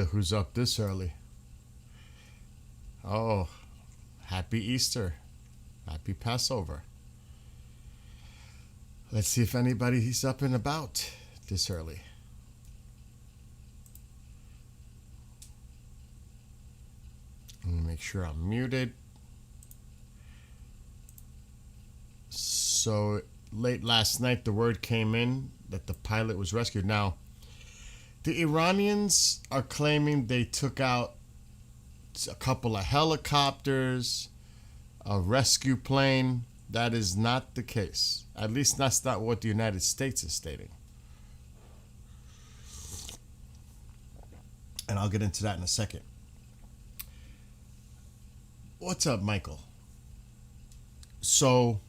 Who's up this early? Oh, happy Easter. Happy Passover. Let's see if anybody's up and about this early. Let me make sure I'm muted. So late last night, the word came in that the pilot was rescued. Now, the Iranians are claiming they took out a couple of helicopters, a rescue plane. That is not the case. At least that's not what the United States is stating. And I'll get into that in a second. What's up, Michael? So,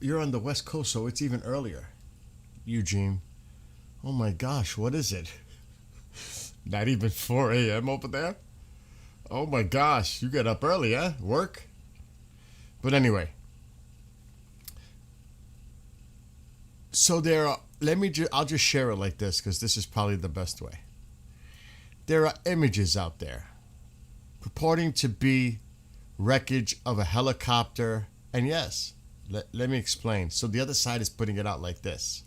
you're on the West Coast, so it's even earlier. Eugene. Oh my gosh, what is it? Not even 4 a.m. over there? Oh my gosh, you get up early, huh? Work? But anyway. So I'll just share it like this because this is probably the best way. There are images out there purporting to be wreckage of a helicopter. And yes, let me explain. So the other side is putting it out like this.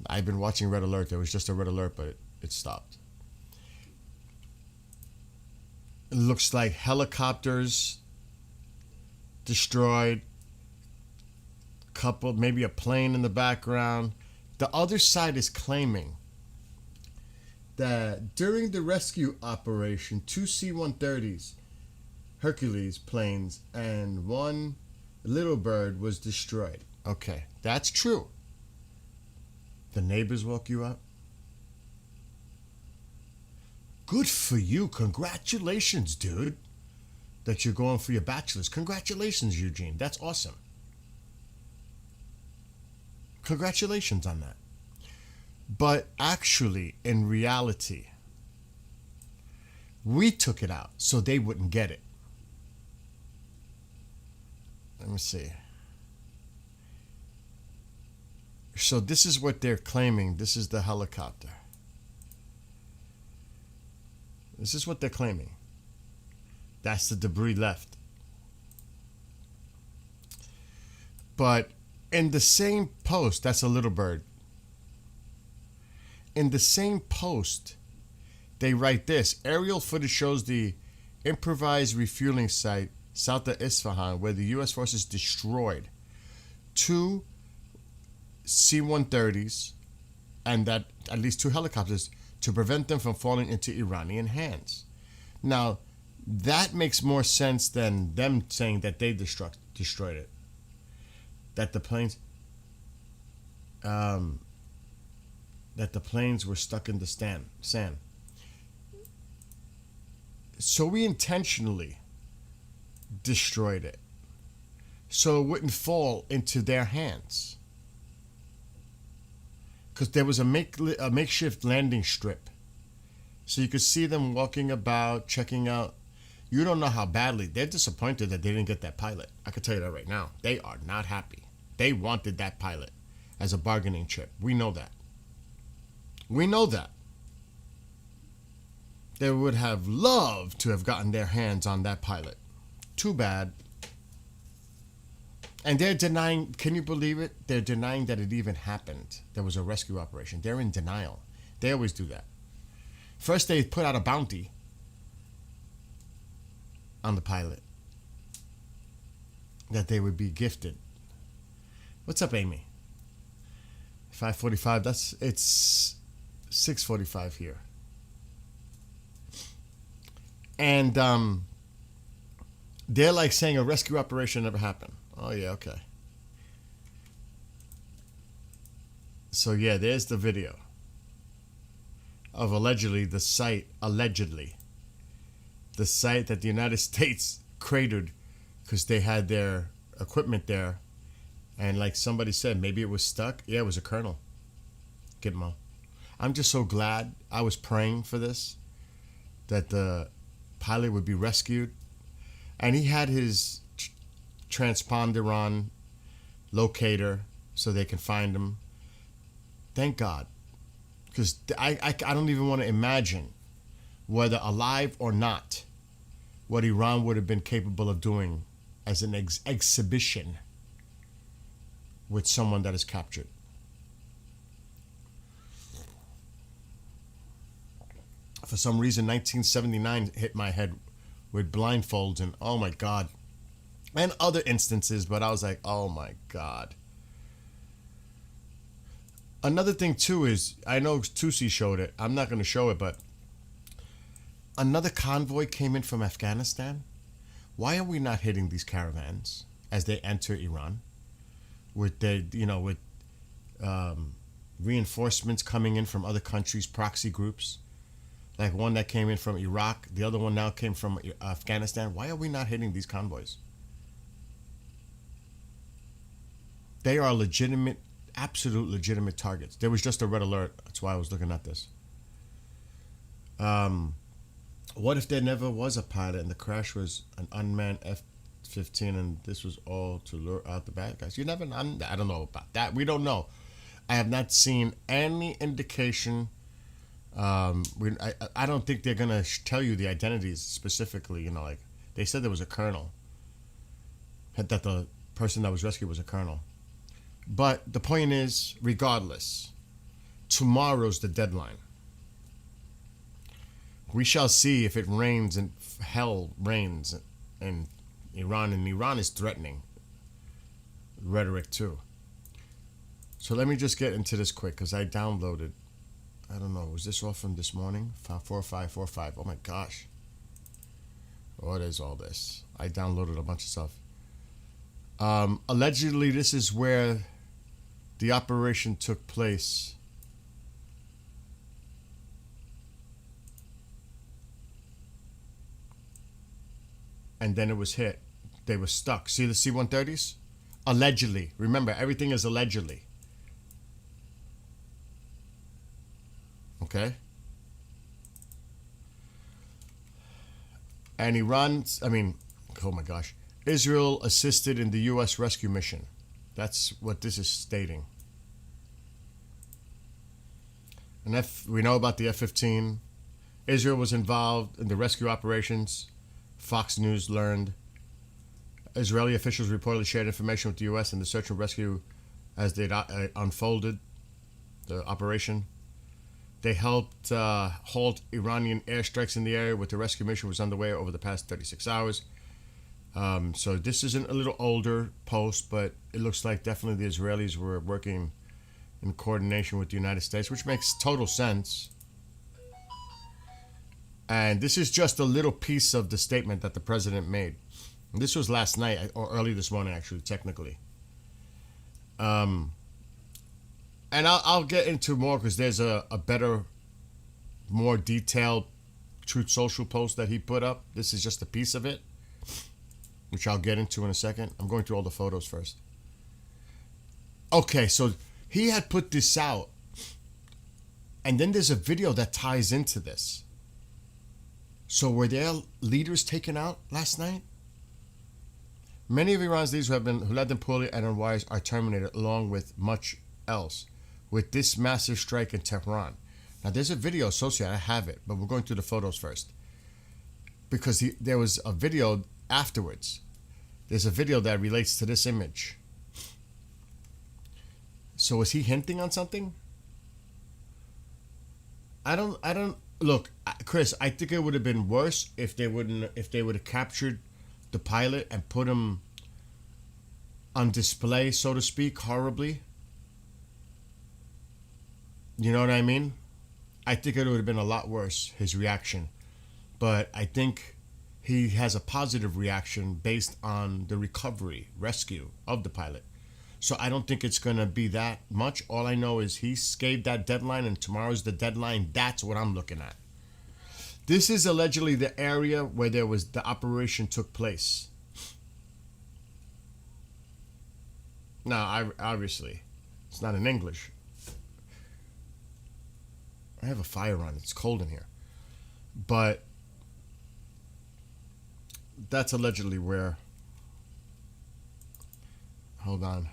I've been watching Red Alert. There was just a Red Alert, but it stopped. It looks like helicopters destroyed, couple, maybe a plane in the background. The other side is claiming that during the rescue operation, 2 C-130s, Hercules planes, and 1 Little Bird was destroyed. Okay, that's true. The neighbors woke you up? Good for you. Congratulations, dude. That you're going for your bachelor's. Congratulations, Eugene. That's awesome. Congratulations on that. But actually, in reality, we took it out so they wouldn't get it. Let me see. So this is what they're claiming. This is the helicopter. This is what they're claiming. That's the debris left. But in the same post, that's a Little Bird. In the same post, they write this. Aerial footage shows the improvised refueling site south of Isfahan where the U.S. forces destroyed 2 C-130s and that at least 2 helicopters to prevent them from falling into Iranian hands. Now, that makes more sense than them saying that they destroyed it. That the planes were stuck in the sand. So we intentionally destroyed it so it wouldn't fall into their hands. Because there was a makeshift landing strip. So you could see them walking about, checking out. You don't know how badly. They're disappointed that they didn't get that pilot. I can tell you that right now. They are not happy. They wanted that pilot as a bargaining chip. We know that. We know that. They would have loved to have gotten their hands on that pilot. Too bad. And they're denying, can you believe it? They're denying that it even happened. There was a rescue operation. They're in denial. They always do that. First, they put out a bounty on the pilot that be gifted. What's up, Amy? 5:45. It's 6:45 here. And they're like saying a rescue operation never happened. Oh, yeah, okay. So, yeah, there's the video of the site that the United States cratered because they had their equipment there. And like somebody said, maybe it was stuck. Yeah, it was a kernel. Gitmo. I'm just so glad. I was praying for this, that the pilot would be rescued. And he had his transponder on, locator, so they can find him. Thank God. Because I don't even want to imagine, whether alive or not, what Iran would have been capable of doing as an exhibition with someone that is captured. For some reason, 1979 hit my head with blindfolds, and oh my God. And other instances, but I was like, oh my God. Another thing too is, I know Tusi showed it. I'm not going to show it, but another convoy came in from Afghanistan. Why are we not hitting these caravans as they enter Iran? With reinforcements coming in from other countries, proxy groups, like one that came in from Iraq, the other one now came from Afghanistan. Why are we not hitting these convoys? They are legitimate, absolute legitimate targets. There was just a red alert. That's why I was looking at this. What if there never was a pilot and the crash was an unmanned F-15 and this was all to lure out the bad guys? I don't know about that. We don't know. I have not seen any indication. I don't think they're going to tell you the identities specifically. Like they said there was a colonel. That the person that was rescued was a colonel. But the point is, regardless, tomorrow's the deadline. We shall see if it rains and hell rains in Iran, and Iran is threatening rhetoric too. So let me just get into this quick because I downloaded. I don't know. Was this all from this morning? 4545. Oh my gosh. What is all this? I downloaded a bunch of stuff. Allegedly, this is where the operation took place. And then it was hit. They were stuck. See the C-130s? Allegedly. Remember, everything is allegedly. Okay? And oh my gosh. Israel assisted in the U.S. rescue mission. That's what this is stating. And we know about the F-15. Israel was involved in the rescue operations. Fox News learned. Israeli officials reportedly shared information with the U.S. in the search and rescue as they unfolded the operation. They helped halt Iranian airstrikes in the area where the rescue mission was underway over the past 36 hours. So this isn't a little older post, but it looks like definitely the Israelis were working in coordination with the United States, which makes total sense. And this is just a little piece of the statement that the president made. And this was last night, or early this morning, actually, technically. And I'll get into more because there's a better, more detailed Truth Social post that he put up. This is just a piece of it, which I'll get into in a second. I'm going through all the photos first. Okay, so he had put this out. And then there's a video that ties into this. So were their leaders taken out last night? Many of Iran's leaders who led them poorly and unwise are terminated, along with much else, with this massive strike in Tehran. Now, there's a video associated. I have it, but we're going through the photos first. Because there was a video afterwards. There's a video that relates to this image. So is he hinting on something? I don't look, Chris, I think it would have been worse if they would have captured the pilot and put him on display, so to speak, horribly. You know what I mean? I think it would have been a lot worse, his reaction. But I think he has a positive reaction based on the rescue of the pilot. So I don't think it's going to be that much. All I know is he gave that deadline and tomorrow's the deadline. That's what I'm looking at. This is allegedly the area where the operation took place. Now, obviously, it's not in English. I have a fire on. It's cold in here. But that's allegedly where... Hold on.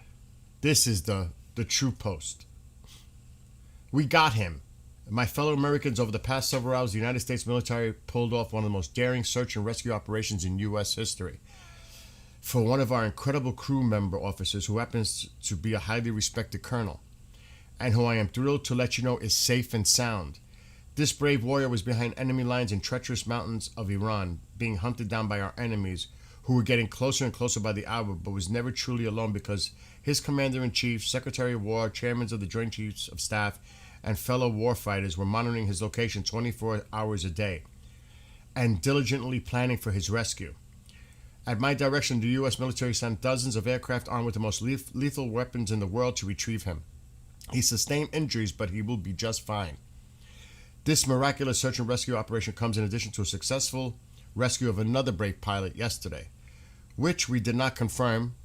This is the true post. We got him. My fellow Americans, over the past several hours, the United States military pulled off one of the most daring search and rescue operations in U.S. history for one of our incredible crew member officers who happens to be a highly respected colonel, and who I am thrilled to let you know is safe and sound. This brave warrior was behind enemy lines in treacherous mountains of Iran, being hunted down by our enemies, who were getting closer and closer by the hour, but was never truly alone because his commander-in-chief, Secretary of War, chairmen of the Joint Chiefs of Staff, and fellow warfighters were monitoring his location 24 hours a day and diligently planning for his rescue. At my direction, the U.S. military sent dozens of aircraft armed with the most lethal weapons in the world to retrieve him. He sustained injuries, but he will be just fine. This miraculous search and rescue operation comes in addition to a successful rescue of another brave pilot yesterday, which we did not confirm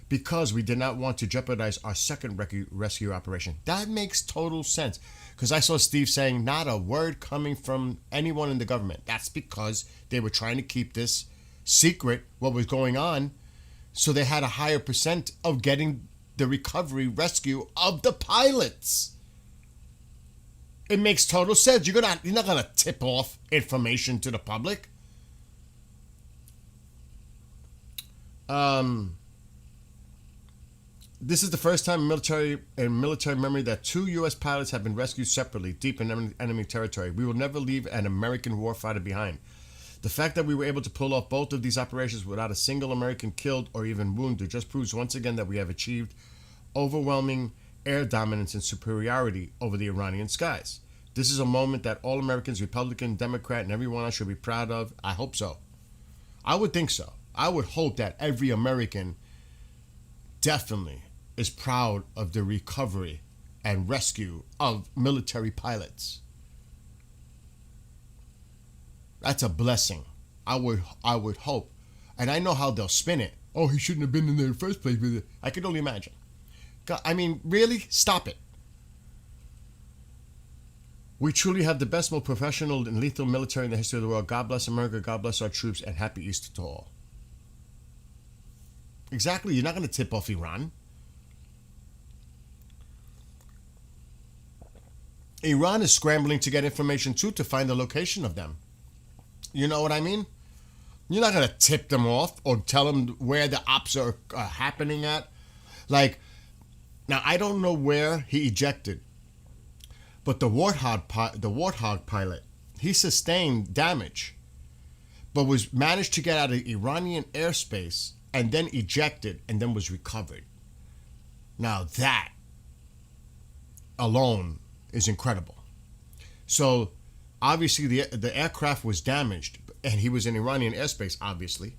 because we did not want to jeopardize our second rescue operation. That makes total sense, because I saw Steve saying not a word coming from anyone in the government. That's because they were trying to keep this secret, what was going on, so they had a higher percent of getting the recovery rescue of the pilots. It makes total sense. You're not going to tip off information to the public. This is the first time in military memory that 2 U.S. pilots have been rescued separately, deep in enemy territory. We will never leave an American warfighter behind. The fact that we were able to pull off both of these operations without a single American killed or even wounded just proves once again that we have achieved overwhelming air dominance and superiority over the Iranian skies. This is a moment that all Americans, Republican, Democrat, and everyone else should be proud of. I hope so. I would think so. I would hope that every American definitely is proud of the recovery and rescue of military pilots. That's a blessing. I would hope. And I know how they'll spin it. Oh, he shouldn't have been in there in the first place. I can only imagine. I mean, really? Stop it. We truly have the best, most professional and lethal military in the history of the world. God bless America. God bless our troops. And happy Easter to all. Exactly. You're not going to tip off Iran. Iran is scrambling to get information too to find the location of them. You know what I mean? You're not going to tip them off or tell them where the ops are happening at. Like, now I don't know where he ejected, but the Warthog pilot, he sustained damage, but was managed to get out of Iranian airspace and then ejected and then was recovered. Now that alone is incredible. So obviously the aircraft was damaged and he was in Iranian airspace, obviously,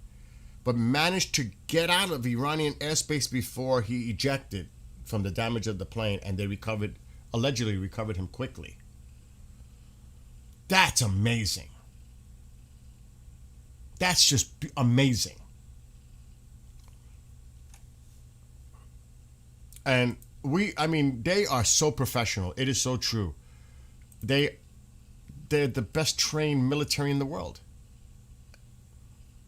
but managed to get out of Iranian airspace before he ejected from the damage of the plane, and they allegedly recovered him quickly. That's amazing. That's just amazing. And they are so professional. It is so true. They're the best trained military in the world.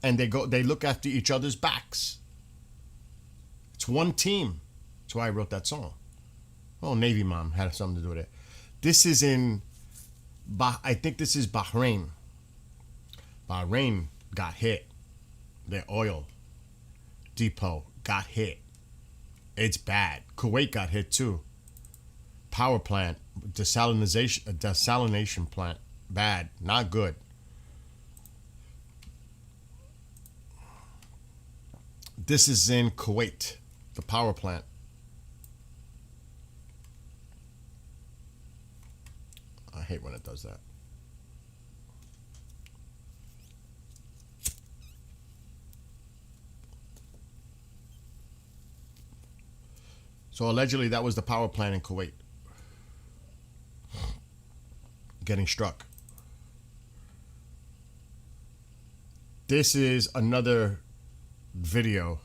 And they look after each other's backs. It's one team. That's why I wrote that song. Well, Navy Mom had something to do with it. This is I think this is Bahrain. Bahrain got hit. Their oil depot got hit. It's bad. Kuwait got hit too. Power plant, desalination plant, bad, not good. This is in Kuwait, the power plant. I hate when it does that. So allegedly that was the power plant in Kuwait getting struck. This is another video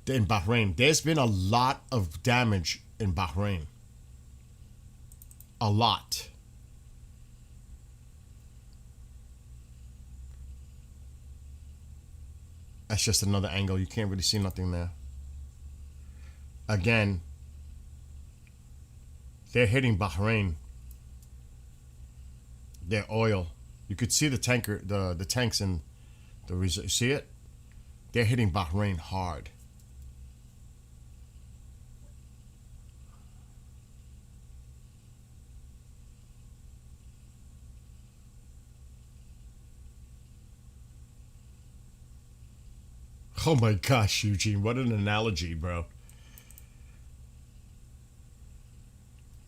in Bahrain. There's been a lot of damage in Bahrain. A lot. That's just another angle. You can't really see nothing there. Again, They're hitting Bahrain. Their oil. You could see the tanker, the tanks in the see it? They're hitting Bahrain hard. Oh my gosh, Eugene, what an analogy, bro.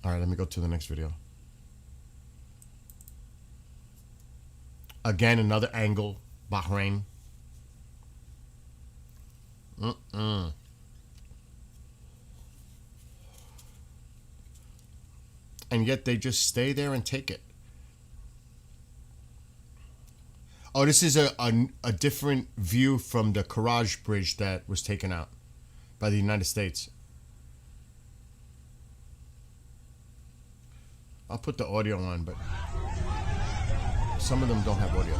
All right, let me go to the next video. Again, another angle, Bahrain. And yet they just stay there and take it. Oh, this is a different view from the Karaj Bridge that was taken out by the United States. I'll put the audio on, but some of them don't have audio.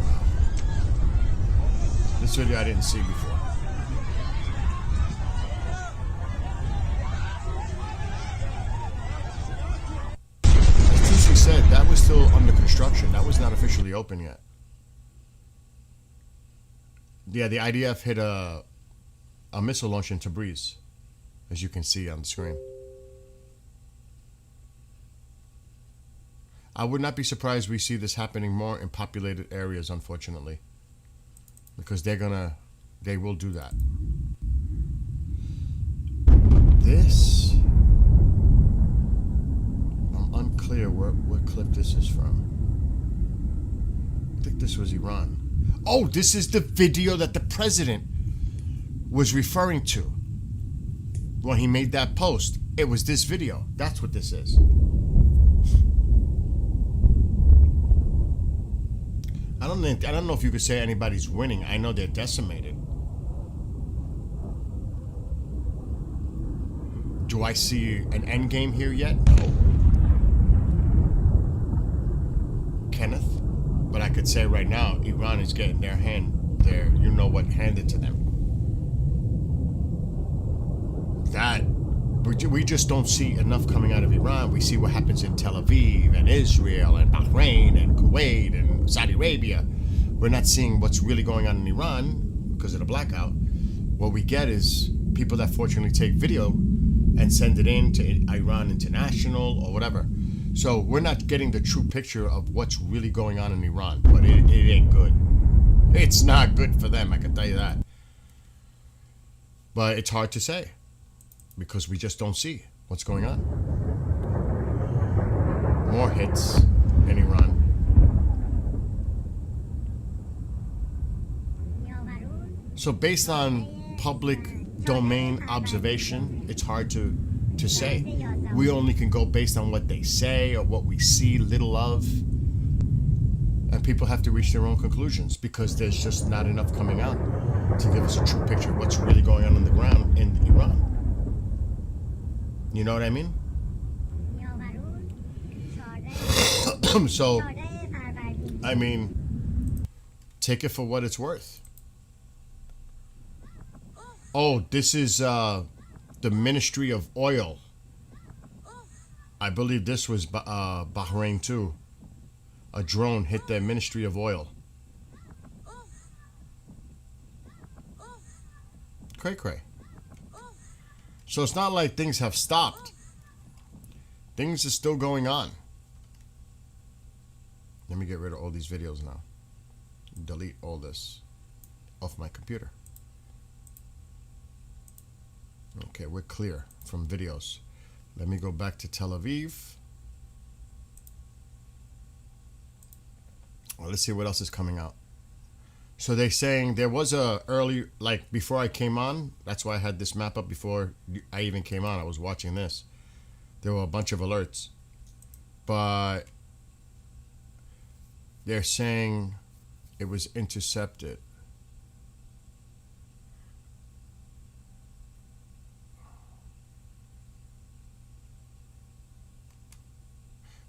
Wow. This video I didn't see before. Said that was still under construction. That was not officially open yet. Yeah, the IDF hit a missile launch in Tabriz, as you can see on the screen. I would not be surprised we see this happening more in populated areas, unfortunately, because they will do that. This, I'm unclear what clip this is from. I think this was Iran. Oh, this is the video that the president was referring to when he made that post. It was this video. That's what this is. I don't know if you could say anybody's winning. I know they're decimated. Do I see an end game here yet? No. Kenneth? But I could say right now, Iran is getting their you know what, handed to them. That, we just don't see enough coming out of Iran. We see what happens in Tel Aviv and Israel and Bahrain and Kuwait and Saudi Arabia. We're not seeing what's really going on in Iran because of the blackout. What we get is people that fortunately take video and send it in to Iran International or whatever. So we're not getting the true picture of what's really going on in Iran, but it ain't good. It's not good for them, I can tell you that. But it's hard to say because we just don't see what's going on. More hits in Iran. So based on public domain observation, it's hard to say. We only can go based on what they say or what we see little of. And people have to reach their own conclusions because there's just not enough coming out to give us a true picture of what's really going on the ground in Iran. You know what I mean? So, I mean, take it for what it's worth. Oh, this is the Ministry of Oil. I believe this was Bahrain too. A drone hit their Ministry of Oil. Cray cray. So it's not like things have stopped. Things are still going on. Let me get rid of all these videos now. Delete all this off my computer. Okay, we're clear from videos. Let me go back to Tel Aviv. Well, let's see what else is coming out. So they're saying there was a early, like before I came on, that's why I had this map up before I even came on. I was watching this. There were a bunch of alerts. But they're saying it was intercepted.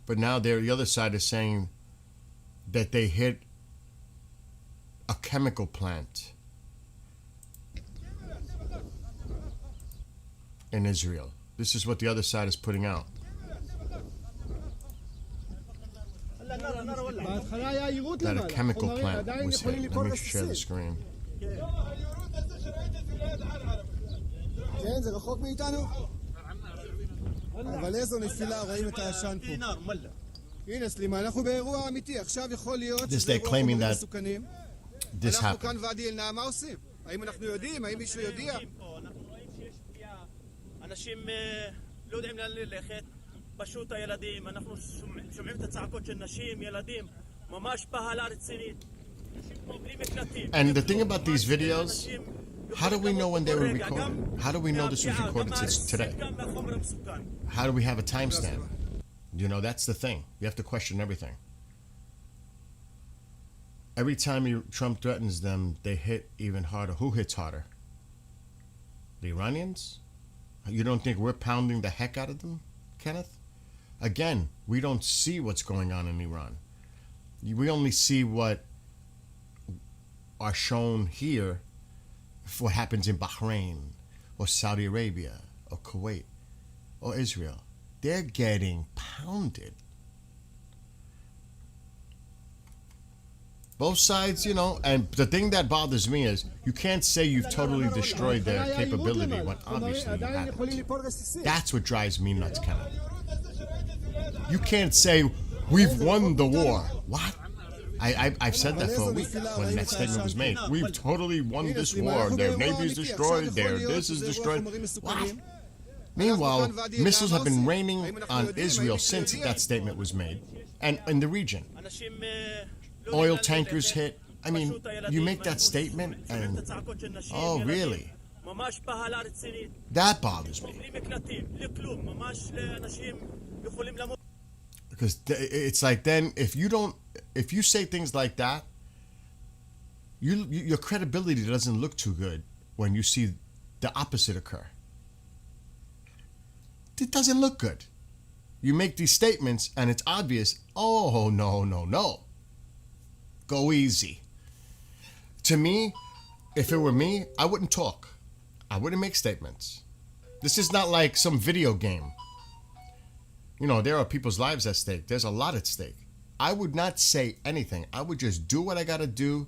But now the other side is saying that they hit a chemical plant in Israel. This is what the other side is putting out. That a chemical plant was hit. Let me share the screen. כן, זה רחוק מאיתנו. אבל איזו נפילה, רואים את העשן פה. הנה סלימה, אנחנו באירוע אמיתי. עכשיו יכול להיות שזה אירוע חומרים מסוכנים. אנחנו כאן ועדי אל נעה, מה עושים? האם אנחנו יודעים? האם מישהו יודיע? אנחנו רואים שיש פגיעה. אנשים לא יודעים לאן ללכת. פשוט הילדים, אנחנו שומעים את הצעקות של נשים, ילדים. ממש בהלה רצינית. And the thing about these videos, how do we know when they were recorded? How do we know this was recorded today? How do we have a timestamp? You know, that's the thing. You have to question everything. Every time Trump threatens them, they hit even harder. Who hits harder? The Iranians? You don't think we're pounding the heck out of them, Kenneth? Again, we don't see what's going on in Iran. We only see what are shown here, what happens in Bahrain or Saudi Arabia or Kuwait or Israel. They're getting pounded. Both sides, you know, and the thing that bothers me is you can't say you've totally destroyed their capability when obviously you haven't. That's what drives me nuts, Kenneth. You can't say we've won the war. What? I've said that for a week when that statement was made. We've totally won this war. Their navy's destroyed. Their this is destroyed. What? Meanwhile, missiles have been raining on Israel since that statement was made, and in the region. Oil tankers hit. I mean, you make that statement and, oh, really? That bothers me. Because it's like then if you say things like that, your credibility doesn't look too good when you see the opposite occur. It doesn't look good. You make these statements and it's obvious, oh, no. Go easy. To me, if it were me, I wouldn't talk. I wouldn't make statements. This is not like some video game. You know, there are people's lives at stake. There's a lot at stake. I would not say anything. I would just do what I got to do.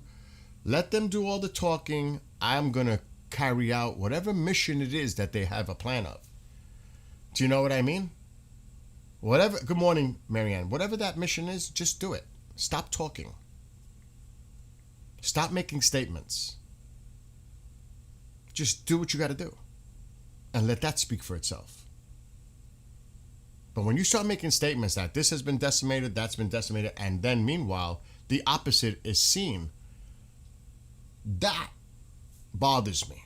Let them do all the talking. I'm going to carry out whatever mission it is that they have a plan of. Do you know what I mean? Whatever. Good morning, Marianne. Whatever that mission is, just do it. Stop talking. Stop making statements. Just do what you got to do. And let that speak for itself. But when you start making statements that this has been decimated, that's been decimated, and then meanwhile, the opposite is seen, that bothers me.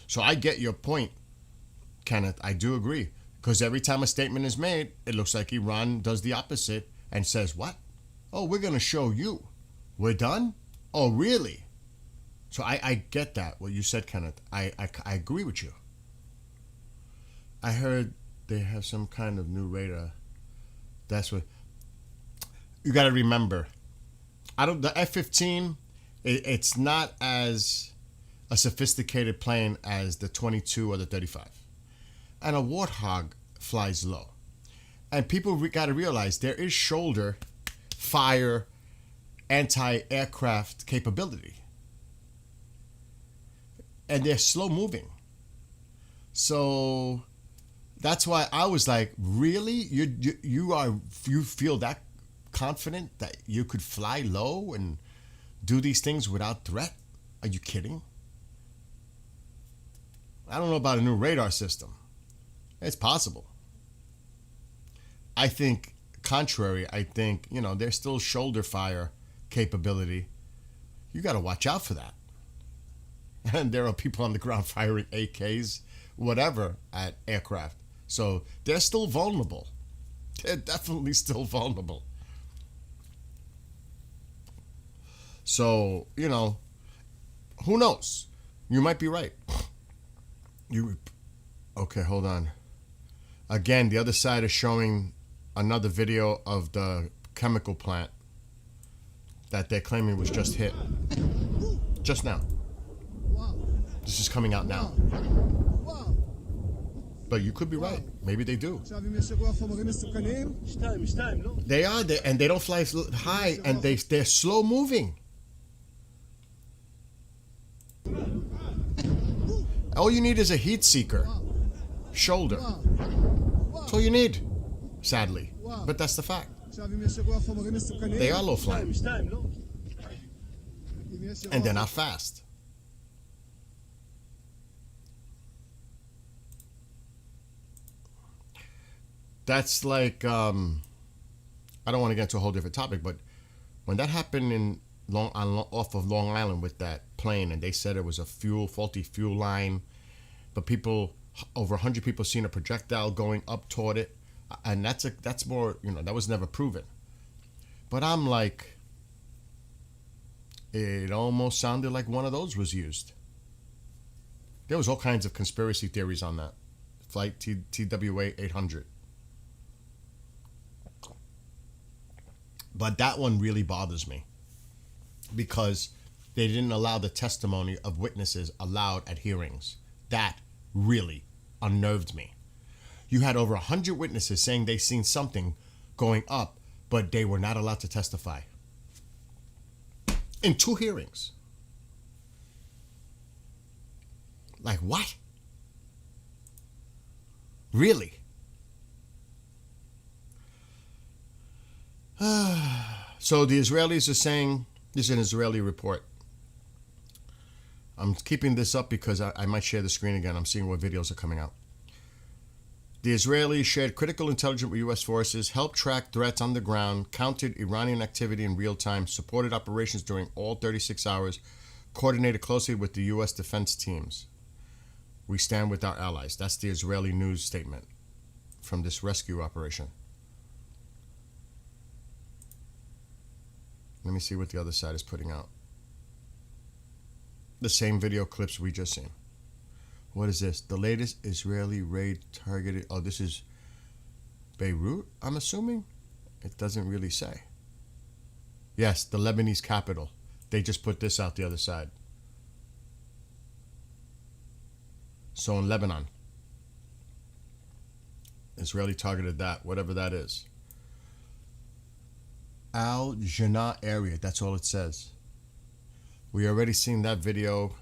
So I get your point, Kenneth. I do agree. Because every time a statement is made, it looks like Iran does the opposite and says, what? Oh, we're going to show you. We're done? Oh, really? So I get that, what you said, Kenneth. I agree with you. I heard they have some kind of new radar. That's what... You got to remember. The F-15, it's not as a sophisticated plane as the 22 or the 35. And a Warthog flies low. And people got to realize there is shoulder fire anti-aircraft capability. And they're slow moving. So that's why I was like, really? You feel that confident that you could fly low and do these things without threat? Are you kidding? I don't know about a new radar system. It's possible. I think, contrary, there's still shoulder fire capability. You got to watch out for that. And there are people on the ground firing AKs, whatever, at aircraft. So they're still vulnerable. They're definitely still vulnerable. So, who knows? You might be right. Okay, hold on. Again, the other side is showing another video of the chemical plant that they're claiming was just hit. Just now. This is coming out now. But you could be right. Maybe they do. They are there, and they don't fly high, and they're slow moving. All you need is a heat seeker. Shoulder. That's all you need, sadly. But that's the fact. They are low flying. And they're not fast. That's like, I don't want to get into a whole different topic, but when that happened in off of Long Island with that plane, and they said it was a faulty fuel line, but over 100 people seen a projectile going up toward it, and that's more, that was never proven. But I'm like, it almost sounded like one of those was used. There was all kinds of conspiracy theories on that flight, TWA 800. But that one really bothers me because they didn't allow the testimony of witnesses allowed at hearings. That really unnerved me. You had over 100 witnesses saying they seen something going up, but they were not allowed to testify. In 2 hearings. Like what? Really? So the Israelis are saying, this is an Israeli report. I'm keeping this up because I might share the screen again. I'm seeing what videos are coming out. The Israelis shared critical intelligence with U.S. forces, helped track threats on the ground, countered Iranian activity in real time, supported operations during all 36 hours, coordinated closely with the U.S. defense teams. We stand with our allies. That's the Israeli news statement from this rescue operation. Let me see what the other side is putting out. The same video clips we just seen. What is this? The latest Israeli raid targeted... Oh, this is Beirut, I'm assuming? It doesn't really say. Yes, the Lebanese capital. They just put this out the other side. So in Lebanon. Israeli targeted that, whatever that is. Al Jannah area, that's all it says. We already seen that video.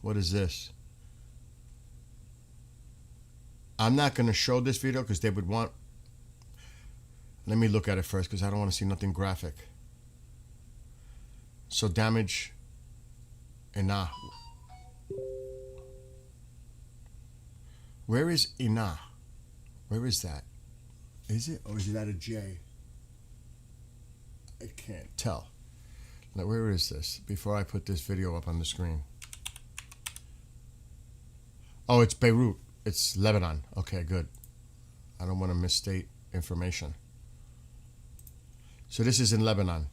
What is this? I'm not going to show this video because they would want... Let me look at it first because I don't want to see nothing graphic. So damage... Inah. Where is Inah? Where is that? Is it? Or is that a J? I can't tell. Now, where is this? Before I put this video up on the screen. Oh, it's Beirut. It's Lebanon. Okay, good. I don't want to misstate information. So this is in Lebanon.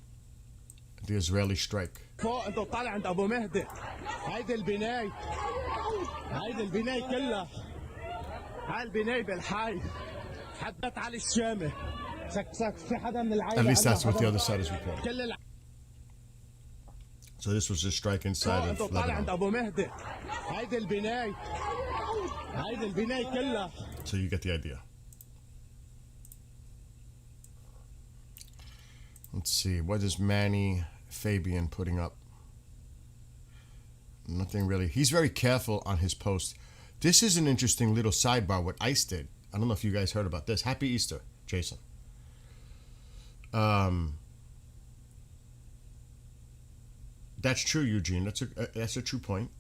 The Israeli strike. At least that's what the other side is reporting. So this was a strike inside of Lebanon. So you get the idea. Let's see. What is Manny Fabian putting up? Nothing really. He's very careful on his posts. This is an interesting little sidebar what ICE did. I don't know if you guys heard about this. Happy Easter, Jason. That's true, Eugene. That's a true point.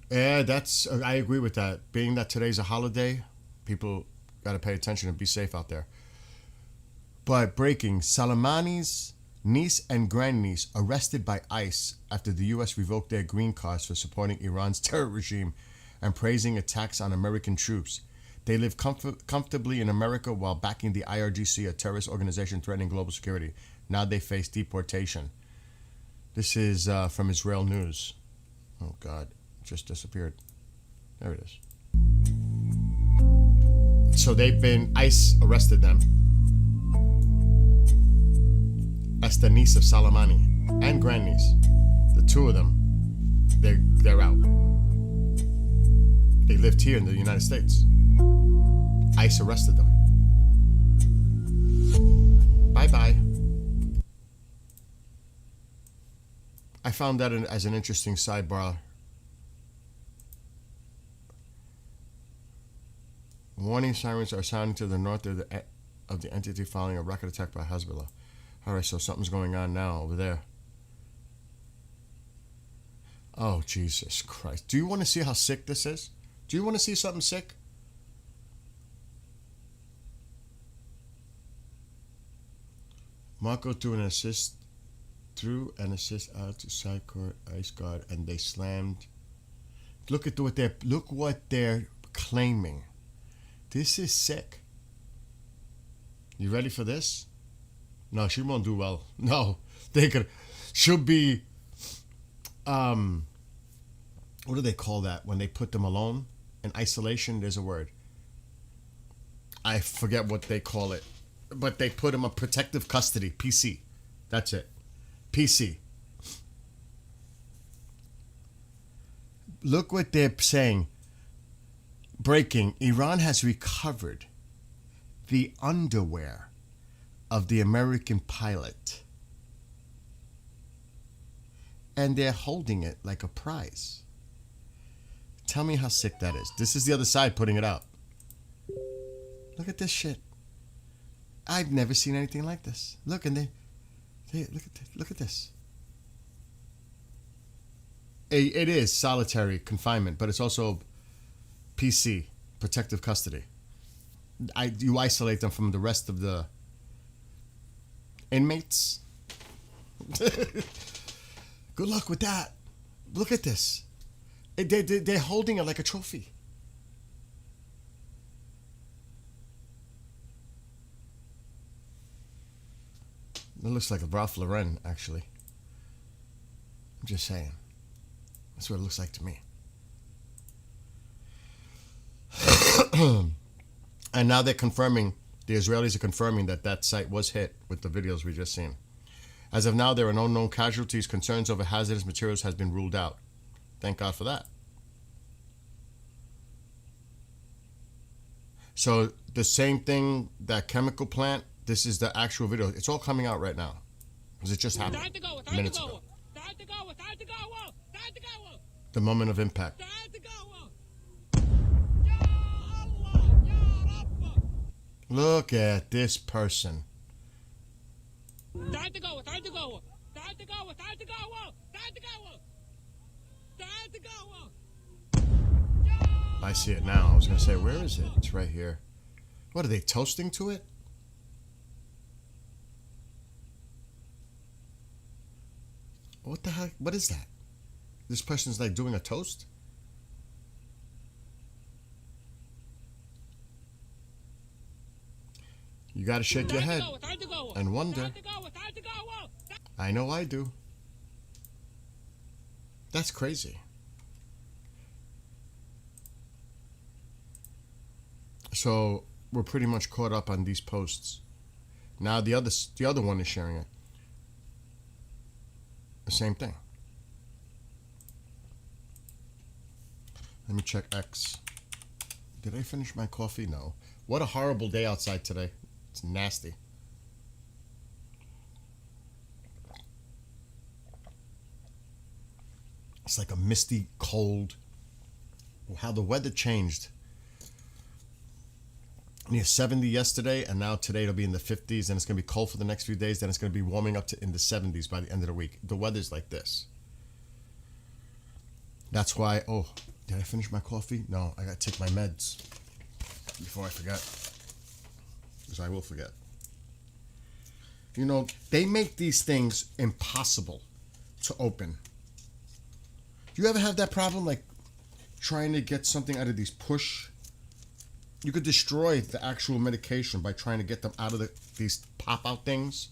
Yeah, I agree with that. Being that today's a holiday, people got to pay attention and be safe out there. But breaking, Soleimani's niece and grandniece arrested by ICE after the U.S. revoked their green cards for supporting Iran's terror regime and praising attacks on American troops. They live comfortably in America while backing the IRGC, a terrorist organization threatening global security. Now they face deportation. This is from Israel News. Oh, God. It just disappeared. There it is. So ICE arrested them. That's the niece of Soleimani and grandniece. The two of them, they're out. They lived here in the United States. ICE arrested them. Bye-bye. I found that as an interesting sidebar. Warning sirens are sounding to the north of the entity following a rocket attack by Hezbollah. All right, so something's going on now over there. Oh, Jesus Christ. Do you want to see how sick this is? Do you want to see something sick? Marco threw an assist out to side court ice guard, and they slammed. Look what they're claiming. This is sick. You ready for this? No, she won't do well. No, she'll be, what do they call that when they put them alone? In isolation, there's a word. I forget what they call it. But they put them in protective custody, PC. That's it. PC. Look what they're saying. Breaking, Iran has recovered the underwear of the American pilot. And they're holding it like a prize. Tell me how sick that is. This is the other side putting it out. Look at this shit. I've never seen anything like this. Look, and look at this. It is solitary confinement, but it's also PC, protective custody. You isolate them from the rest of the inmates. Good luck with that. Look at this. They're holding it like a trophy. It looks like a Ralph Lauren, actually. I'm just saying. That's what it looks like to me. And now they're confirming, the Israelis are confirming that site was hit with the videos we just seen. As of now, there are no known casualties. Concerns over hazardous materials has been ruled out. Thank God for that. So the same thing, that chemical plant, this is the actual video. It's all coming out right now. Because it just happened minutes ago. The moment of impact. Look at this person. I see it now. I was going to say, where is it? It's right here. What, are they toasting to it? What the heck? What is that? This person's like doing a toast? You got to shake your head and wonder. I know I do. That's crazy. So we're pretty much caught up on these posts. Now the other one is sharing it. The same thing. Let me check X. Did I finish my coffee? No. What a horrible day outside today. It's nasty. It's like a misty, cold. How the weather changed. Near 70 yesterday, and now today it'll be in the 50s, and it's going to be cold for the next few days. Then it's going to be warming up to in the 70s by the end of the week. The weather's like this. That's why. Oh, did I finish my coffee? No, I got to take my meds before I forget, because I will forget. You know, they make these things impossible to open. Do you ever have that problem, like trying to get something out of these push? You could destroy the actual medication by trying to get them out of these pop-out things.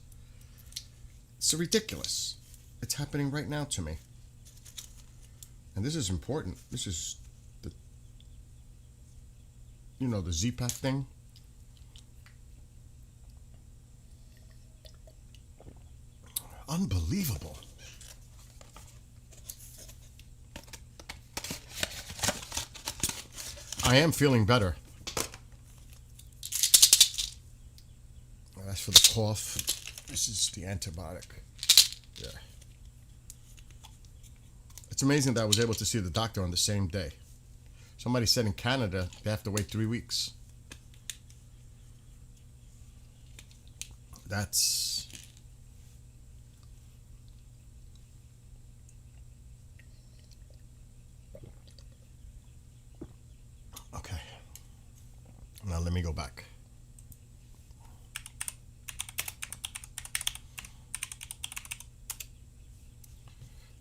It's ridiculous. It's happening right now to me. And this is important. This is you know, the Z-Pack thing. Unbelievable. I am feeling better. As for the cough, this is the antibiotic. Yeah. It's amazing that I was able to see the doctor on the same day. Somebody said in Canada, they have to wait 3 weeks. That's... Okay. Now let me go back.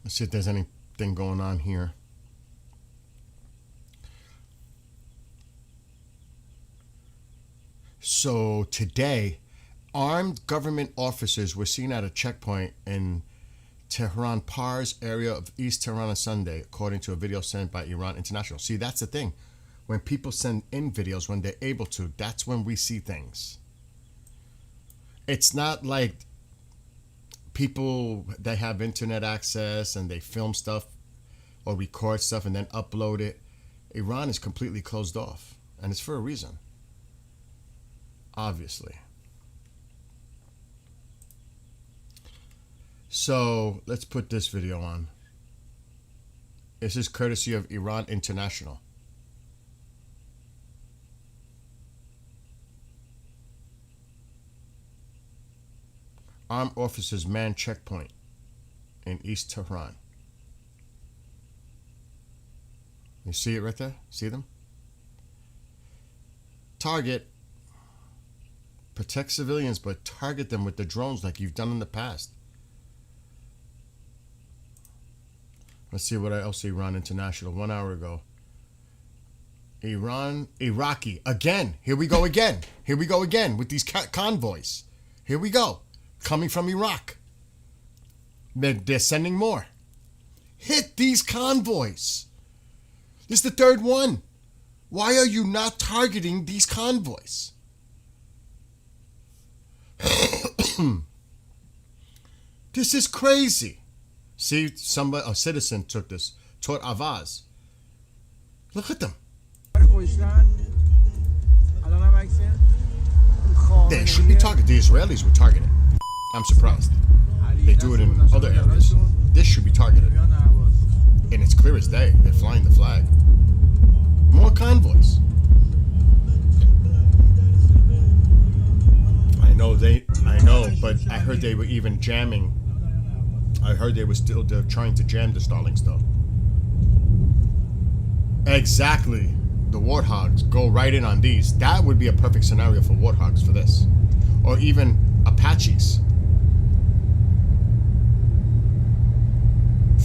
Let's see if there's anything going on here. So today, armed government officers were seen at a checkpoint in Tehran Pars area of East Tehran on Sunday, according to a video sent by Iran International. See, that's the thing. When people send in videos, when they're able to, that's when we see things. It's not like people that have internet access and they film stuff or record stuff and then upload it. Iran is completely closed off, and it's for a reason. Obviously. So let's put this video on. This is courtesy of Iran International. Armed officers man checkpoint in East Tehran. You see it right there? See them? Target. Protect civilians, but target them with the drones like you've done in the past. Let's see what else Iran International 1 hour ago. Iraqi. Again. Here we go again. Here we go again with these convoys. Here we go. Coming from Iraq. They're sending more. Hit these convoys. This is the third one. Why are you not targeting these convoys? This is crazy. See, a citizen took this. Taught Avaz. Look at them. They should be targeted. The Israelis were targeted. I'm surprised. They do it in other areas. This should be targeted. And it's clear as day. They're flying the flag. More convoys. I know, but I heard they were even jamming. I heard they were still trying to jam the Starlings, though. Exactly. The Warthogs go right in on these. That would be a perfect scenario for Warthogs for this. Or even Apaches.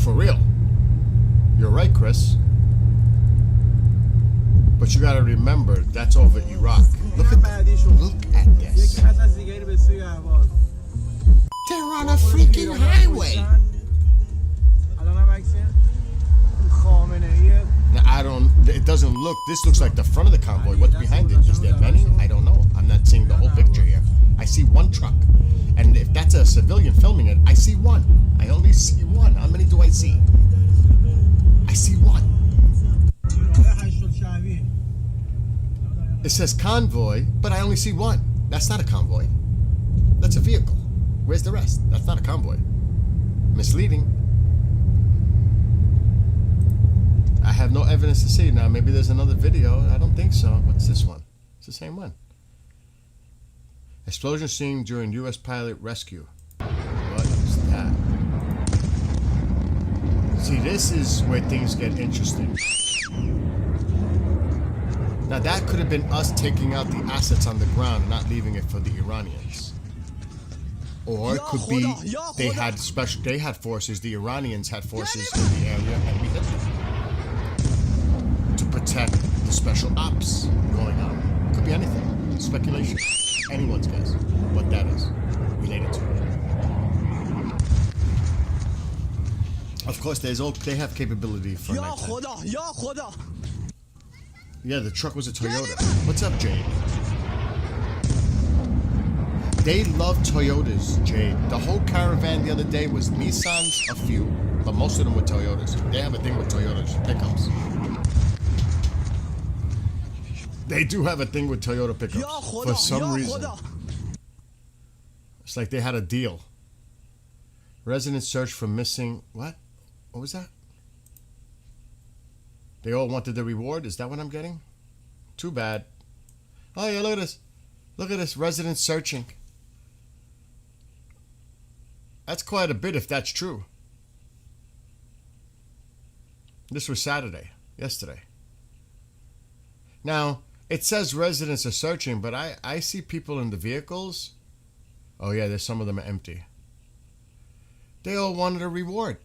For real. You're right, Chris. But you gotta remember, that's over Iraq. Look at this. They're on a freaking highway. Now, it doesn't look, this looks like the front of the convoy. What's behind it? Is there many? I don't know. I'm not seeing the whole picture here. I see one truck. And if that's a civilian filming it, I see one. I only see one. How many do I see? I see one. It says convoy, but I only see one. That's not a convoy. That's a vehicle. Where's the rest? That's not a convoy. Misleading. I have no evidence to see. Now, maybe there's another video. I don't think so. What's this one? It's the same one. Explosion seen during U.S. pilot rescue. What is that? See, this is where things get interesting. Now, that could have been us taking out the assets on the ground and not leaving it for the Iranians. Or it could be they had forces, the Iranians had forces in the area, and we hit them to protect the special ops going on. It could be anything. Speculation. Anyone's guess what that is related to. Of course, they have capability for nighttime. Yeah, the truck was a Toyota. What's up, Jade? They love Toyotas, Jade. The whole caravan the other day was Nissans, a few, but most of them were Toyotas. They have a thing with Toyotas, pickups. They do have a thing with Toyota pickups for some reason. It's like they had a deal. Residents search for missing... What? What was that? They all wanted the reward? Is that what I'm getting? Too bad. Oh, yeah, look at this. Look at this. Residents searching. That's quite a bit if that's true. This was Saturday. Yesterday. Now, it says residents are searching, but I see people in the vehicles. Oh, yeah, there's some of them are empty. They all wanted a reward.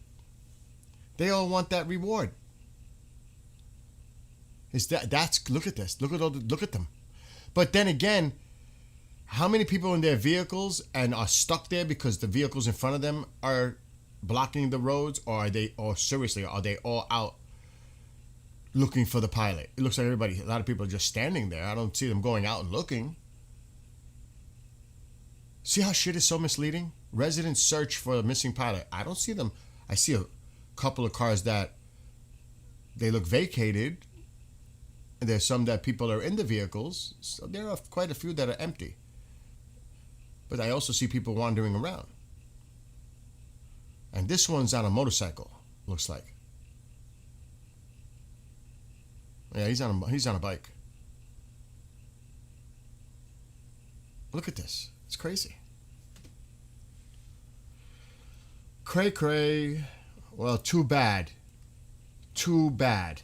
They all want that reward. Look at this. Look at them. But then again, how many people in their vehicles and are stuck there because the vehicles in front of them are blocking the roads, or are they all out looking for the pilot? It looks like a lot of people are just standing there. I don't see them going out and looking. See how shit is so misleading? Residents search for a missing pilot. I don't see them. I see a couple of cars that they look vacated. There's some that people are in the vehicles. So there are quite a few that are empty. But I also see people wandering around. And this one's on a motorcycle, looks like. Yeah, he's on a bike. Look at this. It's crazy. Cray. Well, too bad. Too bad.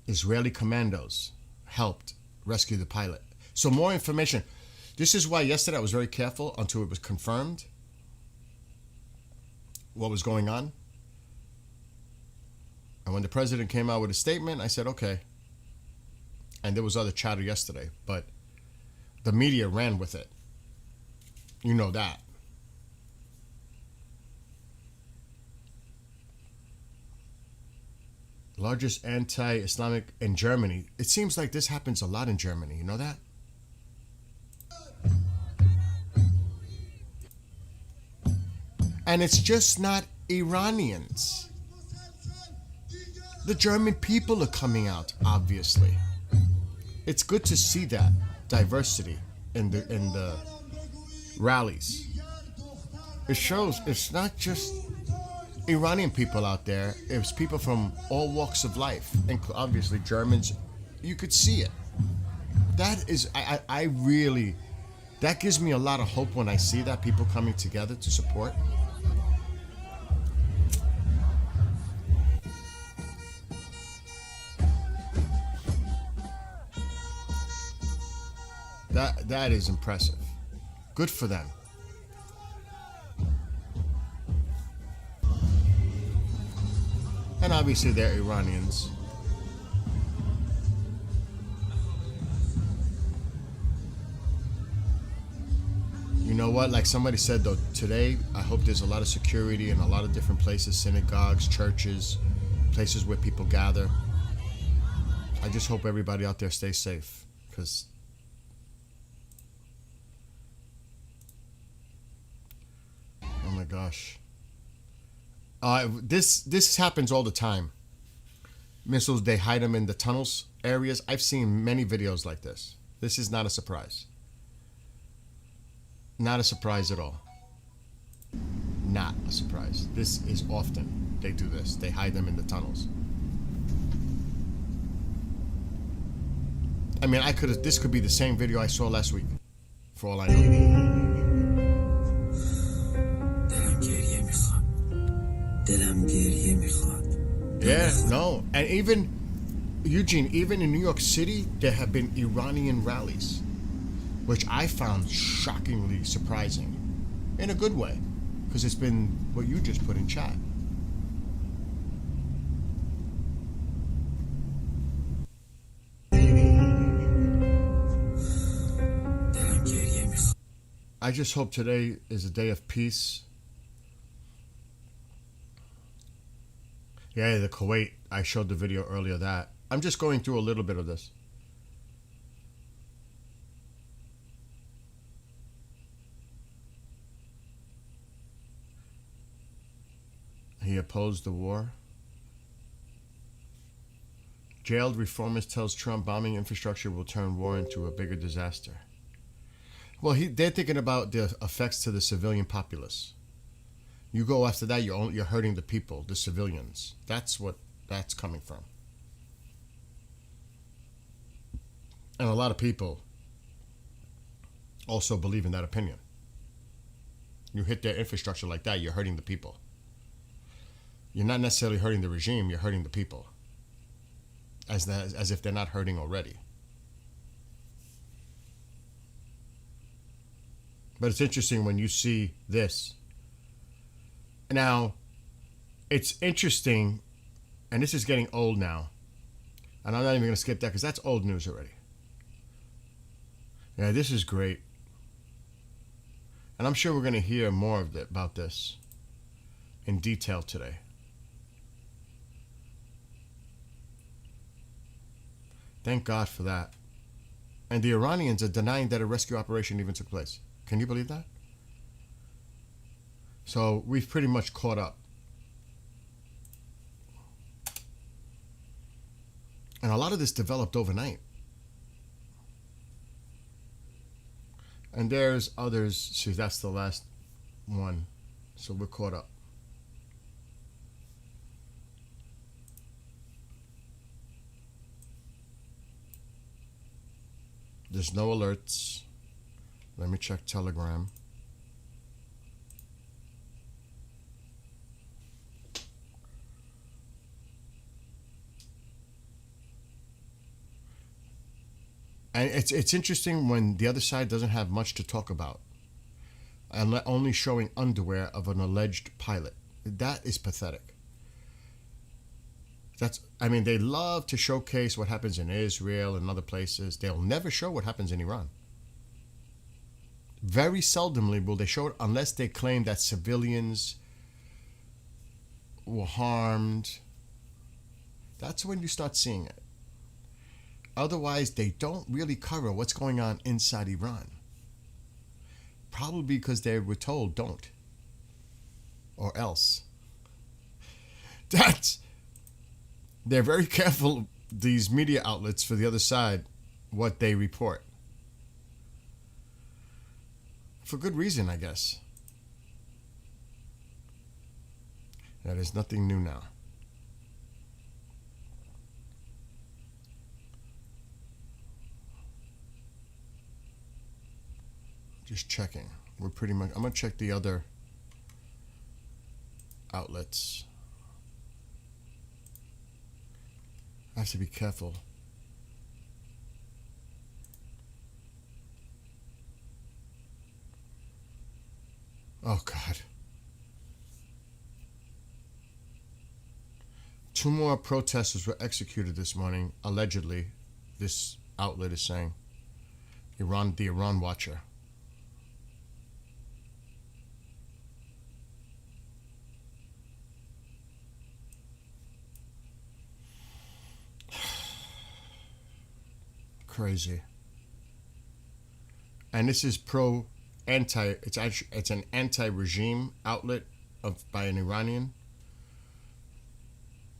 Israeli commandos helped rescue the pilot. So more information. This is why yesterday I was very careful until it was confirmed what was going on. And when the president came out with a statement, I said, okay. And there was other chatter yesterday, but the media ran with it. You know that. Largest anti-Islamic in Germany. It seems like this happens a lot in Germany. You know that? And it's just not Iranians. The German people are coming out, obviously. It's good to see that diversity in the rallies. It shows it's not just Iranian people out there. It's people from all walks of life, and obviously Germans. You could see it. That is, I really, that gives me a lot of hope when I see that, people coming together to support. That is impressive. Good for them. And obviously they're Iranians. You know what? Like somebody said though, today, I hope there's a lot of security in a lot of different places, synagogues, churches, places where people gather. I just hope everybody out there stays safe, because oh my gosh. This happens all the time. Missiles, they hide them in the tunnels areas. I've seen many videos like this. This is not a surprise. Not a surprise at all. Not a surprise. This is often they do this. They hide them in the tunnels. I mean, this could be the same video I saw last week, for all I know. Yeah, no. And even, Eugene, even in New York City, there have been Iranian rallies, which I found shockingly surprising, in a good way, because it's been what you just put in chat. I just hope today is a day of peace. Yeah, the Kuwait. I showed the video earlier of that. I'm just going through a little bit of this. He opposed the war. Jailed reformist tells Trump bombing infrastructure will turn war into a bigger disaster. Well, they're thinking about the effects to the civilian populace. You go after that, you're hurting the people, the civilians. That's what that's coming from. And a lot of people also believe in that opinion. You hit their infrastructure like that, you're hurting the people. You're not necessarily hurting the regime, you're hurting the people. As if they're not hurting already. But it's interesting when you see this. Now, it's interesting, and this is getting old now. And I'm not even going to skip that because that's old news already. Yeah, this is great. And I'm sure we're going to hear more about this in detail today. Thank God for that. And the Iranians are denying that a rescue operation even took place. Can you believe that? So we've pretty much caught up. And a lot of this developed overnight. And there's others. See, that's the last one. So we're caught up. There's no alerts. Let me check Telegram. And it's interesting when the other side doesn't have much to talk about, and only showing underwear of an alleged pilot. That is pathetic. They love to showcase what happens in Israel and other places. They'll never show what happens in Iran. Very seldomly will they show it unless they claim that civilians were harmed. That's when you start seeing it. Otherwise, they don't really cover what's going on inside Iran. Probably because they were told don't. Or else. They're very careful, these media outlets for the other side, what they report. For good reason, I guess. That is nothing new now. Just checking. I'm going to check the other outlets. I have to be careful. Oh, God. 2 more protesters were executed this morning, allegedly, this outlet is saying. The Iran Watcher. Crazy. And this is it's an anti-regime outlet by an Iranian.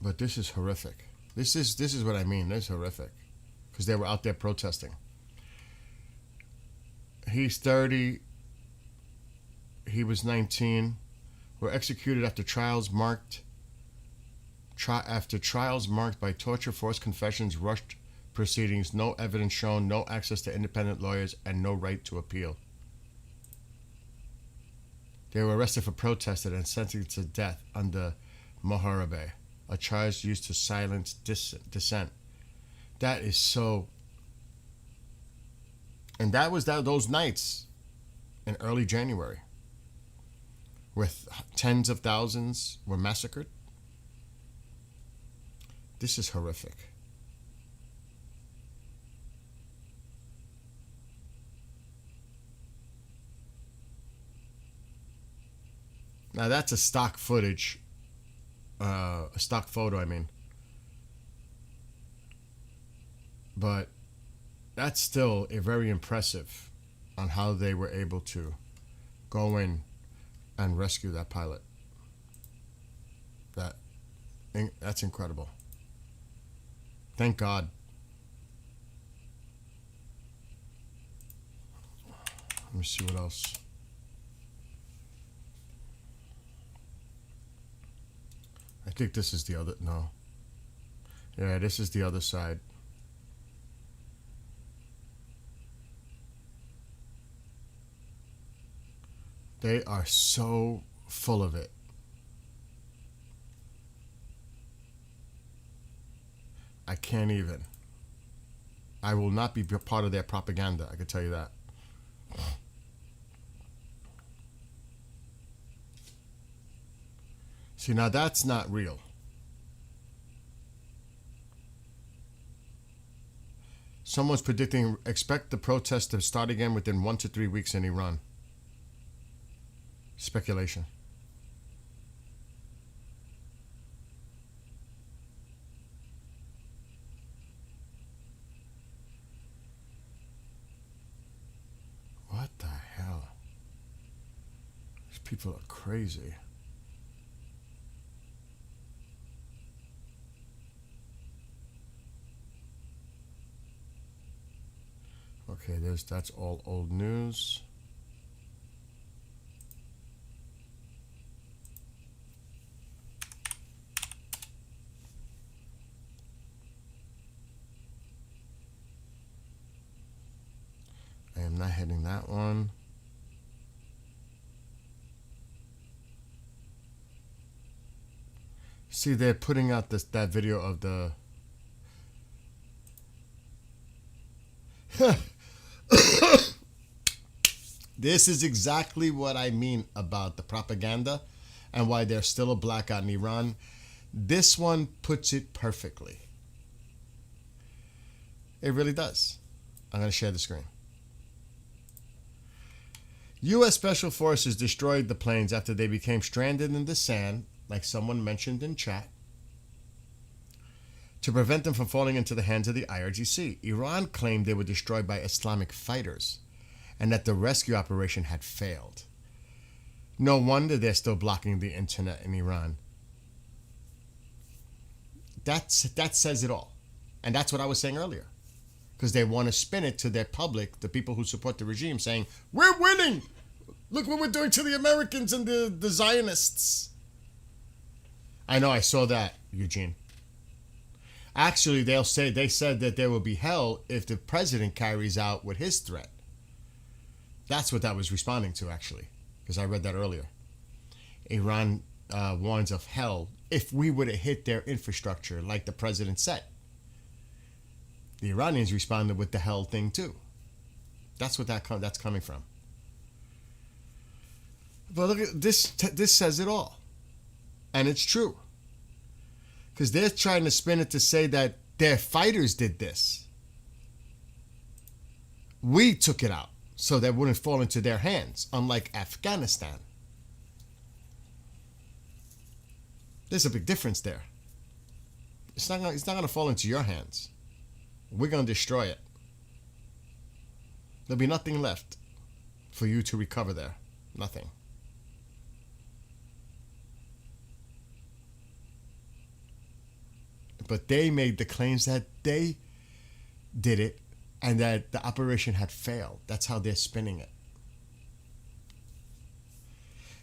But this is horrific. This is what I mean. This is horrific. Because they were out there protesting. He's 30. He was 19. Were executed after trials marked by torture, forced confessions, rushed proceedings, no evidence shown, no access to independent lawyers, and no right to appeal. They were arrested for protesting and sentenced to death under Moharabeh, a charge used to silence dissent. That is so... And that was those nights in early January where tens of thousands were massacred. This is horrific. Now that's a stock footage a stock photo, I mean. But that's still a very impressive on how they were able to go in and rescue that pilot. That's incredible. Thank God. Let me see what else. I think this is the other. No. Yeah, this is the other side. They are so full of it. I can't even. I will not be part of their propaganda, I can tell you that. See, now that's not real. Someone's predicting, expect the protests to start again within 1 to 3 weeks in Iran. Speculation. What the hell? These people are crazy. Okay, that's all old news. I am not hitting that one. See, they're putting out that video of the This is exactly what I mean about the propaganda and why there's still a blackout in Iran. This one puts it perfectly. It really does. I'm going to share the screen. U.S. Special Forces destroyed the planes after they became stranded in the sand, like someone mentioned in chat, to prevent them from falling into the hands of the IRGC. Iran claimed they were destroyed by Islamic fighters and that the rescue operation had failed. No wonder they're still blocking the internet in Iran. That says it all. And that's what I was saying earlier. Because they want to spin it to their public, the people who support the regime, saying, we're winning! Look what we're doing to the Americans and the Zionists. I know, I saw that, Eugene. Actually, they said that there will be hell if the president carries out with his threat. That's what that was responding to, actually, because I read that earlier. Iran warns of hell if we were to hit their infrastructure, like the president said. The Iranians responded with the hell thing too. That's what that's coming from. But look at this. This says it all, and it's true. Because they're trying to spin it to say that their fighters did this. We took it out so that it wouldn't fall into their hands, unlike Afghanistan. There's a big difference there. It's not going to fall into your hands. We're going to destroy it. There'll be nothing left for you to recover there. Nothing. But they made the claims that they did it and that the operation had failed. That's how they're spinning it.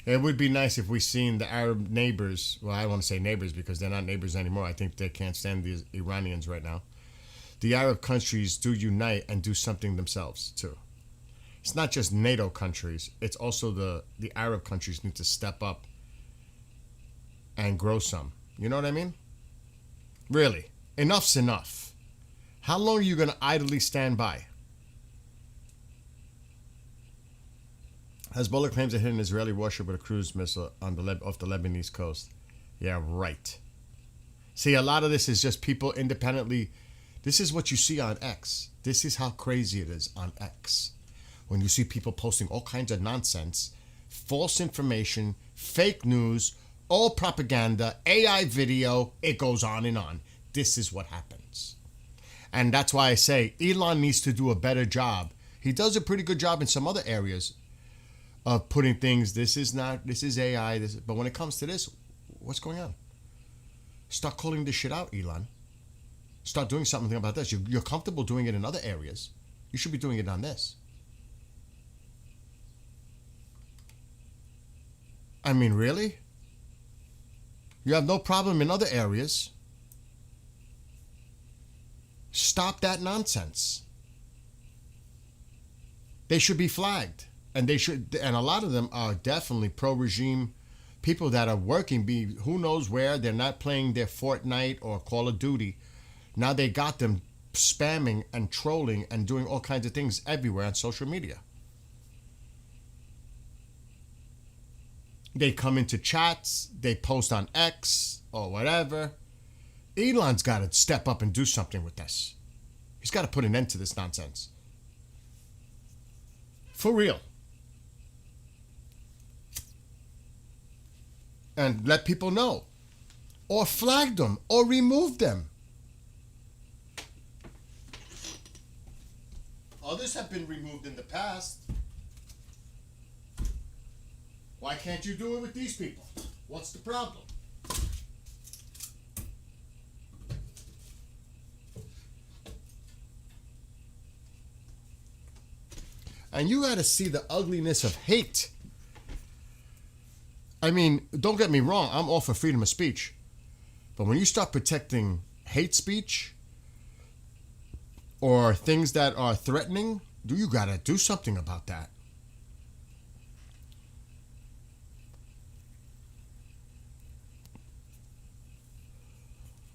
It would be nice if we seen the Arab neighbors, well, I don't want to say neighbors because they're not neighbors anymore. I think they can't stand the Iranians right now. The Arab countries do unite and do something themselves too. It's not just NATO countries. It's also the Arab countries need to step up and grow some. You know what I mean? Really, enough's enough. How long are you going to idly stand by? Hezbollah claims it hit an Israeli warship with a cruise missile on off the Lebanese coast. Yeah, right. See, a lot of this is just people independently. This is what you see on X. This is how crazy it is on X. When you see people posting all kinds of nonsense, false information, fake news, all propaganda, AI video, it goes on and on. This is what happens. And that's why I say Elon needs to do a better job. He does a pretty good job in some other areas of putting things, this is AI, but when it comes to this, what's going on? Start calling this shit out, Elon. Start doing something about this. You're comfortable doing it in other areas. You should be doing it on this. I mean, really? You have no problem in other areas. Stop that nonsense. They should be flagged. And a lot of them are definitely pro-regime people that are working, who knows where. They're not playing their Fortnite or Call of Duty. Now they got them spamming and trolling and doing all kinds of things everywhere on social media. They come into chats, they post on X or whatever. Elon's got to step up and do something with this. He's got to put an end to this nonsense. For real. And let people know. Or flag them or remove them. Others have been removed in the past. Why can't you do it with these people? What's the problem? And you got to see the ugliness of hate. I mean, don't get me wrong, I'm all for freedom of speech. But when you start protecting hate speech or things that are threatening, you got to do something about that.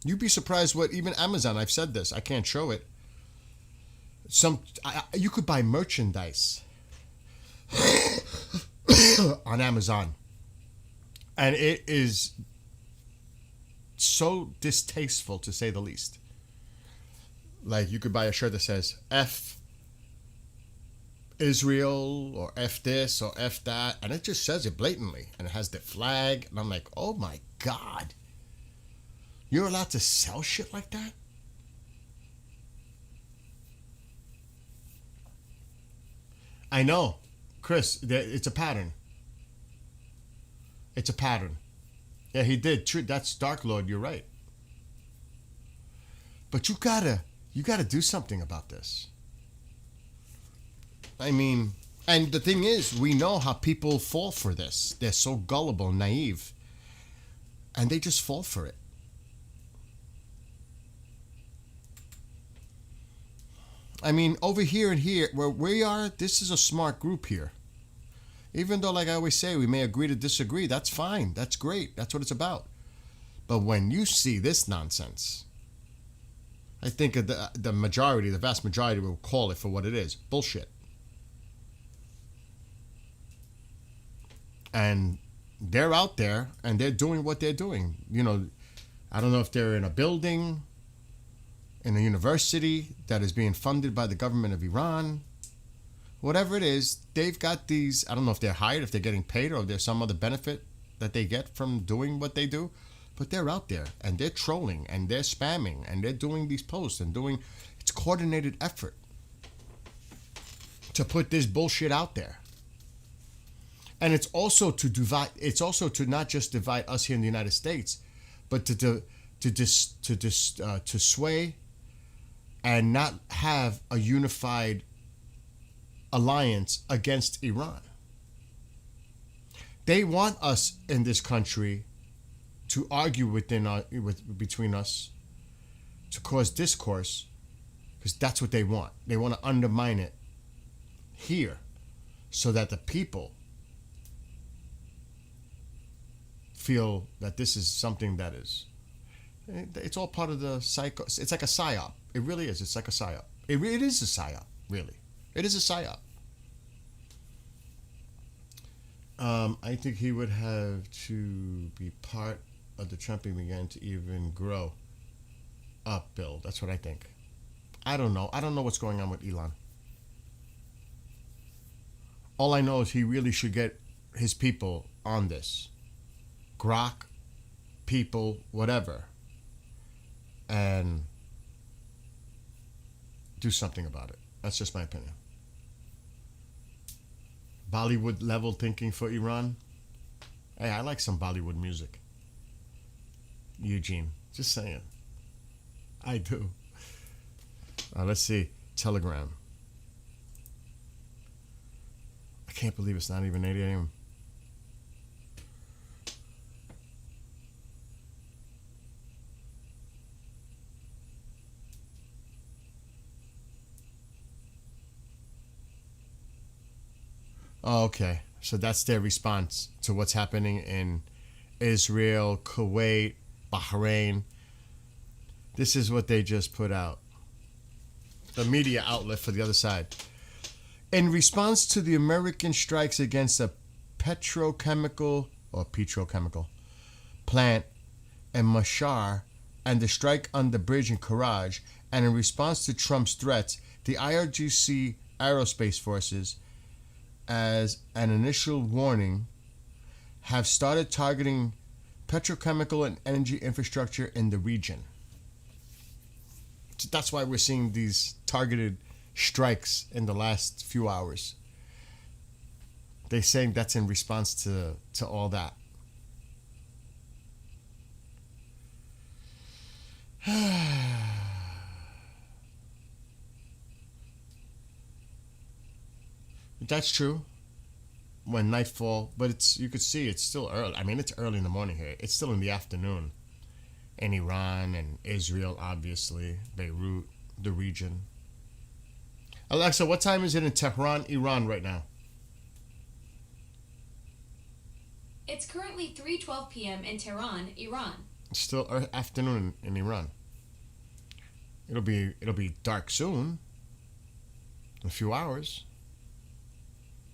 You'd be surprised what even Amazon, I've said this, I can't show it. You could buy merchandise on Amazon. And it is so distasteful, to say the least. Like, you could buy a shirt that says F Israel or F this or F that, and it just says it blatantly, and it has the flag, and I'm like, oh my God. You're allowed to sell shit like that? I know, Chris, it's a pattern. It's a pattern. Yeah, he did. True, that's Dark Lord, you're right. But you gotta do something about this. I mean, and the thing is, we know how people fall for this. They're so gullible, naive, and they just fall for it. I mean, over here and here, where we are, this is a smart group here. Even though, like I always say, we may agree to disagree, that's fine. That's great. That's what it's about. But when you see this nonsense, I think the majority, the vast majority will call it for what it is. Bullshit. And they're out there, and they're doing what they're doing. You know, I don't know if they're in a building, in a university that is being funded by the government of Iran. Whatever it is, they've got these, I don't know if they're hired, if they're getting paid, or if there's some other benefit that they get from doing what they do. But they're out there, and they're trolling, and they're spamming, and they're doing these posts, and it's coordinated effort to put this bullshit out there. And it's also to divide, it's also to not just divide us here in the United States, but to sway and not have a unified alliance against Iran. They want us in this country to argue between us, to cause discourse, because that's what they want. They want to undermine it here so that the people feel that this is something that is, it's all part of the psycho. It's like a psyop. It really is. It's like a psyop. It is a psyop, really. It is a psyop. I think he would have to be part of the Trumping began to even grow up, Bill. That's what I think. I don't know. I don't know what's going on with Elon. All I know is he really should get his people on this. Grok, people, whatever, and do something about it. That's just my opinion. Bollywood level thinking for Iran. Hey, I like some Bollywood music. Eugene, just saying. I do. Let's see. Telegram. I can't believe it's not even 8 a.m. Oh, okay. So that's their response to what's happening in Israel, Kuwait, Bahrain. This is what they just put out. The media outlet for the other side. In response to the American strikes against a petrochemical plant in Mashhad and the strike on the bridge in Karaj, and in response to Trump's threats, the IRGC Aerospace Forces, as an initial warning, have started targeting petrochemical and energy infrastructure in the region. That's why we're seeing these targeted strikes in the last few hours. They're saying that's in response to all that. That's true. When nightfall, but you could see it's still early. I mean, it's early in the morning here. It's still in the afternoon. In Iran and Israel, obviously, Beirut, the region. Alexa, what time is it in Tehran, Iran right now? It's currently 3:12 p.m. in Tehran, Iran. It's still afternoon in Iran. It'll be dark soon. In a few hours.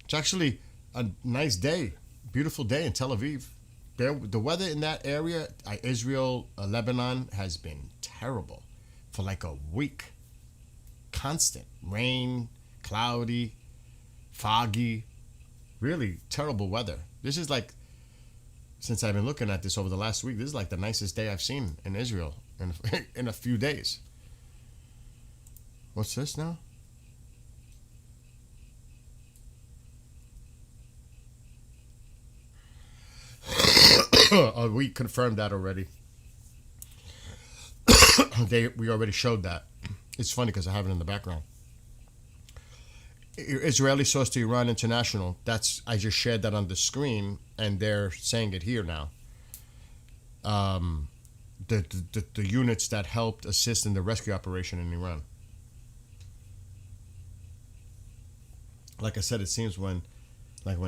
It's actually a nice day, beautiful day in Tel Aviv. The weather in that area, Israel, Lebanon, has been terrible for like a week. Constant rain, cloudy, foggy, really terrible weather. This is like, since I've been looking at this over the last week, this is like the nicest day I've seen in Israel in a few days. What's this now? Oh, we confirmed that already. We already showed that. It's funny because I have it in the background. Israeli source to Iran International. I just shared that on the screen, and they're saying it here now. The units that helped assist in the rescue operation in Iran. Like I said, it seems when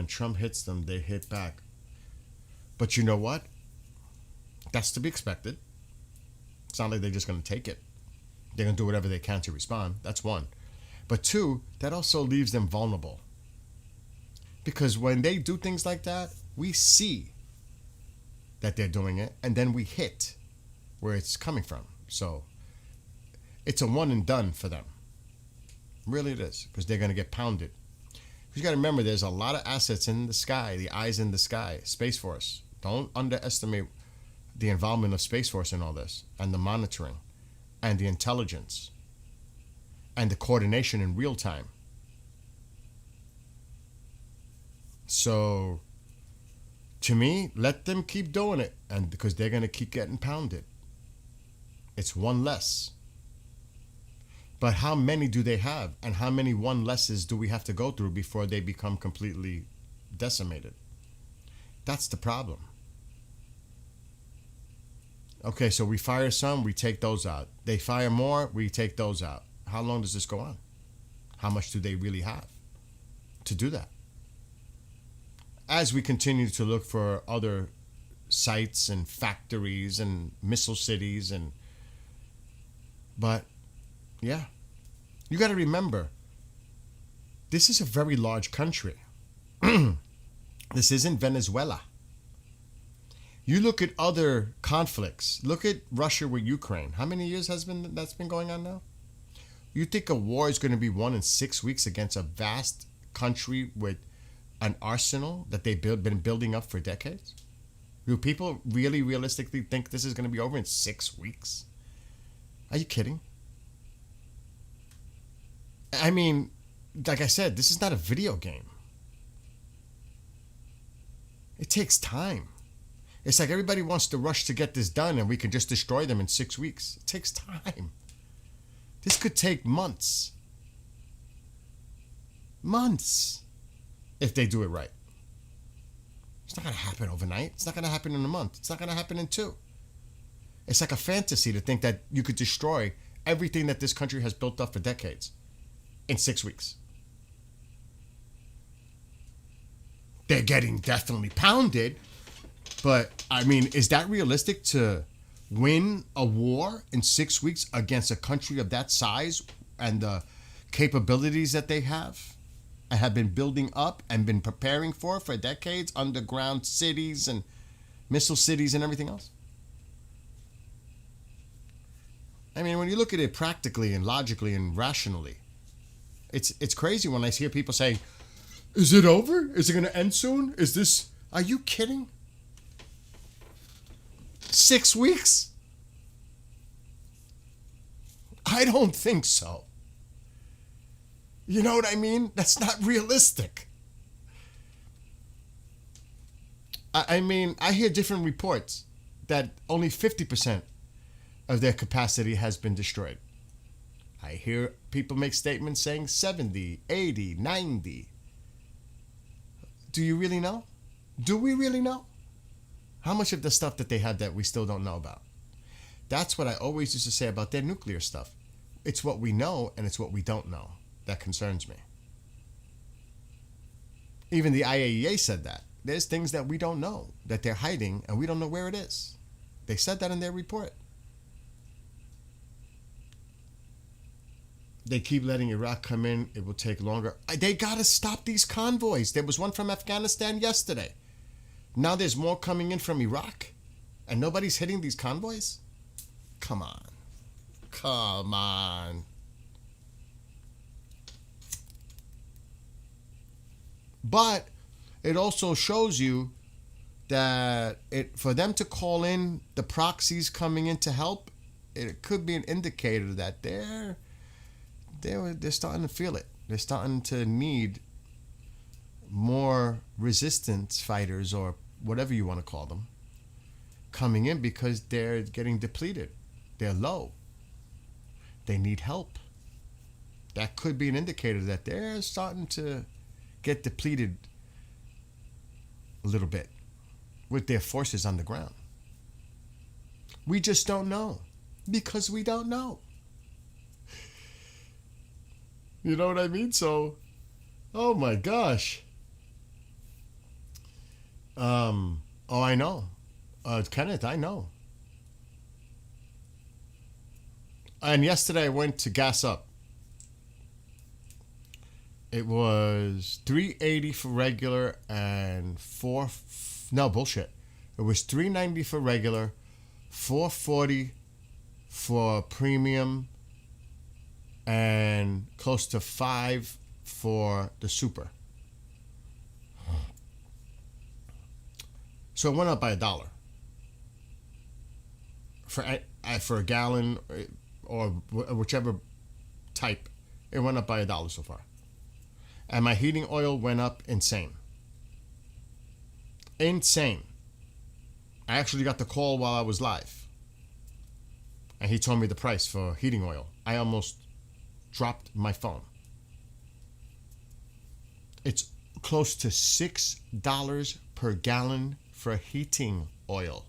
Trump hits them, they hit back. But you know what? That's to be expected. It's not like they're just going to take it. They're going to do whatever they can to respond. That's one. But two, that also leaves them vulnerable. Because when they do things like that, we see that they're doing it, and then we hit where it's coming from. So it's a one and done for them. Really it is, because they're going to get pounded. You got to remember, there's a lot of assets in the sky, the eyes in the sky, Space Force. Don't underestimate the involvement of Space Force in all this, and the monitoring, and the intelligence, and the coordination in real time. So, to me, let them keep doing it, and because they're going to keep getting pounded. It's one less. But how many do they have? And how many one lesses do we have to go through before they become completely decimated? That's the problem. Okay, so we fire some, we take those out. They fire more, we take those out. How long does this go on? How much do they really have to do that? As we continue to look for other sites and factories and missile cities but yeah, you got to remember, this is a very large country. This isn't Venezuela. You look at other conflicts. Look at Russia with Ukraine. How many years that's been going on now? You think a war is going to be won in 6 weeks against a vast country with an arsenal that they've been building up for decades? Do people really realistically think this is going to be over in 6 weeks? Are you kidding? I mean, like I said, this is not a video game. It takes time. It's like everybody wants to rush to get this done and we can just destroy them in 6 weeks. It takes time. This could take months. Months. If they do it right. It's not going to happen overnight. It's not going to happen in a month. It's not going to happen in 2. It's like a fantasy to think that you could destroy everything that this country has built up for decades in 6 weeks. They're getting definitely pounded, but I mean, is that realistic to win a war in 6 weeks against a country of that size and the capabilities that they have and have been building up and been preparing for decades, underground cities and missile cities and everything else? I mean, when you look at it practically and logically and rationally, it's crazy when I hear people saying, is it over? Is it going to end soon? Is this... Are you kidding? 6 weeks? I don't think so. You know what I mean? That's not realistic. I mean, I hear different reports that only 50% of their capacity has been destroyed. I hear people make statements saying 70, 80, 90. Do you really know? Do we really know? How much of the stuff that they have that we still don't know about? That's what I always used to say about their nuclear stuff. It's what we know and it's what we don't know that concerns me. Even the IAEA said that. There's things that we don't know that they're hiding and we don't know where it is. They said that in their report. They keep letting Iraq come in. It will take longer. They got to stop these convoys. There was one from Afghanistan yesterday. Now there's more coming in from Iraq. And nobody's hitting these convoys? Come on. Come on. But it also shows you that for them to call in the proxies coming in to help, it could be an indicator that they're starting to feel it. They're starting to need more resistance fighters or whatever you want to call them coming in because they're getting depleted. They're low. They need help. That could be an indicator that they're starting to get depleted a little bit with their forces on the ground. We just don't know because we don't know. You know what I mean? So, oh my gosh. Oh, I know. Kenneth, I know. And yesterday I went to gas up. It was $3.80 for regular and bullshit. It was $3.90 for regular, $4.40 for premium, and close to $5 for the super. So it went up by $1 for a gallon or whichever type. It went up by $1 so far, and my heating oil went up insane. Insane. I actually got the call while I was live, and he told me the price for heating oil. I almost dropped my phone. It's close to $6 per gallon for heating oil.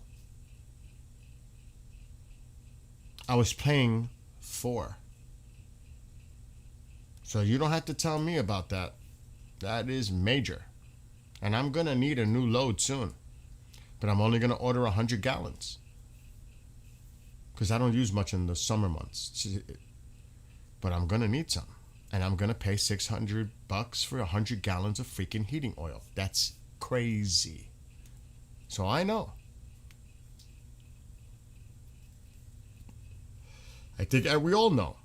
I was paying $4. So you don't have to tell me about that. That is major. And I'm going to need a new load soon. But I'm only going to order 100 gallons. Because I don't use much in the summer months. But I'm going to need some. And I'm going to pay $600 for 100 gallons of freaking heating oil. That's crazy. So I know. I think we all know.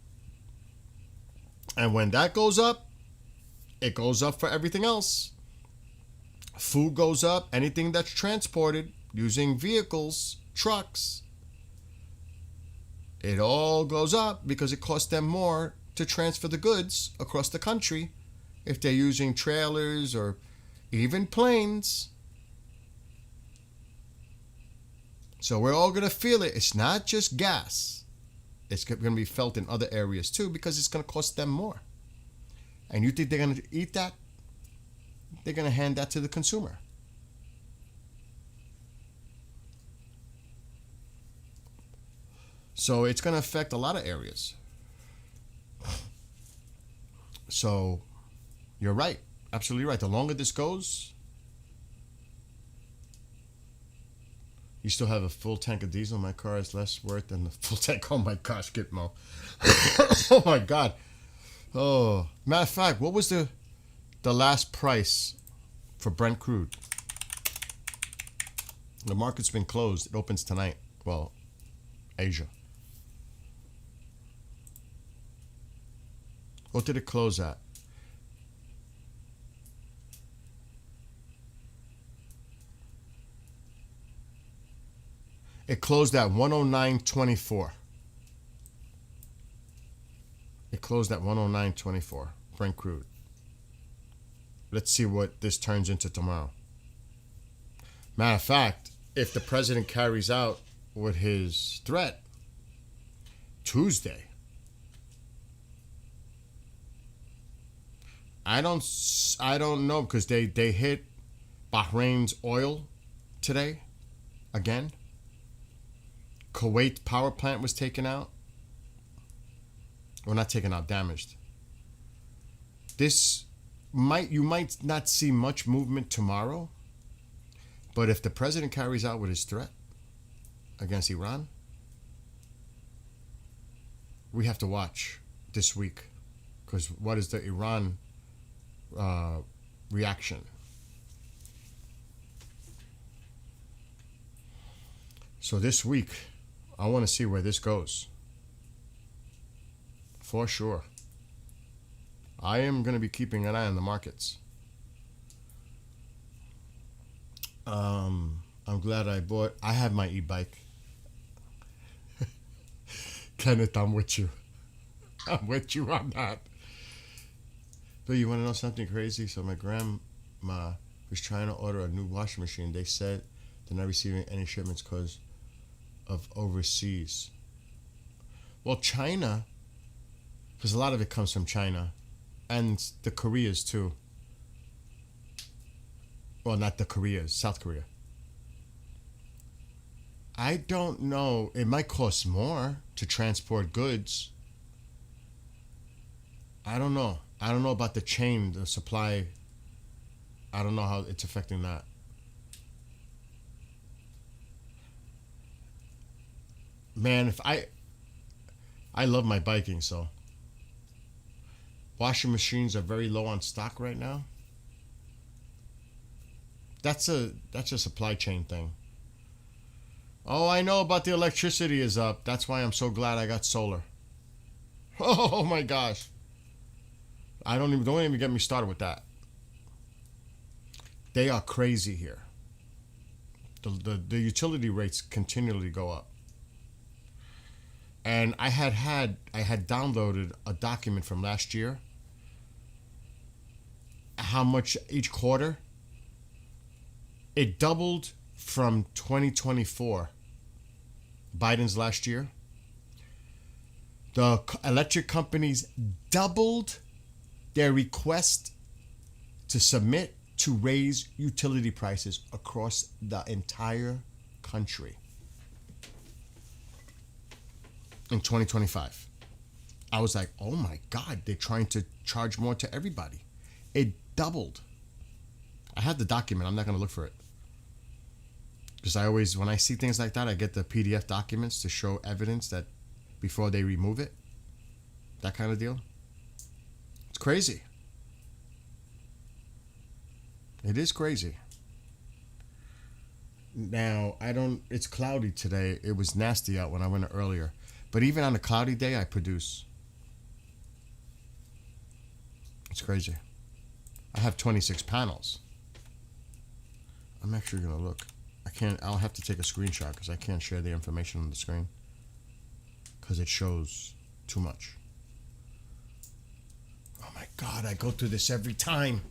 And when that goes up, it goes up for everything else. Food goes up. Anything that's transported using vehicles, trucks, it all goes up because it costs them more to transfer the goods across the country if they're using trailers or even planes. So we're all going to feel it. It's not just gas. It's going to be felt in other areas too because it's going to cost them more. And you think they're going to eat that? They're going to hand that to the consumer. So it's going to affect a lot of areas. So you're right. Absolutely right. The longer this goes, you still have a full tank of diesel. My car is less worth than the full tank. Oh my gosh, Gitmo. Oh my God. Oh, matter of fact, what was the last price for Brent crude? The market's been closed. It opens tonight. Well, Asia. What did it close at? It closed at 109.24. It closed at 109.24. Brent crude. Let's see what this turns into tomorrow. Matter of fact, if the president carries out with his threat, Tuesday, I don't know because they hit Bahrain's oil today again. Kuwait power plant was taken out. Well, not taken out, damaged. You might not see much movement tomorrow, but if the president carries out with his threat against Iran, we have to watch this week because what is the Iran reaction? So this week, I want to see where this goes. For sure. I am going to be keeping an eye on the markets. I'm glad I have my e-bike. Kenneth, I'm with you. I'm with you on that. But you want to know something crazy? So my grandma was trying to order a new washing machine. They said they're not receiving any shipments because of overseas. Well, China, because a lot of it comes from China and the Koreas too. Well, not the Koreas, South Korea. I don't know. It might cost more to transport goods. I don't know. I don't know about the chain, the supply. I don't know how it's affecting that. Man, if I love my biking, so washing machines are very low on stock right now. That's a supply chain thing. Oh, I know about the electricity is up. That's why I'm so glad I got solar. Oh my gosh. Don't even get me started with that. They are crazy here. The utility rates continually go up. And I had downloaded a document from last year. How much each quarter? It doubled from 2024, Biden's last year. The electric companies doubled their request to submit to raise utility prices across the entire country in 2025. I was like, oh my God, they're trying to charge more to everybody. It doubled. I have the document. I'm not going to look for it. Because when I see things like that, I get the PDF documents to show evidence that before they remove it. That kind of deal. It's crazy. It is crazy. Now, it's cloudy today. It was nasty out when I went earlier. But even on a cloudy day, I produce. It's crazy. I have 26 panels. I'm actually going to look. I can't. I'll have to take a screenshot because I can't share the information on the screen because it shows too much. Oh my God! I go through this every time.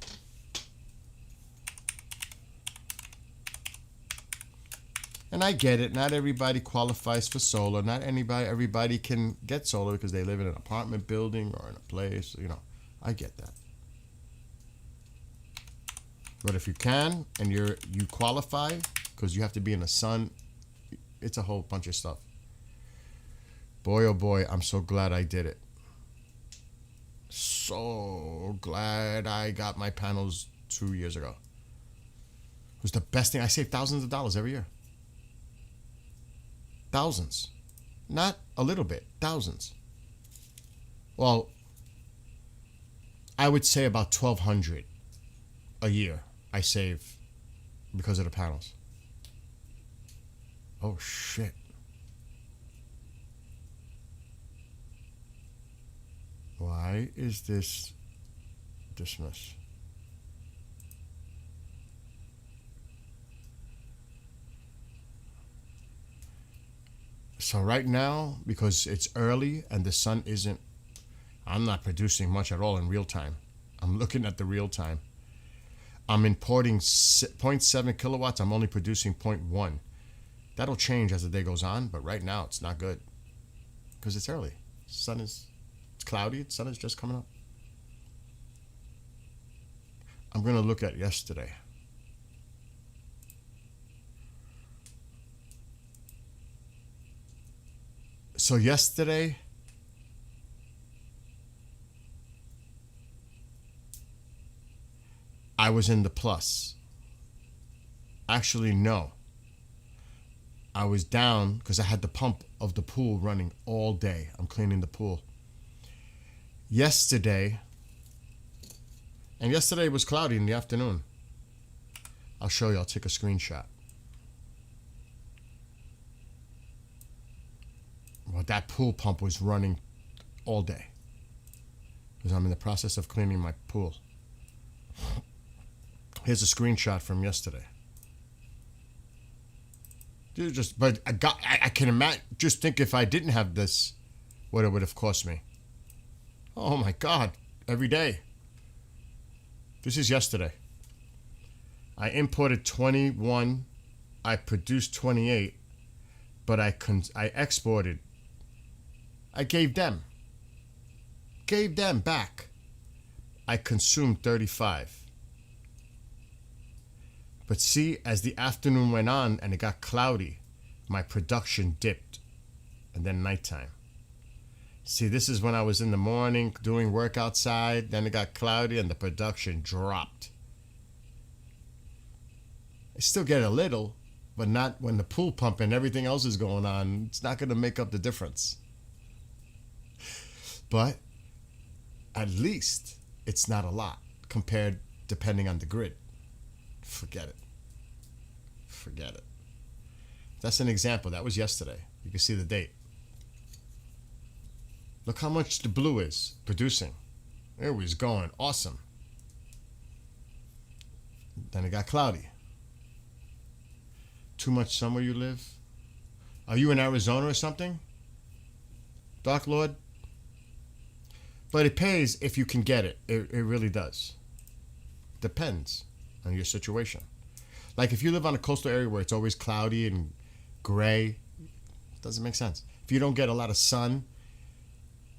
And I get it. Not everybody qualifies for solar. Not everybody can get solar because they live in an apartment building or in a place. You know, I get that. But if you can and you qualify, because you have to be in the sun, it's a whole bunch of stuff. Boy, oh boy, I'm so glad I did it. So glad I got my panels 2 years ago. It was the best thing. I saved thousands of dollars every year. Thousands. Not a little bit. Thousands. Well, I would say about $1,200 a year I save because of the panels. Oh, shit. Why is this dismiss? So right now, because it's early and the sun isn't, I'm not producing much at all in real time. I'm looking at the real time. I'm importing 0.7 kilowatts. I'm only producing 0.1. That'll change as the day goes on, but right now it's not good because it's early. It's cloudy. The sun is just coming up. I'm going to look at yesterday. So yesterday, I was in the plus. Actually, no. I was down because I had the pump of the pool running all day. I'm cleaning the pool. Yesterday was cloudy in the afternoon. I'll show you. I'll take a screenshot. Well, that pool pump was running all day because I'm in the process of cleaning my pool. Here's a screenshot from yesterday. But I can imagine. Just think if I didn't have this, what it would have cost me. Oh my God! Every day. This is yesterday. I imported 21. I produced 28, but I exported. I gave them back. I consumed 35. But see, as the afternoon went on and it got cloudy, my production dipped. And then nighttime. See, this is when I was in the morning doing work outside. Then it got cloudy and the production dropped. I still get a little, but not when the pool pump and everything else is going on. It's not going to make up the difference. But at least it's not a lot compared depending on the grid. Forget it. That's an example. That was yesterday. You can see the date. Look how much the blue is producing. It was going awesome. Then it got cloudy. Too much sun where you live? Are you in Arizona or something? Dark Lord? But it pays if you can get it. It really does. Depends on your situation. Like if you live on a coastal area where it's always cloudy and gray, it doesn't make sense. If you don't get a lot of sun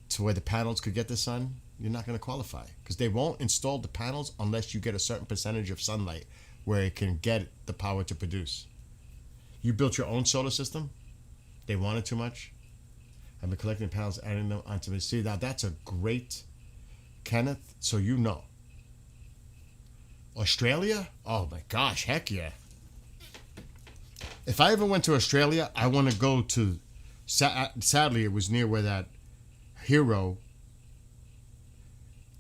to where the panels could get the sun, you're not going to qualify because they won't install the panels unless you get a certain percentage of sunlight where it can get the power to produce. You built your own solar system. They wanted too much. I've been collecting panels, adding them onto me. See, now that's a great, Kenneth, so you know. Australia? Oh my gosh, heck yeah. If I ever went to Australia, I want to go to, sadly, it was near where that hero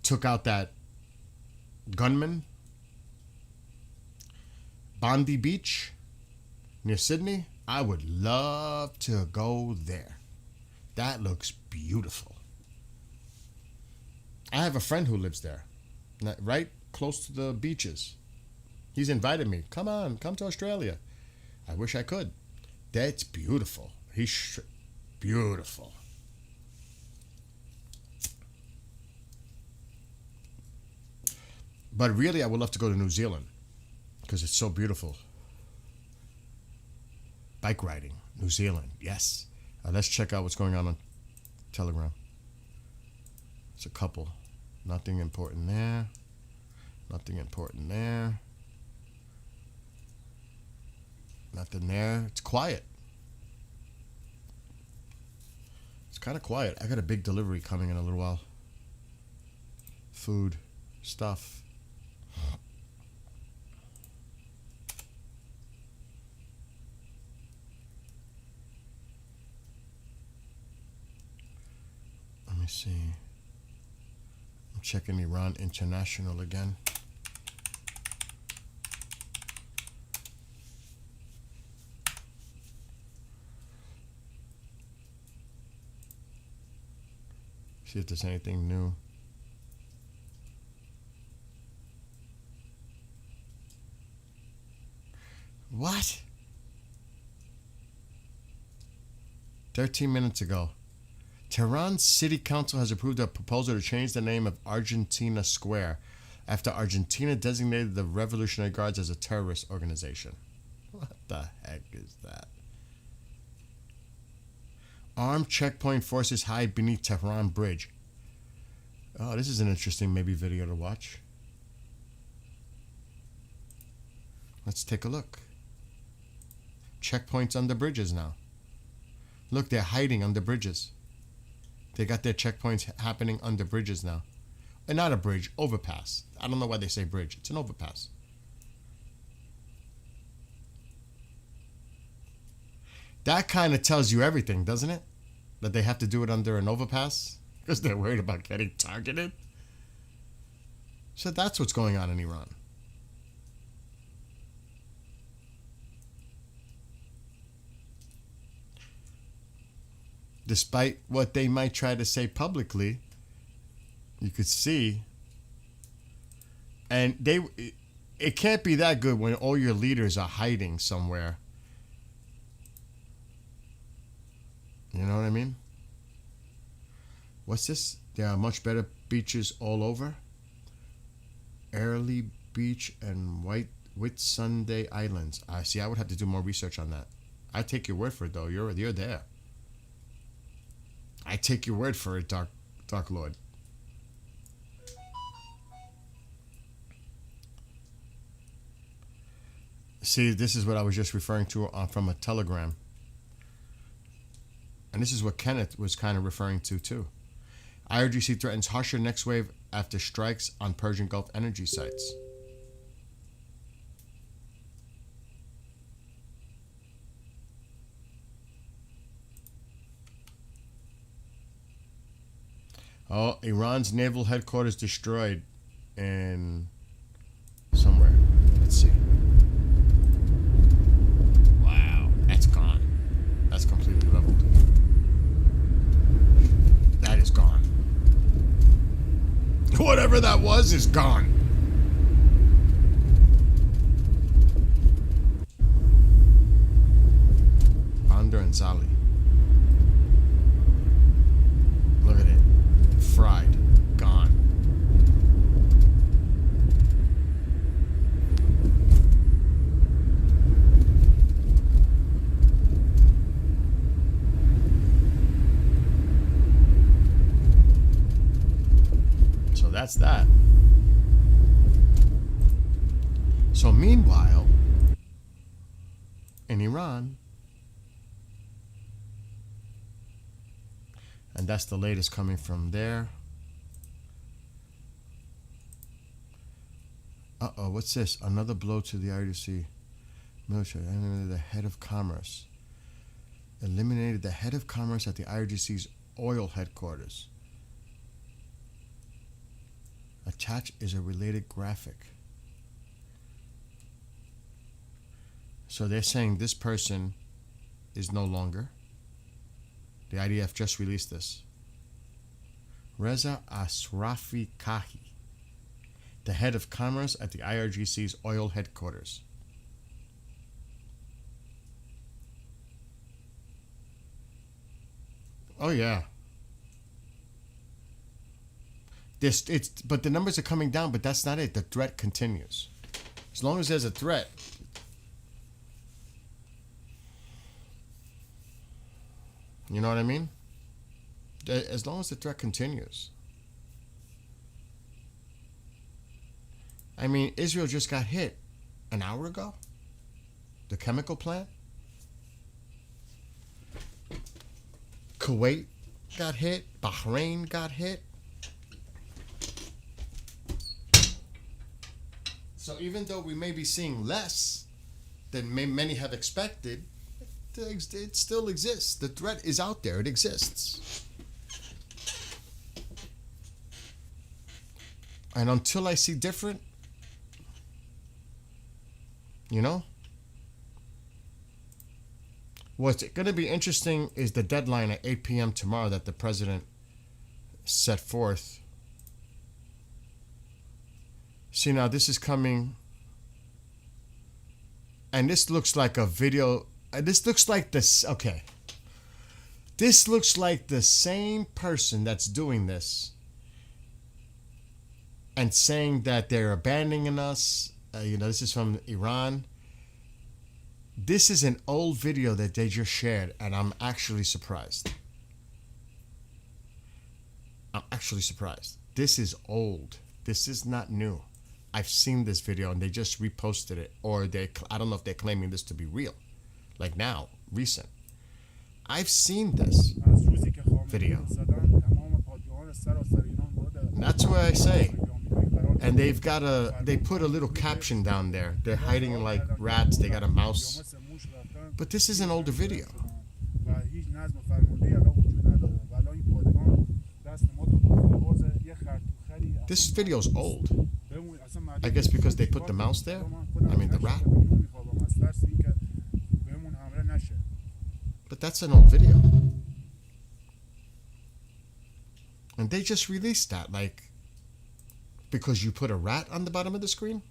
took out that gunman. Bondi Beach, near Sydney. I would love to go there. That looks beautiful. I have a friend who lives there, right close to the beaches. He's invited me. Come on, come to Australia. I wish I could. That's beautiful. Beautiful. But really, I would love to go to New Zealand because it's so beautiful. Bike riding, New Zealand, yes. Let's check out what's going on Telegram. It's a couple. Nothing important there. Nothing important there. Nothing there. It's quiet. It's kind of quiet. I got a big delivery coming in a little while. Food, stuff. Let me see. I'm checking Iran International again. See if there's anything new. What? 13 minutes ago. Tehran City Council has approved a proposal to change the name of Argentina Square after Argentina designated the Revolutionary Guards as a terrorist organization. What the heck is that? Armed checkpoint forces hide beneath Tehran Bridge. Oh, this is an interesting maybe video to watch. Let's take a look. Checkpoints under bridges now. Look, they're hiding under bridges. They got their checkpoints happening under bridges now. And not a bridge, overpass. I don't know why they say bridge. It's an overpass. That kind of tells you everything, doesn't it? That they have to do it under an overpass because they're worried about getting targeted. So that's what's going on in Iran. Despite what they might try to say publicly, you could see, and it can't be that good when all your leaders are hiding somewhere. You know what I mean? What's this? There are much better beaches all over. Early Beach and Whitsunday Islands. I see. I would have to do more research on that. I take your word for it, though. You're there. I take your word for it, Dark Lord. See, this is what I was just referring to from a telegram. And this is what Kenneth was kind of referring to, too. IRGC threatens harsher next wave after strikes on Persian Gulf energy sites. Oh, Iran's naval headquarters destroyed in somewhere. Let's see. Wow, that's gone. That's completely leveled. That is gone. Whatever that was is gone. Bandar and Zali. Look at it. Fried. Gone. So that's that. So meanwhile, in Iran, and that's the latest coming from there. Uh-oh, what's this? Another blow to the IRGC military. Eliminated the head of commerce. Eliminated the head of commerce at the IRGC's oil headquarters. Attached is a related graphic. So they're saying this person is no longer. The IDF just released this. Reza Asrafi Kahi, the head of commerce at the IRGC's oil headquarters. Oh yeah. But the numbers are coming down, but that's not it. The threat continues. As long as there's a threat, you know what I mean? As long as the threat continues. I mean, Israel just got hit an hour ago. The chemical plant. Kuwait got hit. Bahrain got hit. So even though we may be seeing less than many have expected, it still exists. The threat is out there. It exists. And until I see different, you know, what's going to be interesting is the deadline at 8 p.m. tomorrow that the president set forth. See, now this is coming, and this looks like a video. This looks like this. Okay. This looks like the same person that's doing this and saying that they're abandoning us. This is from Iran. This is an old video that they just shared, and I'm actually surprised. This is old. This is not new. I've seen this video, and they just reposted it, or I don't know if they're claiming this to be real, like now, recent. I've seen this video. And that's why I say, and they put a little caption down there. They're hiding like rats. They got a mouse. But this is an older video. This video's old. I guess because they put the mouse there. I mean the rat. But that's an old video. And they just released that, like, because you put a rat on the bottom of the screen?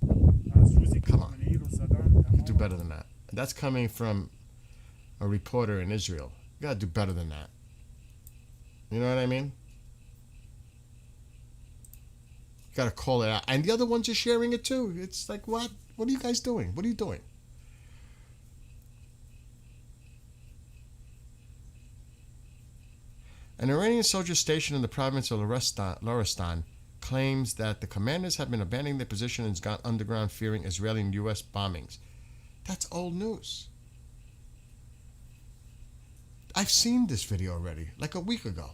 Come on. You can do better than that. That's coming from a reporter in Israel. You gotta do better than that. You know what I mean? You gotta call it out. And the other ones are sharing it too. It's like, what? What are you guys doing? What are you doing? An Iranian soldier stationed in the province of Lorestan claims that the commanders have been abandoning their position and gone underground fearing Israeli and U.S. bombings. That's old news. I've seen this video already, like a week ago.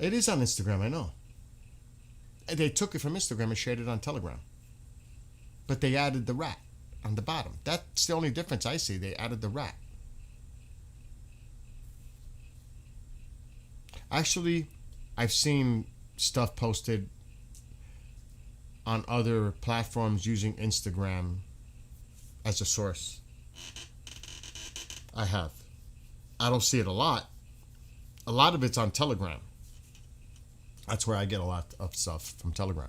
It is on Instagram, I know. And they took it from Instagram and shared it on Telegram. But they added the rat on the bottom. That's the only difference I see. They added the rat. Actually, I've seen stuff posted on other platforms using Instagram as a source. I have. I don't see it a lot. A lot of it's on Telegram. That's where I get a lot of stuff, from Telegram.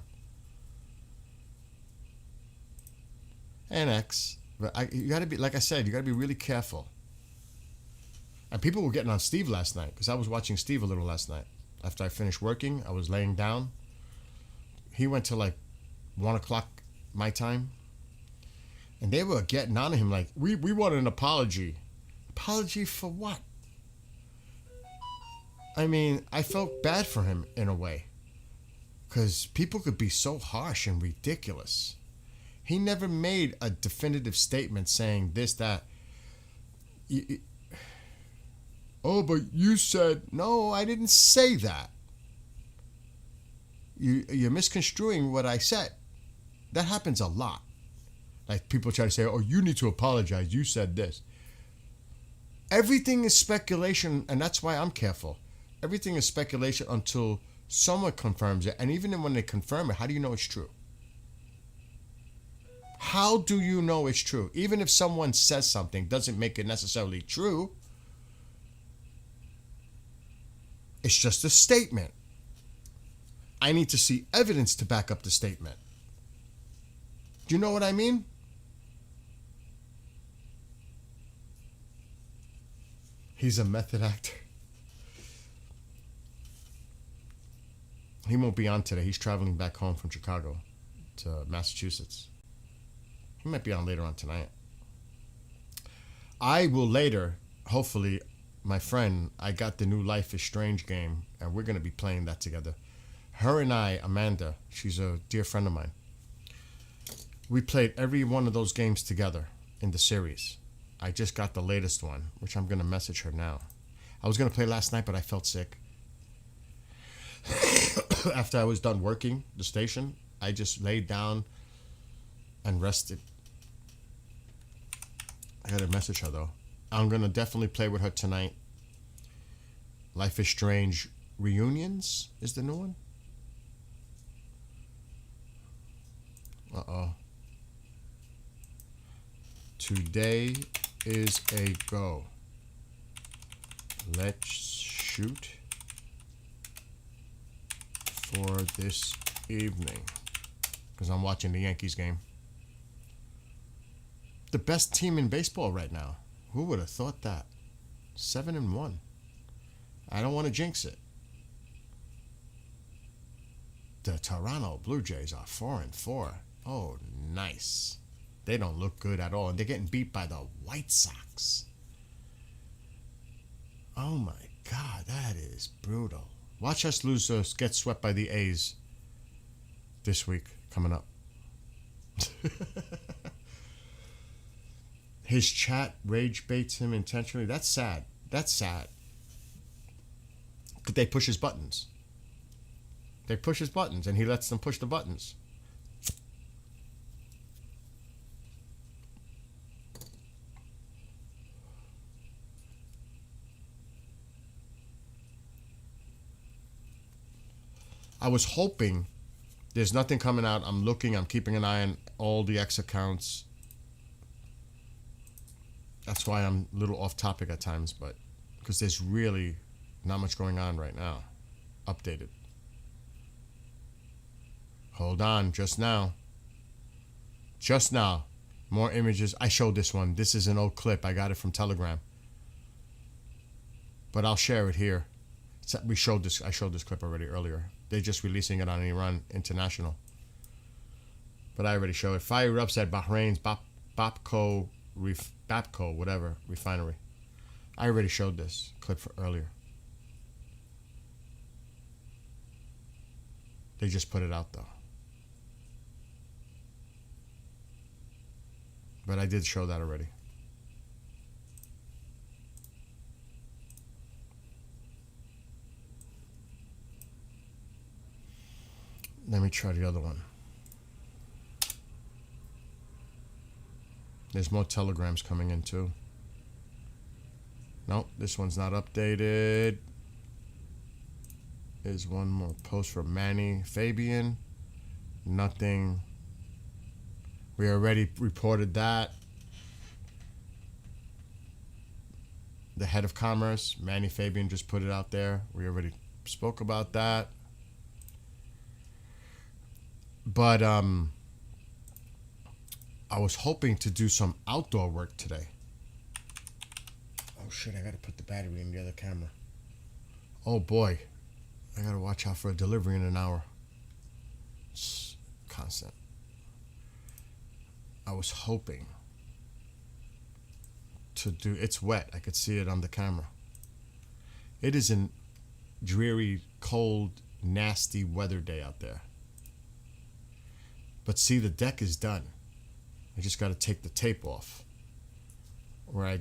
And X. But you gotta be, like I said, you gotta be really careful. And people were getting on Steve last night, because I was watching Steve a little last night. After I finished working, I was laying down. He went to like 1 o'clock my time. And they were getting on to him like, we want an apology. Apology for what? I mean, I felt bad for him in a way. Because people could be so harsh and ridiculous. He never made a definitive statement saying this, that. Oh, but you said, no, I didn't say that. You're misconstruing what I said. That happens a lot. Like people try to say, oh, you need to apologize. You said this. Everything is speculation, and that's why I'm careful. Everything is speculation until someone confirms it. And even when they confirm it, how do you know it's true? How do you know it's true? Even if someone says something, doesn't make it necessarily true. It's just a statement. I need to see evidence to back up the statement. Do you know what I mean? He's a method actor. He won't be on today. He's traveling back home from Chicago to Massachusetts. He might be on later on tonight. I will later, hopefully, my friend, I got the new Life is Strange game, and we're going to be playing that together. Her and I, Amanda, she's a dear friend of mine, we played every one of those games together in the series. I just got the latest one, which I'm going to message her now. I was going to play last night, but I felt sick. After I was done working the station, I just laid down and rested. I got to message her, though. I'm going to definitely play with her tonight. Life is Strange Reunions is the new one. Uh-oh. Today is a go. Let's shoot for this evening. Because I'm watching the Yankees game. The best team in baseball right now. Who would have thought that? 7-1. I don't want to jinx it. The Toronto Blue Jays are 4-4. Oh, nice. They don't look good at all. And they're getting beat by the White Sox. Oh my God, that is brutal. Watch us lose, get swept by the A's this week coming up. His chat rage baits him intentionally. That's sad. That's sad. But they push his buttons. They push his buttons, and he lets them push the buttons. I was hoping there's nothing coming out. I'm looking. I'm keeping an eye on all the X accounts. That's why I'm a little off topic at times, but because there's really not much going on right now. Updated. Hold on, just now. Just now. More images. I showed this one. This is an old clip. I got it from Telegram. But I'll share it here. I showed this clip already earlier. They're just releasing it on Iran International. But I already showed it. Fire erupts at Bahrain's Bapco, whatever, refinery. I already showed this clip for earlier. They just put it out though. But I did show that already. Let me try the other one. There's more telegrams coming in too. Nope, this one's not updated. There's one more post from Manny Fabian. Nothing. We already reported that. The head of commerce, Manny Fabian, just put it out there. We already spoke about that. But I was hoping to do some outdoor work today. Oh shit, I gotta put the battery in the other camera. Oh boy, I gotta watch out for a delivery in an hour. It's constant. I was hoping to do, it's wet, I could see it on the camera. It is a dreary, cold, nasty weather day out there. But see, the deck is done. I just got to take the tape off. Where I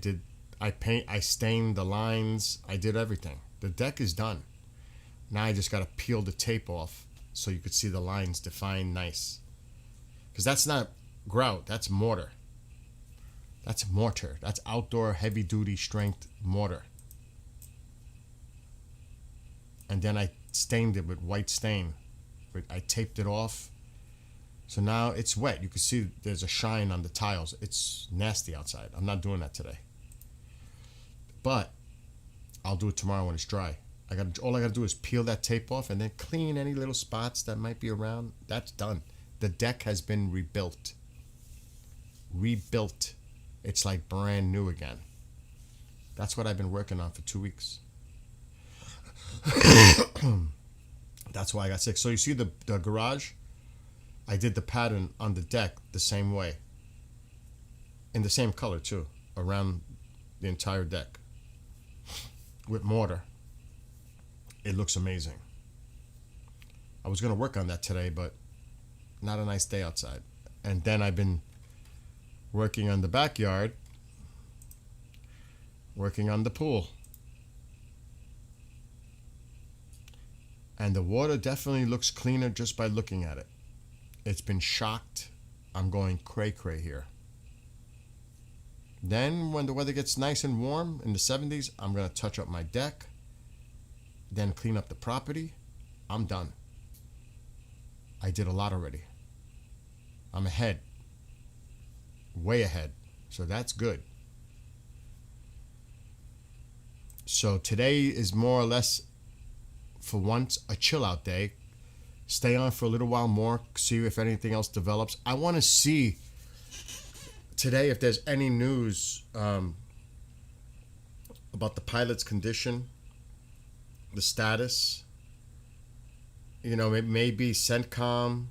stained the lines. I did everything. The deck is done. Now I just got to peel the tape off so you could see the lines defined nice. Because that's not grout, that's mortar. That's mortar. That's outdoor heavy duty strength mortar. And then I stained it with white stain. I taped it off. So now it's wet. You can see there's a shine on the tiles. It's nasty outside. I'm not doing that today. But I'll do it tomorrow when it's dry. All I got to do is peel that tape off and then clean any little spots that might be around. That's done. The deck has been rebuilt. Rebuilt. It's like brand new again. That's what I've been working on for 2 weeks. That's why I got sick. So you see the garage? I did the pattern on the deck the same way. In the same color too. Around the entire deck. With mortar. It looks amazing. I was going to work on that today, but not a nice day outside. And then I've been working on the backyard. Working on the pool. And the water definitely looks cleaner just by looking at it. It's been shocked. I'm going cray-cray here. Then when the weather gets nice and warm in the 70s, I'm going to touch up my deck. Then clean up the property. I'm done. I did a lot already. I'm ahead. Way ahead. So that's good. So today is more or less, for once, a chill out day. Stay on for a little while more, see if anything else develops. I want to see today if there's any news about the pilot's condition, the status. You know, it may be CENTCOM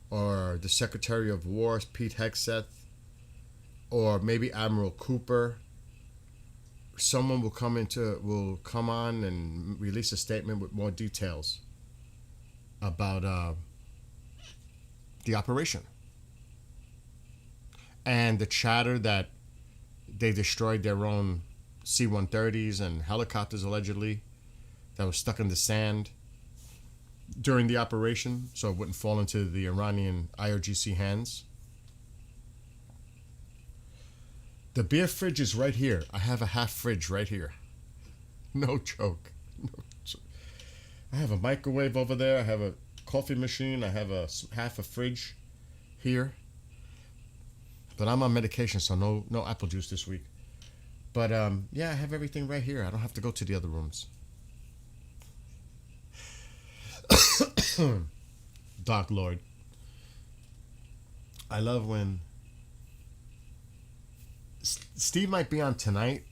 or the Secretary of War, Pete Hegseth, or maybe Admiral Cooper. Someone will come on and release a statement with more details about the operation. And the chatter that they destroyed their own C-130s and helicopters allegedly that was stuck in the sand during the operation so it wouldn't fall into the Iranian IRGC hands. The beer fridge is right here. I have a half fridge right here. No joke. No joke. I have a microwave over there. I have a coffee machine. I have half a fridge here. But I'm on medication, so no apple juice this week. But yeah, I have everything right here. I don't have to go to the other rooms. Dark Lord. I love when Steve might be on tonight.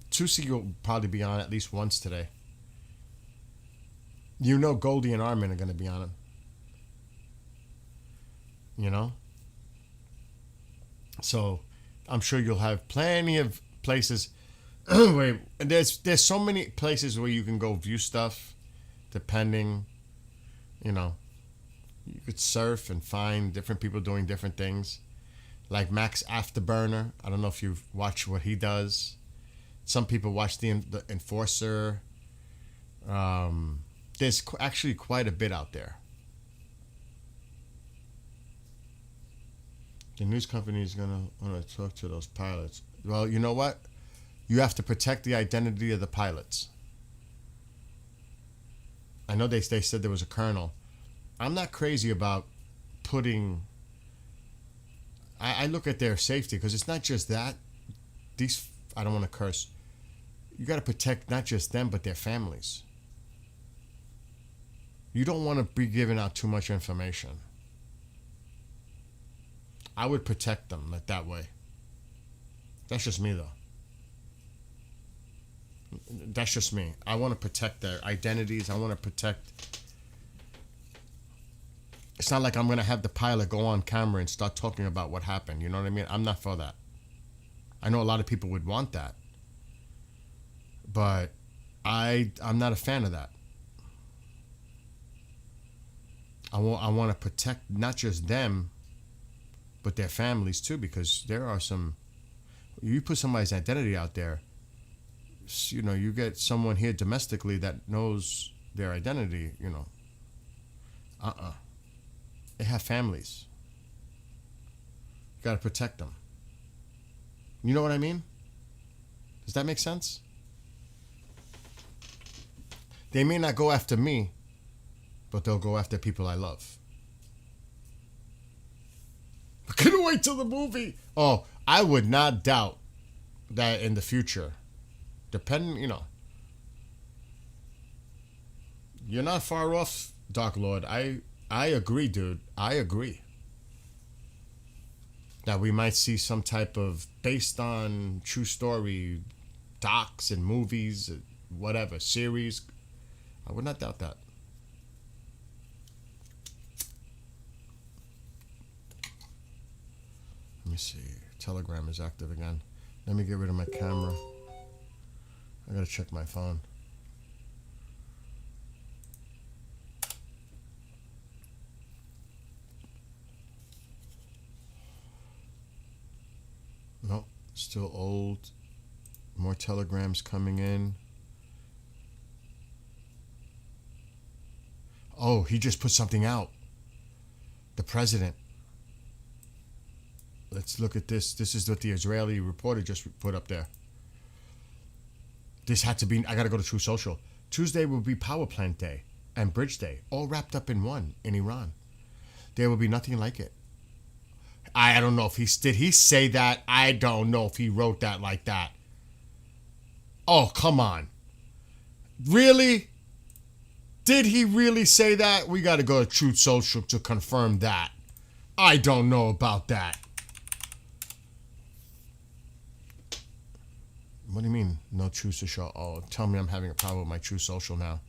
Tusi will probably be on at least once today. You know Goldie and Armin are going to be on him. You know? So I'm sure you'll have plenty of places. Wait, there's so many places where you can go view stuff, depending, you know. You could surf and find different people doing different things. Like Max Afterburner. I don't know if you've watched what he does. Some people watch the Enforcer. There's actually quite a bit out there. The news company is going to want to talk to those pilots. Well, you know what? You have to protect the identity of the pilots. I know they said there was a colonel. I'm not crazy about putting... I look at their safety because it's not just that. These, I don't want to curse. You got to protect not just them, but their families. You don't want to be giving out too much information. I would protect them like that way. That's just me, though. That's just me. I want to protect their identities. I want to protect... It's not like I'm going to have the pilot go on camera and start talking about what happened. You know what I mean? I'm not for that. I know a lot of people would want that. But I'm not a fan of that. I want to protect not just them, but their families too, because there are some... You put somebody's identity out there, you know, you get someone here domestically that knows their identity, you know. They have families. You got to protect them. You know what I mean? Does that make sense? They may not go after me, but they'll go after people I love. I couldn't wait till the movie. Oh, I would not doubt that in the future, depending, you know, you're not far off, Dark Lord. I agree, dude. I agree. That we might see some type of based on true story docs and movies, whatever, series. I would not doubt that. Let me see. Telegram is active again. Let me get rid of my camera. I gotta check my phone. Nope, still old. More telegrams coming in. Oh, he just put something out. The president. Let's look at this. This is what the Israeli reporter just put up there. This had to be, I gotta go to True Social. Tuesday will be Power Plant Day and Bridge Day, all wrapped up in one in Iran. There will be nothing like it. I don't know if did he say that? I don't know if he wrote that like that. Oh, come on. Really? Did he really say that? We got to go to Truth Social to confirm that. I don't know about that. What do you mean, no Truth Social? Oh, tell me I'm having a problem with my Truth Social now.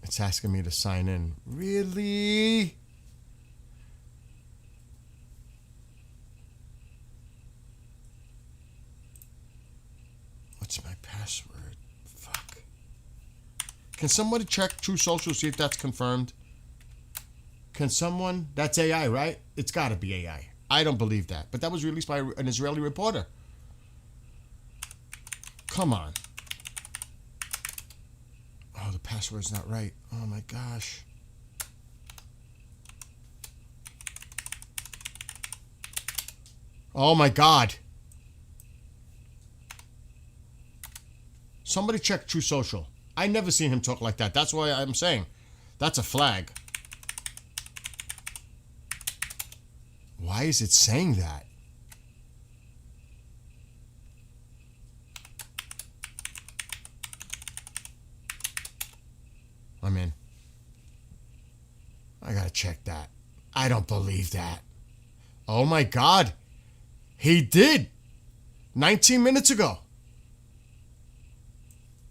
It's asking me to sign in. Really? What's my password? Fuck. Can somebody check True Social, see if that's confirmed? Can someone? That's AI, right? It's got to be AI. I don't believe that. But that was released by an Israeli reporter. Come on. Oh, the password's not right. Oh my gosh. Oh my God. Somebody check True Social. I never seen him talk like that. That's why I'm saying that's a flag. Why is it saying that? I'm in. I gotta check that. I don't believe that. Oh my God. He did. 19 minutes ago.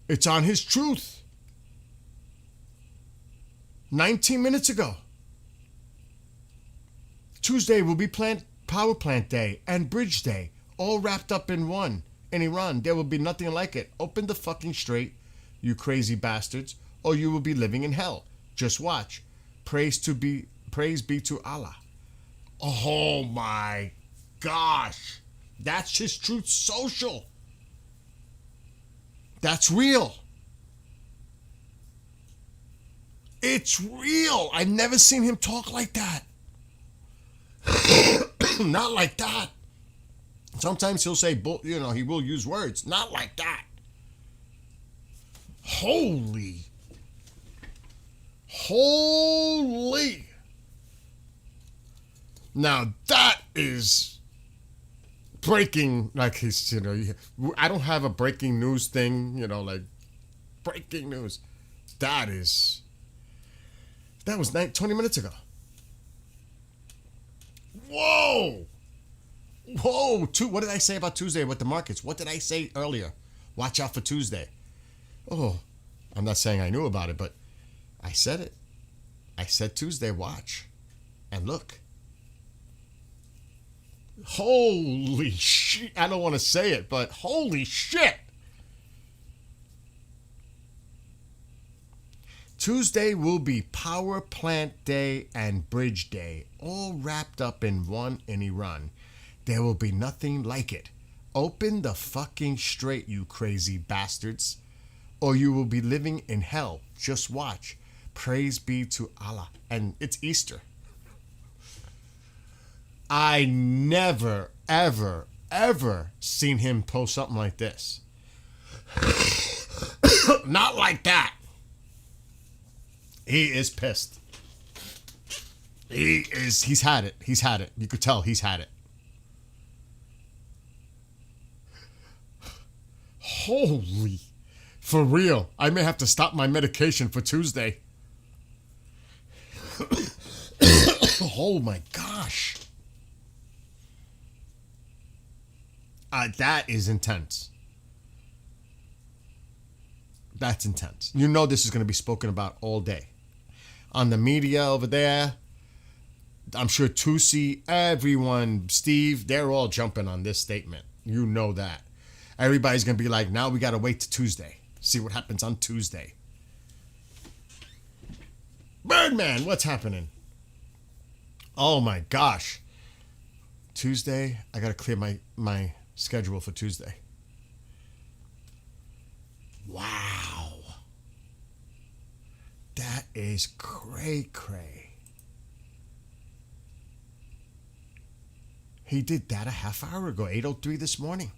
It's on his truth. 19 minutes ago. Tuesday will be Power Plant Day and Bridge Day, all wrapped up in one. In Iran, there will be nothing like it. Open the fucking straight, you crazy bastards, or you will be living in hell. Just watch. Praise be to Allah. Oh my gosh. That's his Truth Social. That's real. It's real. I've never seen him talk like that. Not like that. Sometimes he'll say, he will use words. Not like that. Holy. Now that is breaking, like he's, I don't have a breaking news thing, like breaking news. That was 20 minutes ago. Whoa. What did I say about Tuesday with the markets? What did I say earlier? Watch out for Tuesday. Oh, I'm not saying I knew about it, but I said it. I said Tuesday, watch. And look. Holy shit. I don't want to say it, but holy shit. Tuesday will be Power Plant Day and Bridge Day, all wrapped up in one in Iran. There will be nothing like it. Open the fucking straight, you crazy bastards, or you will be living in hell. Just watch. Praise be to Allah. And it's Easter. I never, ever, ever seen him post something like this. Not like that. He is pissed. He's had it. He's had it. You could tell he's had it. Holy. For real. I may have to stop my medication for Tuesday. Oh my gosh. That is intense. That's intense. You know this is going to be spoken about all day. On the media over there, I'm sure Tusi, everyone, Steve, they're all jumping on this statement. You know that. Everybody's going to be like, now we got to wait till Tuesday. See what happens on Tuesday. Birdman, what's happening? Oh my gosh. Tuesday, I got to clear my schedule for Tuesday. Wow. That is cray-cray. He did that a half hour ago, 8:03 this morning.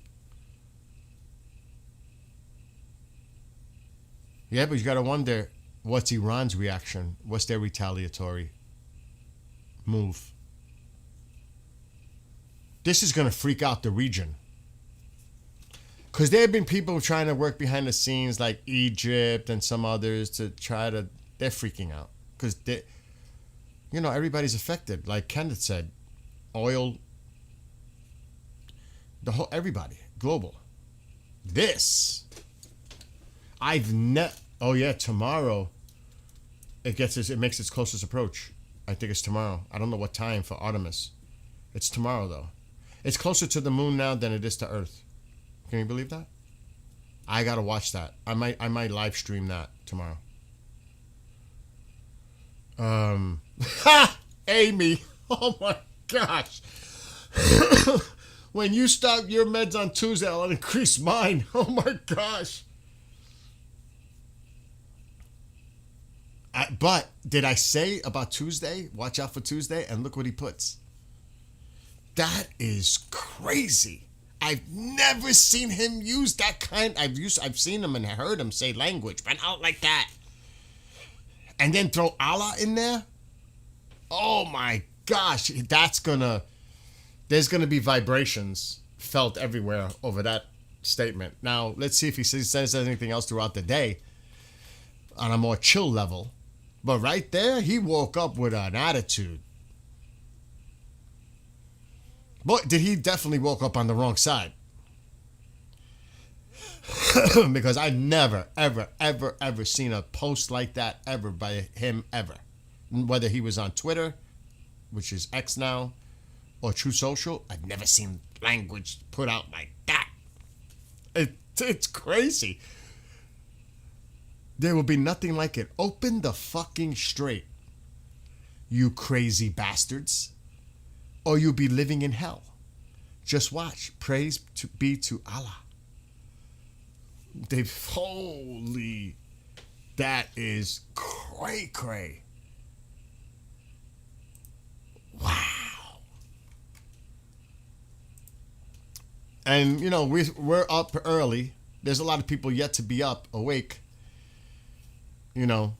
Yeah, but you got to wonder, what's Iran's reaction? What's their retaliatory move? This is going to freak out the region. Because there have been people trying to work behind the scenes, like Egypt and some others, to try to... They're freaking out. Because, everybody's affected. Like Kenneth said, oil, everybody, global. This... Oh yeah, tomorrow it makes its closest approach. I think it's tomorrow. I don't know what time for Artemis. It's tomorrow though. It's closer to the moon now than it is to Earth. Can you believe that? I gotta watch that. I might live stream that tomorrow. Amy. Oh my gosh. When you stop your meds on Tuesday, I'll increase mine. Oh my gosh. But did I say about Tuesday? Watch out for Tuesday, and look what he puts. That is crazy. I've never seen him use that kind. I've seen him and heard him say language, but not like that. And then throw Allah in there. Oh my gosh, there's gonna be vibrations felt everywhere over that statement. Now let's see if he says anything else throughout the day on a more chill level. But right there, he woke up with an attitude. But did he definitely woke up on the wrong side? Because I've never, ever, ever, ever seen a post like that ever by him ever. Whether he was on Twitter, which is X now, or True Social, I've never seen language put out like that. It's crazy. There will be nothing like it. Open the fucking straight, you crazy bastards, or you'll be living in hell. Just watch. Praise be to Allah. Holy, that is cray-cray. Wow. And, we're up early. There's a lot of people yet to be up, awake. We're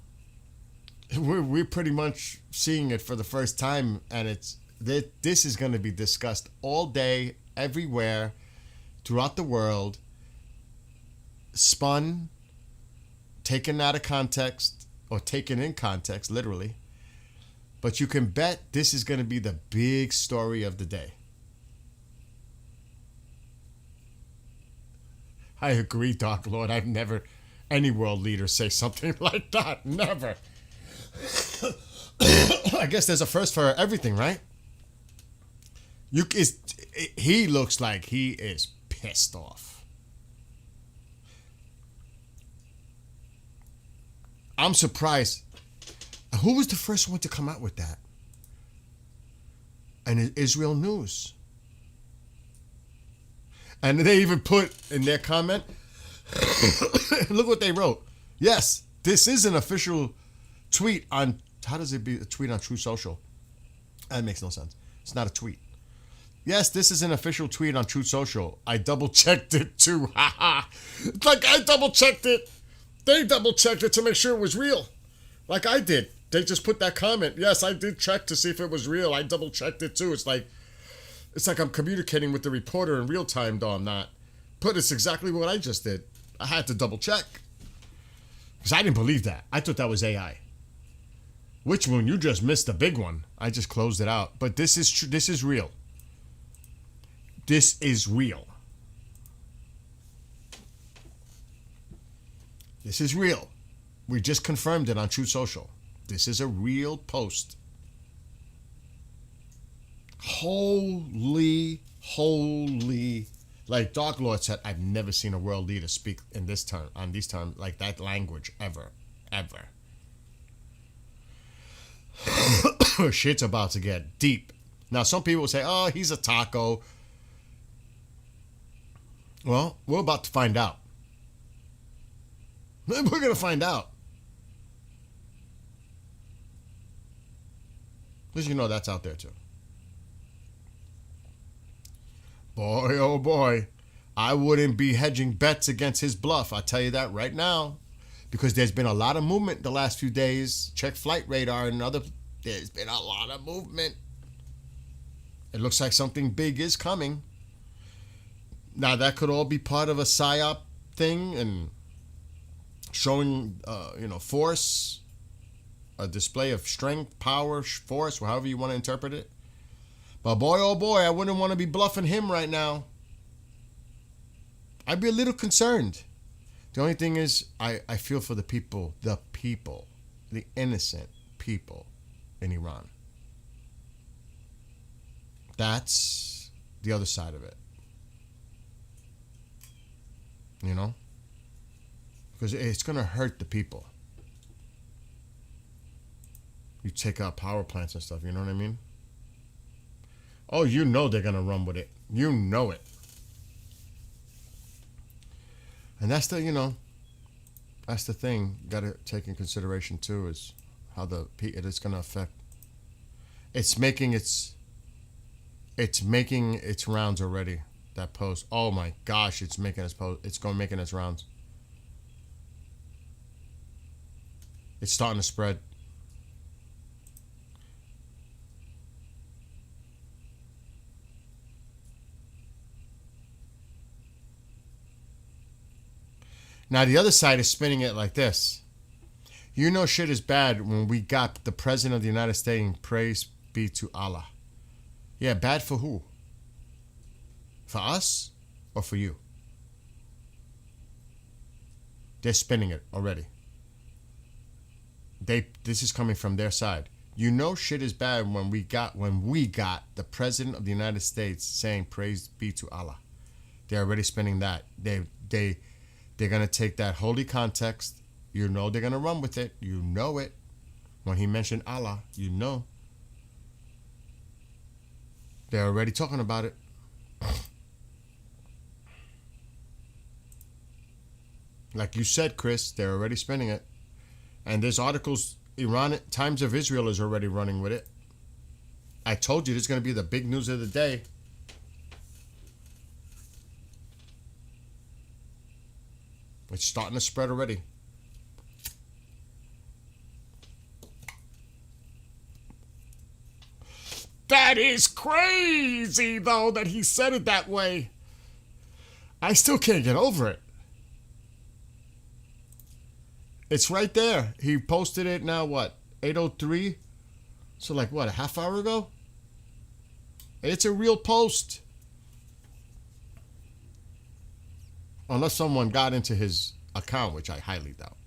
pretty much seeing it for the first time, and this is going to be discussed all day, everywhere, throughout the world, spun, taken out of context, or taken in context, literally. But you can bet this is going to be the big story of the day. I agree, Dark Lord. I've never... any world leader say something like that. Never. I guess there's a first for everything, right? He looks like he is pissed off. I'm surprised. Who was the first one to come out with that? And Israel News. And they even put in their comment, look what they wrote. Yes, this is an official tweet on... How does it be a tweet on True Social? That makes no sense. It's not a tweet. Yes, this is an official tweet on True Social. I double-checked it too. It's like I double-checked it. They double-checked it to make sure it was real. Like I did. They just put that comment. Yes, I did check to see if it was real. I double-checked it too. It's like I'm communicating with the reporter in real time, though I'm not. But it's exactly what I just did. I had to double-check. Because I didn't believe that. I thought that was AI. Which one? You just missed the big one. I just closed it out. But this is true. This is real. This is real. This is real. We just confirmed it on Truth Social. This is a real post. Holy. Like Dark Lord said, I've never seen a world leader speak in this term, on these terms, like that language ever. Shit's about to get deep. Now, some people will say, oh, he's a taco. Well, we're about to find out. We're going to find out. Because you know that's out there too. Boy, oh boy. I wouldn't be hedging bets against his bluff. I'll tell you that right now. Because there's been a lot of movement the last few days. Check flight radar and other. There's been a lot of movement. It looks like something big is coming. Now, that could all be part of a PSYOP thing and showing, force, a display of strength, power, force, however you want to interpret it. But boy, oh boy, I wouldn't want to be bluffing him right now. I'd be a little concerned. The only thing is, I feel for the people, the innocent people in Iran. That's the other side of it. You know? Because it's going to hurt the people. You take out power plants and stuff, you know what I mean? Oh, you know they're going to run with it. You know it. And that's the, that's the thing you got to take in consideration too, is how it is going to affect. It's making its rounds already. That post. Oh my gosh, it's making its post. It's making its rounds. It's starting to spread. Now the other side is spinning it like this. You know shit is bad when we got the President of the United States saying praise be to Allah. Yeah, bad for who? For us or for you? They're spinning it already. This is coming from their side. You know shit is bad when we got the President of the United States saying praise be to Allah. They're already spinning that. They're gonna take that holy context. You know they're gonna run with it. You know it. When he mentioned Allah, you know. They're already talking about it. Like you said, Chris, they're already spinning it. And there's articles, Times of Israel is already running with it. I told you this is going to be the big news of the day. It's starting to spread already. That is crazy, though, that he said it that way. I still can't get over it. It's right there. He posted it now, what, 8:03? So like, what, a half hour ago? It's a real post. Unless someone got into his account, which I highly doubt.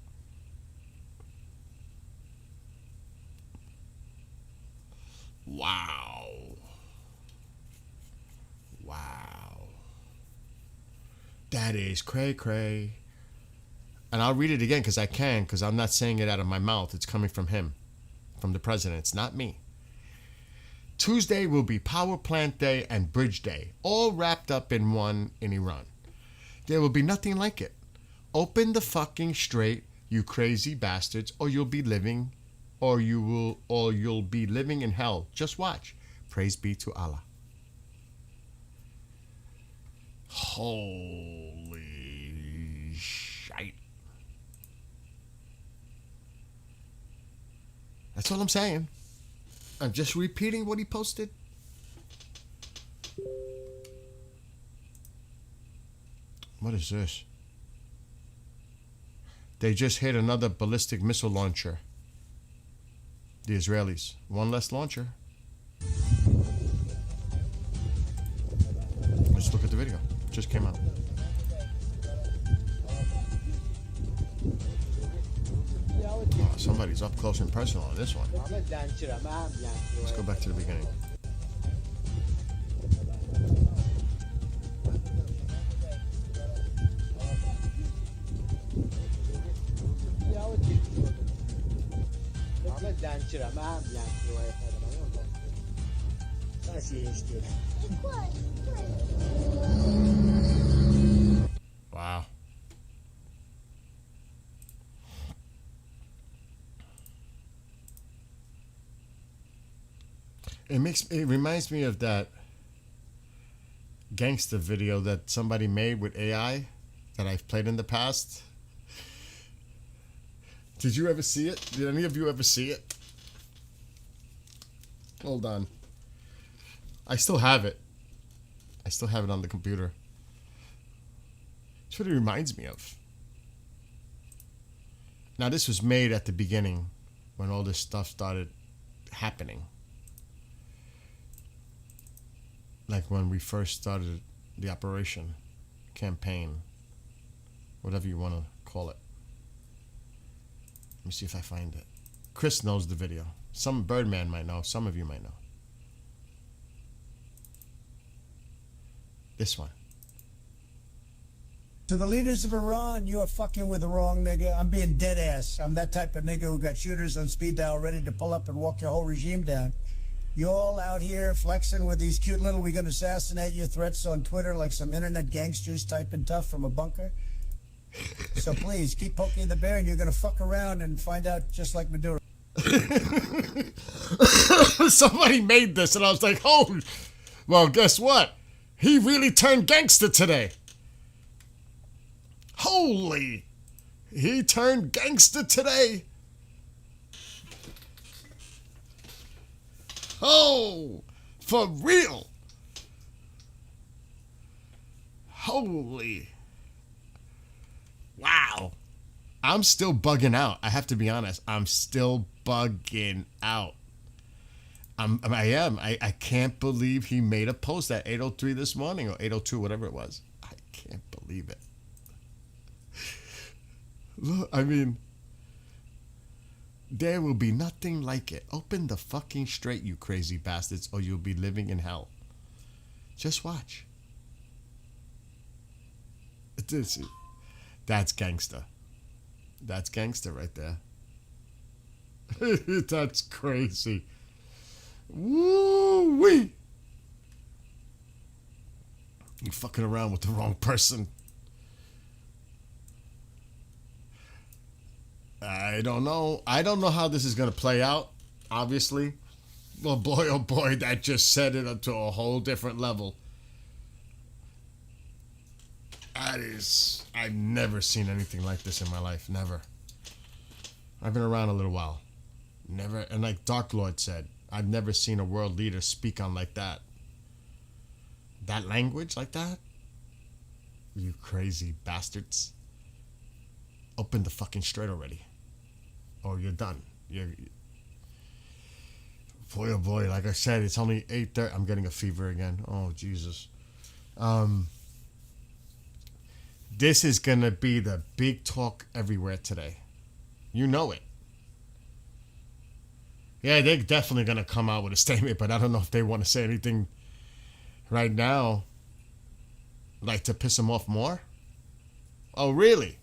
Wow. Wow. That is cray-cray. And I'll read it again because I can, because I'm not saying it out of my mouth. It's coming from him, from the president. It's not me. Tuesday will be Power Plant Day and Bridge Day, all wrapped up in one in Iran. There will be nothing like it. Open the fucking straight, you crazy bastards, or you'll be living in hell. Just watch. Praise be to Allah. Holy shite. That's all I'm saying. I'm just repeating what he posted. What is this? They just hit another ballistic missile launcher. The Israelis. One less launcher. Let's look at the video. It just came out. Oh, somebody's up close and personal on this one. Let's go back to the beginning. Wow. It reminds me of that gangster video that somebody made with AI that I've played in the past. Did you ever see it? Did any of you ever see it? Hold on. I still have it. I still have it on the computer. That's what it reminds me of. Now, this was made at the beginning when all this stuff started happening. Like when we first started the operation, campaign, whatever you want to call it. Let me see if I find it. Chris knows the video. Some Birdman might know. Some of you might know. This one. To the leaders of Iran, you are fucking with the wrong nigga. I'm being dead ass. I'm that type of nigga who got shooters on speed dial ready to pull up and walk your whole regime down. You all out here flexing with these cute little "we gonna assassinate you" threats on Twitter like some internet gangsters typing tough from a bunker. So please keep poking the bear and you're gonna fuck around and find out just like Maduro. Somebody made this and I was like, oh, well, guess what? He really turned gangster today. Holy, he turned gangster today. Oh, for real. Holy. Wow. I'm still bugging out. I have to be honest. I'm still bugging out. I am. I can't believe he made a post at 8:03 this morning or 8:02, whatever it was. I can't believe it. Look, I mean, there will be nothing like it. Open the fucking straight, you crazy bastards, or you'll be living in hell. Just watch. That's gangster. That's gangster right there. That's crazy. Woo-wee. You're fucking around with the wrong person. I don't know. I don't know how this is going to play out, obviously. Well, boy, oh boy, that just set it up to a whole different level. That is... I've never seen anything like this in my life. Never. I've been around a little while. Never. And like Dark Lord said, I've never seen a world leader speak on like that. That language like that? You crazy bastards. Open the fucking straight already. Or you're done. Boy, oh boy, like I said, it's only 8:30. I'm getting a fever again. Oh, Jesus. This is going to be the big talk everywhere today. You know it. Yeah, they're definitely going to come out with a statement, but I don't know if they want to say anything right now, like to piss them off more. Oh, really?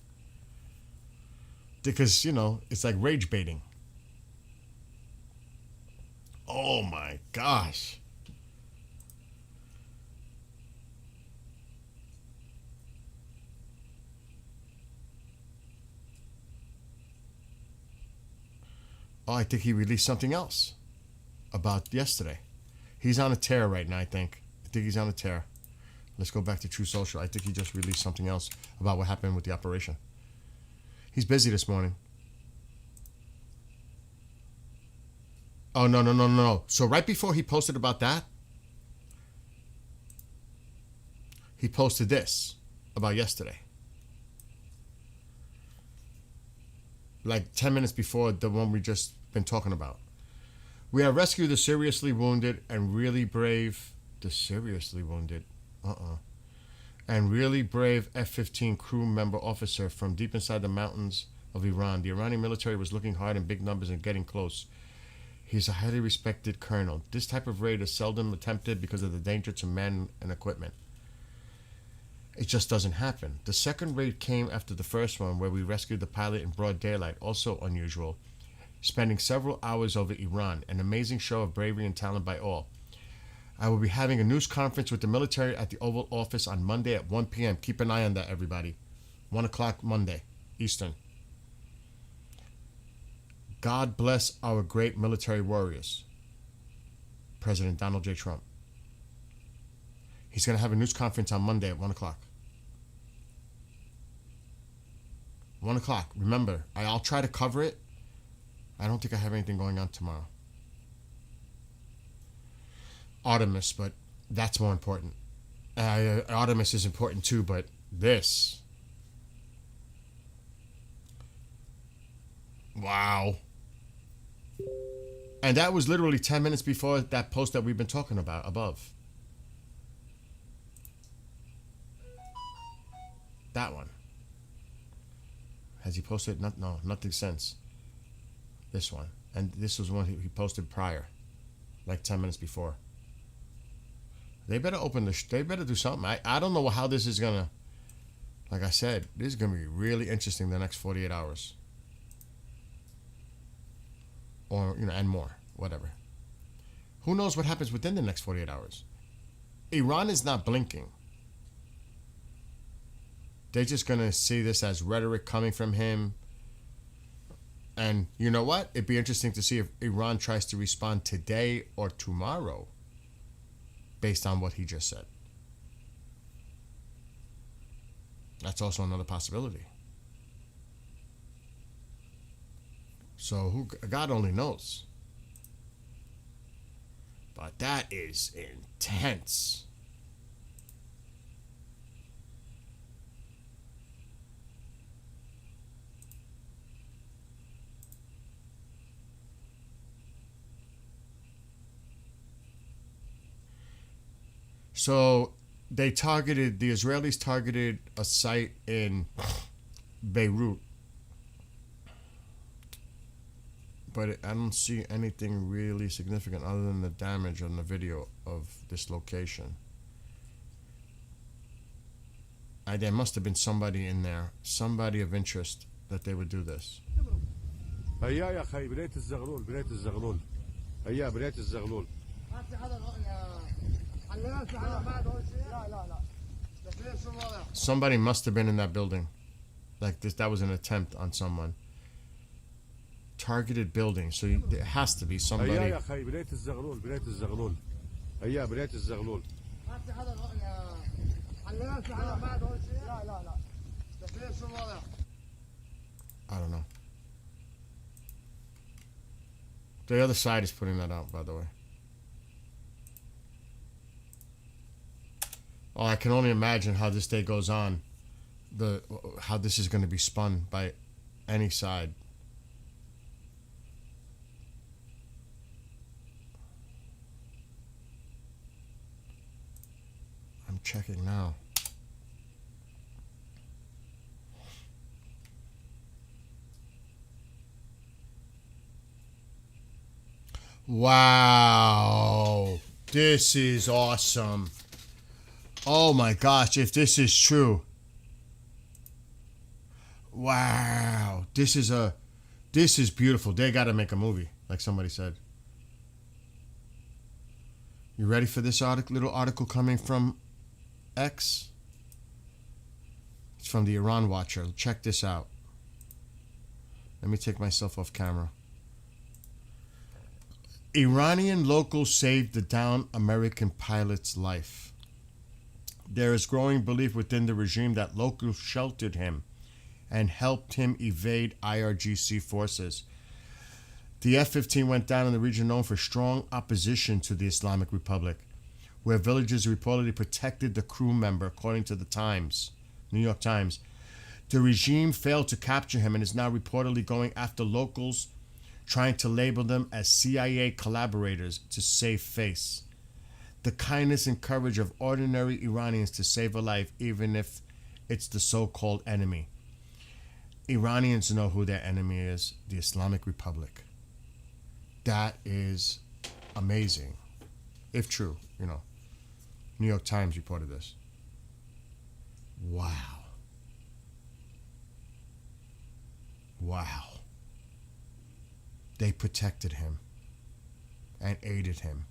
Because, you know, it's like rage baiting. Oh, my gosh. Oh, I think he released something else about yesterday. He's on a tear right now, I think. I think he's on a tear. Let's go back to True Social. I think he just released something else about what happened with the operation. He's busy this morning. Oh, no. So right before he posted about that, he posted this about yesterday. Like 10 minutes before the one we just been talking about. We have rescued the seriously wounded and really brave... The seriously wounded? And really brave F-15 crew member officer from deep inside the mountains of Iran. The Iranian military was looking hard in big numbers and getting close. He's a highly respected colonel. This type of raid is seldom attempted because of the danger to men and equipment. It just doesn't happen. The second raid came after the first one, where we rescued the pilot in broad daylight, also unusual, spending several hours over Iran, an amazing show of bravery and talent by all. I will be having a news conference with the military at the Oval Office on Monday at 1 p.m. Keep an eye on that, everybody. 1 o'clock Monday, Eastern. God bless our great military warriors. President Donald J. Trump. He's going to have a news conference on Monday at 1 o'clock. 1 o'clock. Remember, I'll try to cover it. I don't think I have anything going on tomorrow. Artemis, but that's more important. Artemis is important too, but this. Wow. And that was literally 10 minutes before that post that we've been talking about above. That one. Has he posted? No, nothing since. This one. And this was one he posted prior. Like 10 minutes before. They better open they better do something. I don't know how this is going to, like I said, this is going to be really interesting the next 48 hours. Or, and more. Whatever. Who knows what happens within the next 48 hours? Iran is not blinking. They're just going to see this as rhetoric coming from him. And you know what? It'd be interesting to see if Iran tries to respond today or tomorrow based on what he just said. That's also another possibility. So God only knows. But that is intense. So the Israelis targeted a site in Beirut. But I don't see anything really significant other than the damage on the video of this location. There must have been somebody in there, somebody of interest, that they would do this. Somebody must have been in that building. Like this, that was an attempt on someone. Targeted building, so there has to be somebody. I don't know. The other side is putting that out, by the way. Oh, I can only imagine how this day goes on. How this is going to be spun by any side. I'm checking now. Wow. This is awesome. Oh my gosh, if this is true. Wow. This is beautiful. They got to make a movie, like somebody said. You ready for this little article coming from X? It's from the Iran Watcher. Check this out. Let me take myself off camera. Iranian locals saved the downed American pilot's life. There is growing belief within the regime that locals sheltered him and helped him evade IRGC forces. The F-15 went down in the region known for strong opposition to the Islamic Republic, where villagers reportedly protected the crew member, according to the Times, New York Times. The regime failed to capture him and is now reportedly going after locals, trying to label them as CIA collaborators to save face. The kindness and courage of ordinary Iranians to save a life, even if it's the so-called enemy. Iranians know who their enemy is, the Islamic Republic. That is amazing. If true, you know. New York Times reported this. Wow. Wow. They protected him and aided him.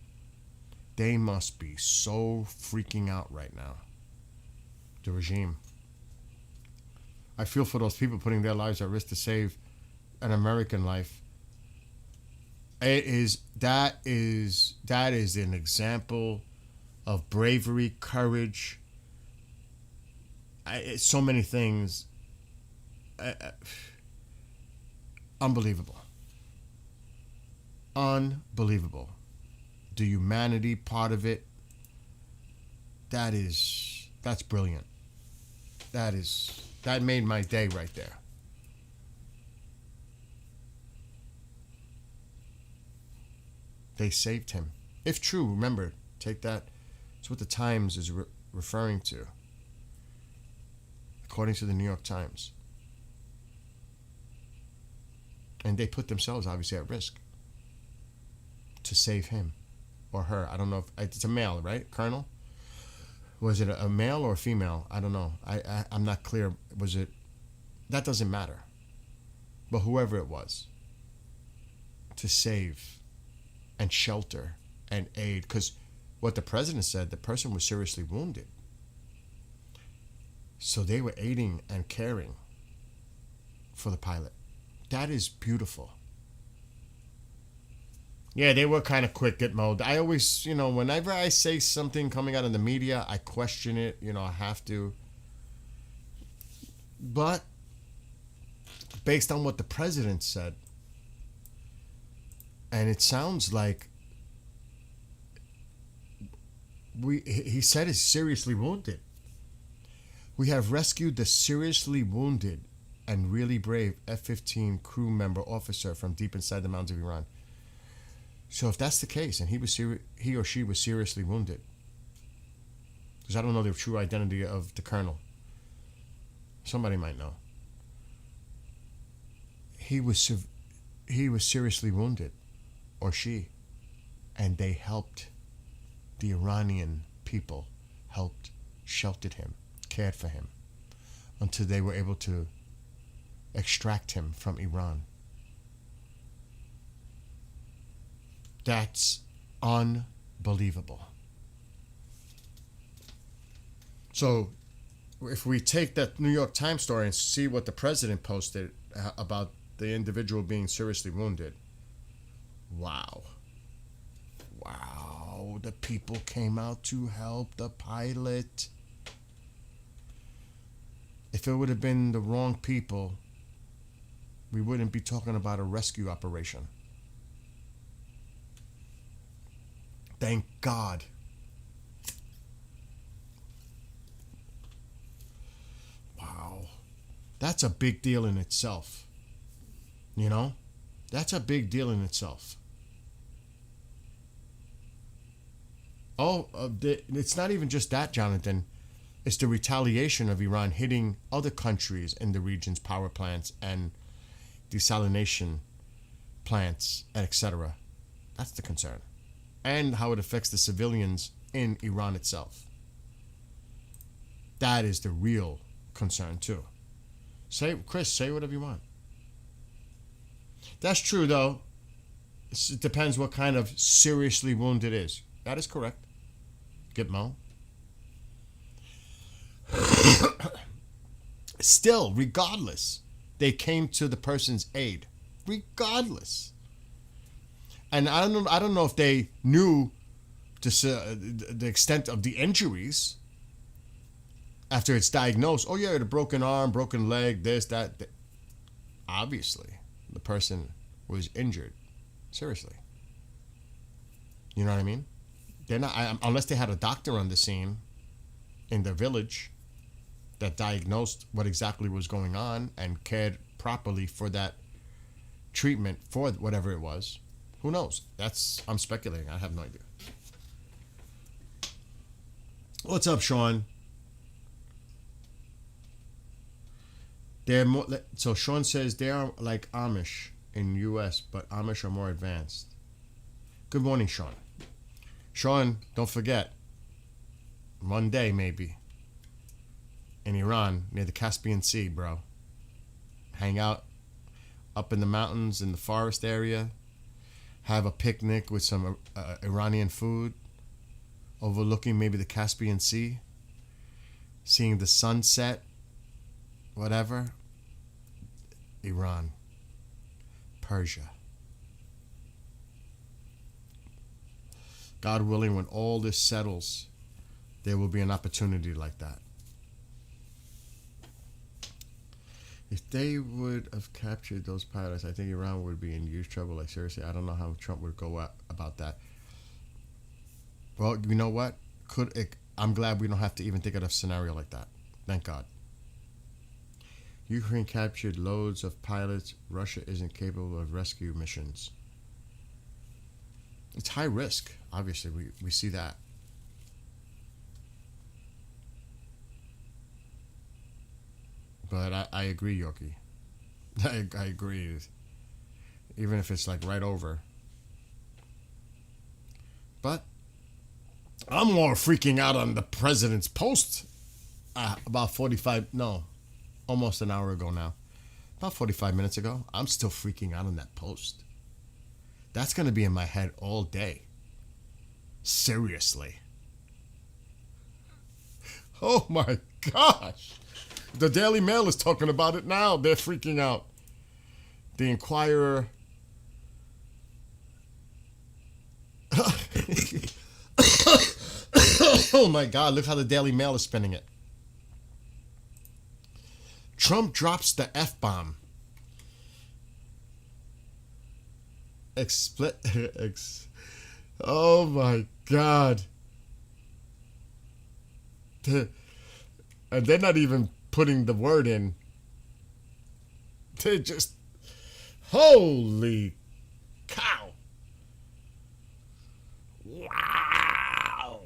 They must be so freaking out right now. The regime. I feel for those people putting their lives at risk to save an American life. That is an example of bravery, courage. So many things. Unbelievable. Unbelievable. The humanity part of it. That's brilliant. That made my day right there. They saved him. If true, remember, take that. It's what the Times is referring to. According to the New York Times. And they put themselves, obviously, at risk to save him or her. I don't know if it's a male, right? Colonel? Was it a male or a female? I don't know. I'm not clear. Was it? That doesn't matter. But whoever it was, to save and shelter and aid. Because what the president said, the person was seriously wounded. So they were aiding and caring for the pilot. That is beautiful. Yeah, they were kind of quick, Gitmo. I always, whenever I say something coming out of the media, I question it. I have to. But based on what the president said, and it sounds like he said is seriously wounded. We have rescued the seriously wounded and really brave F-15 crew member officer from deep inside the mountains of Iran. So if that's the case, and he or she was seriously wounded, because I don't know the true identity of the colonel. Somebody might know. He was seriously wounded, or she, and they helped. The Iranian people helped, sheltered him, cared for him, until they were able to extract him from Iran. That's unbelievable. So, if we take that New York Times story and see what the president posted about the individual being seriously wounded, wow. Wow, the people came out to help the pilot. If it would have been the wrong people, we wouldn't be talking about a rescue operation. Thank God. Wow. That's a big deal in itself. That's a big deal in itself. It's not even just that, Jonathan. It's the retaliation of Iran hitting other countries in the region's power plants and desalination plants, etc. That's the concern. And how it affects the civilians in Iran itself. That is the real concern, too. Chris, say whatever you want. That's true, though. It depends what kind of seriously wounded is. That is correct. Gitmo. Still, regardless, they came to the person's aid. Regardless. And I don't know if they knew the extent of the injuries after it's diagnosed. Oh, yeah, the broken arm, broken leg, this, that. Obviously, the person was injured. Seriously. You know what I mean? They're not, unless they had a doctor on the scene in the village that diagnosed what exactly was going on and cared properly for that treatment for whatever it was. Who knows? I'm speculating. I have no idea. What's up, Sean? They're more. So Sean says they are like Amish in U.S., but Amish are more advanced. Good morning, Sean. Sean, don't forget. One day, maybe. In Iran, near the Caspian Sea, bro. Hang out up in the mountains, in the forest area. Have a picnic with some Iranian food. Overlooking maybe the Caspian Sea. Seeing the sunset. Whatever. Iran. Persia. God willing, when all this settles, there will be an opportunity like that. If they would have captured those pilots, I think Iran would be in huge trouble. Like, seriously, I don't know how Trump would go about that. Well, you know what? I'm glad we don't have to even think of a scenario like that. Thank God. Ukraine captured loads of pilots. Russia isn't capable of rescue missions. It's high risk. Obviously, we see that. But I agree, Yorkie. I agree. Even if it's like right over. But I'm more freaking out on the president's post about almost an hour ago now. About 45 minutes ago. I'm still freaking out on that post. That's going to be in my head all day. Seriously. Oh my gosh. The Daily Mail is talking about it now. They're freaking out. The Inquirer. Oh my God, look how the Daily Mail is spinning it. Trump drops the F-bomb. Oh my God. And they're not even putting the word in. They just, holy cow. Wow.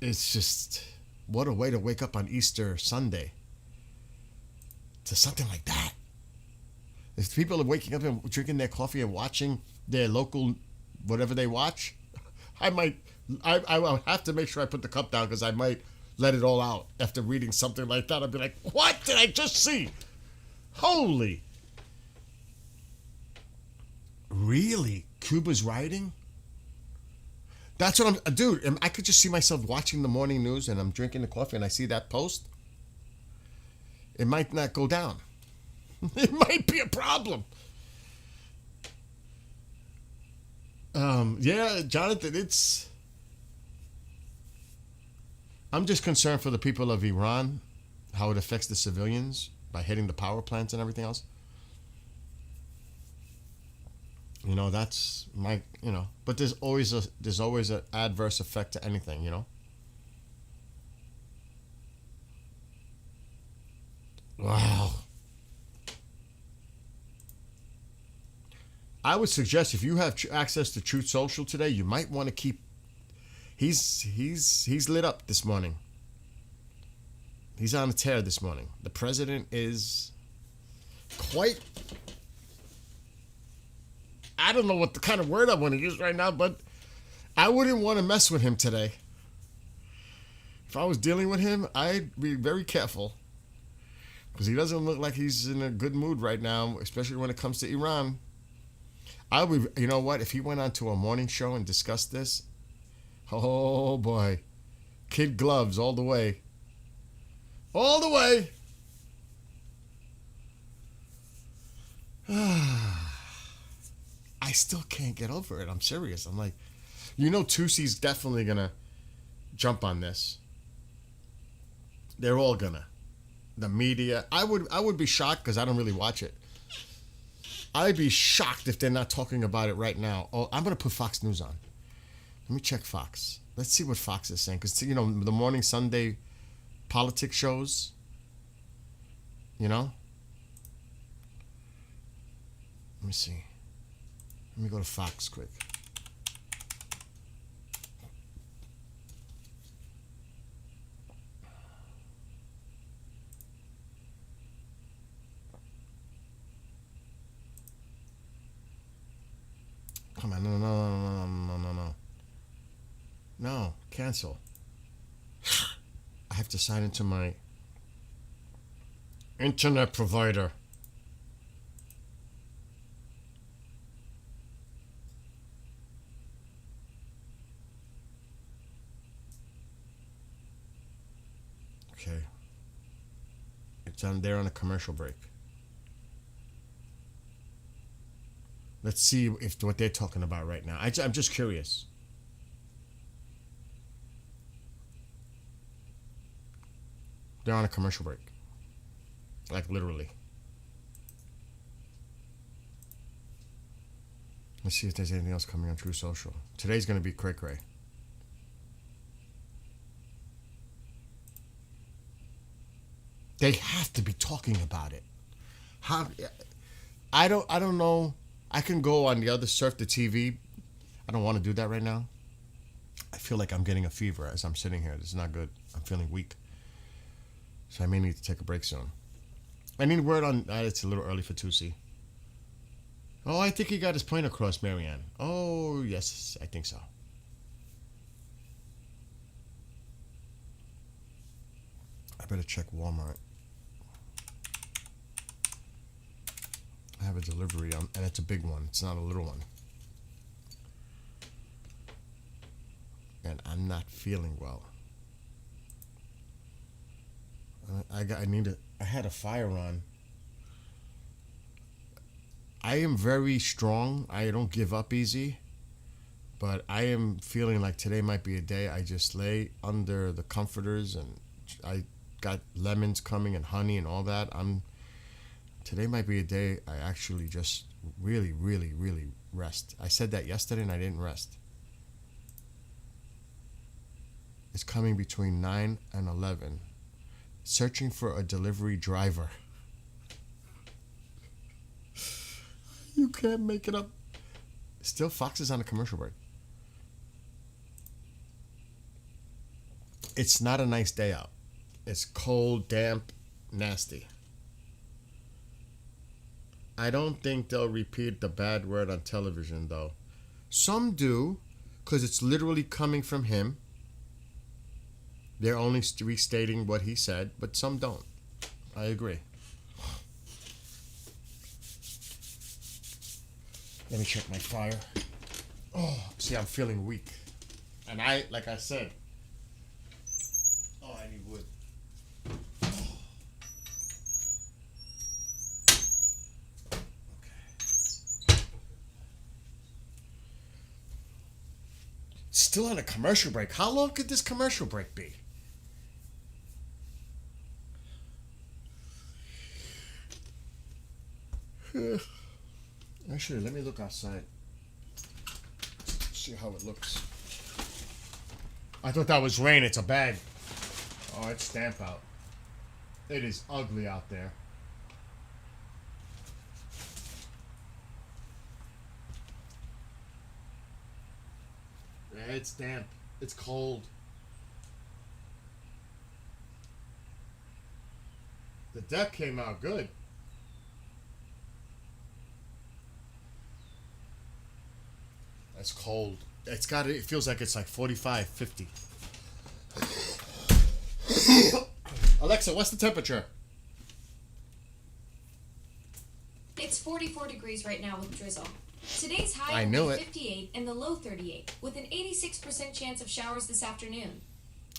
It's just, what a way to wake up on Easter Sunday. To something like that. If people are waking up and drinking their coffee and watching their local, whatever they watch, I will have to make sure I put the cup down because I might let it all out after reading something like that. I'd be like, what did I just see? Holy. Really? Cuba's rioting? That's what dude, I could just see myself watching the morning news and I'm drinking the coffee and I see that post. It might not go down. It might be a problem. Yeah, Jonathan, I'm just concerned for the people of Iran, how it affects the civilians by hitting the power plants and everything else. You know, that's my, but there's always an adverse effect to anything, Wow. I would suggest if you have access to Truth Social today, you might want to keep. He's lit up this morning. He's on a tear this morning. The president is quite. I don't know what the kind of word I want to use right now, but I wouldn't want to mess with him today. If I was dealing with him, I'd be very careful. Because he doesn't look like he's in a good mood right now, especially when it comes to Iran. I would, you know what? If he went on to a morning show and discussed this, oh boy, kid gloves all the way. All the way. I still can't get over it. I'm serious. I'm like, Tusi's definitely going to jump on this. They're all going to. The media. I would be shocked because I don't really watch it. I'd be shocked if they're not talking about it right now. Oh, I'm going to put Fox News on. Let me check Fox. Let's see what Fox is saying. Because, the morning Sunday politics shows, Let me see. Let me go to Fox quick. cancel. I have to sign into my internet provider. Okay. It's on there on a commercial break. Let's see if what they're talking about right now. I'm just curious. They're on a commercial break. Like literally. Let's see if there's anything else coming on True Social. Today's going to be cray-cray. They have to be talking about it. How? I don't know. I can go on the other surf the TV. I don't want to do that right now. I feel like I'm getting a fever as I'm sitting here. This is not good. I'm feeling weak. So I may need to take a break soon. I need word on... it's a little early for Tusi. Oh, I think he got his point across, Marianne. Oh, yes, I think so. I better check Walmart. I have a delivery, and it's a big one. It's not a little one. And I'm not feeling well. I had a fire on. I am very strong. I don't give up easy. But I am feeling like today might be a day I just lay under the comforters, and I got lemons coming and honey and all that. Today might be a day I actually just really, really, really rest. I said that yesterday and I didn't rest. It's coming between 9 and 11. Searching for a delivery driver. You can't make it up. Still, Fox is on a commercial break. It's not a nice day out. It's cold, damp, nasty. I don't think they'll repeat the bad word on television, though. Some do, because it's literally coming from him. They're only restating what he said, but some don't. I agree. Let me check my fire. Oh, see, I'm feeling weak. And like I said, I need wood. Still on a commercial break. How long could this commercial break be? Actually, let me look outside. See how it looks. I thought that was rain. It's a bag. Oh, it's damp out. It is ugly out there. Yeah, it's damp. It's cold. The deck came out good. It's cold. It feels like it's like 45, 50. Alexa, what's the temperature? It's 44 degrees right now with drizzle. Today's high will be 58 and the low 38, with an 86% chance of showers this afternoon.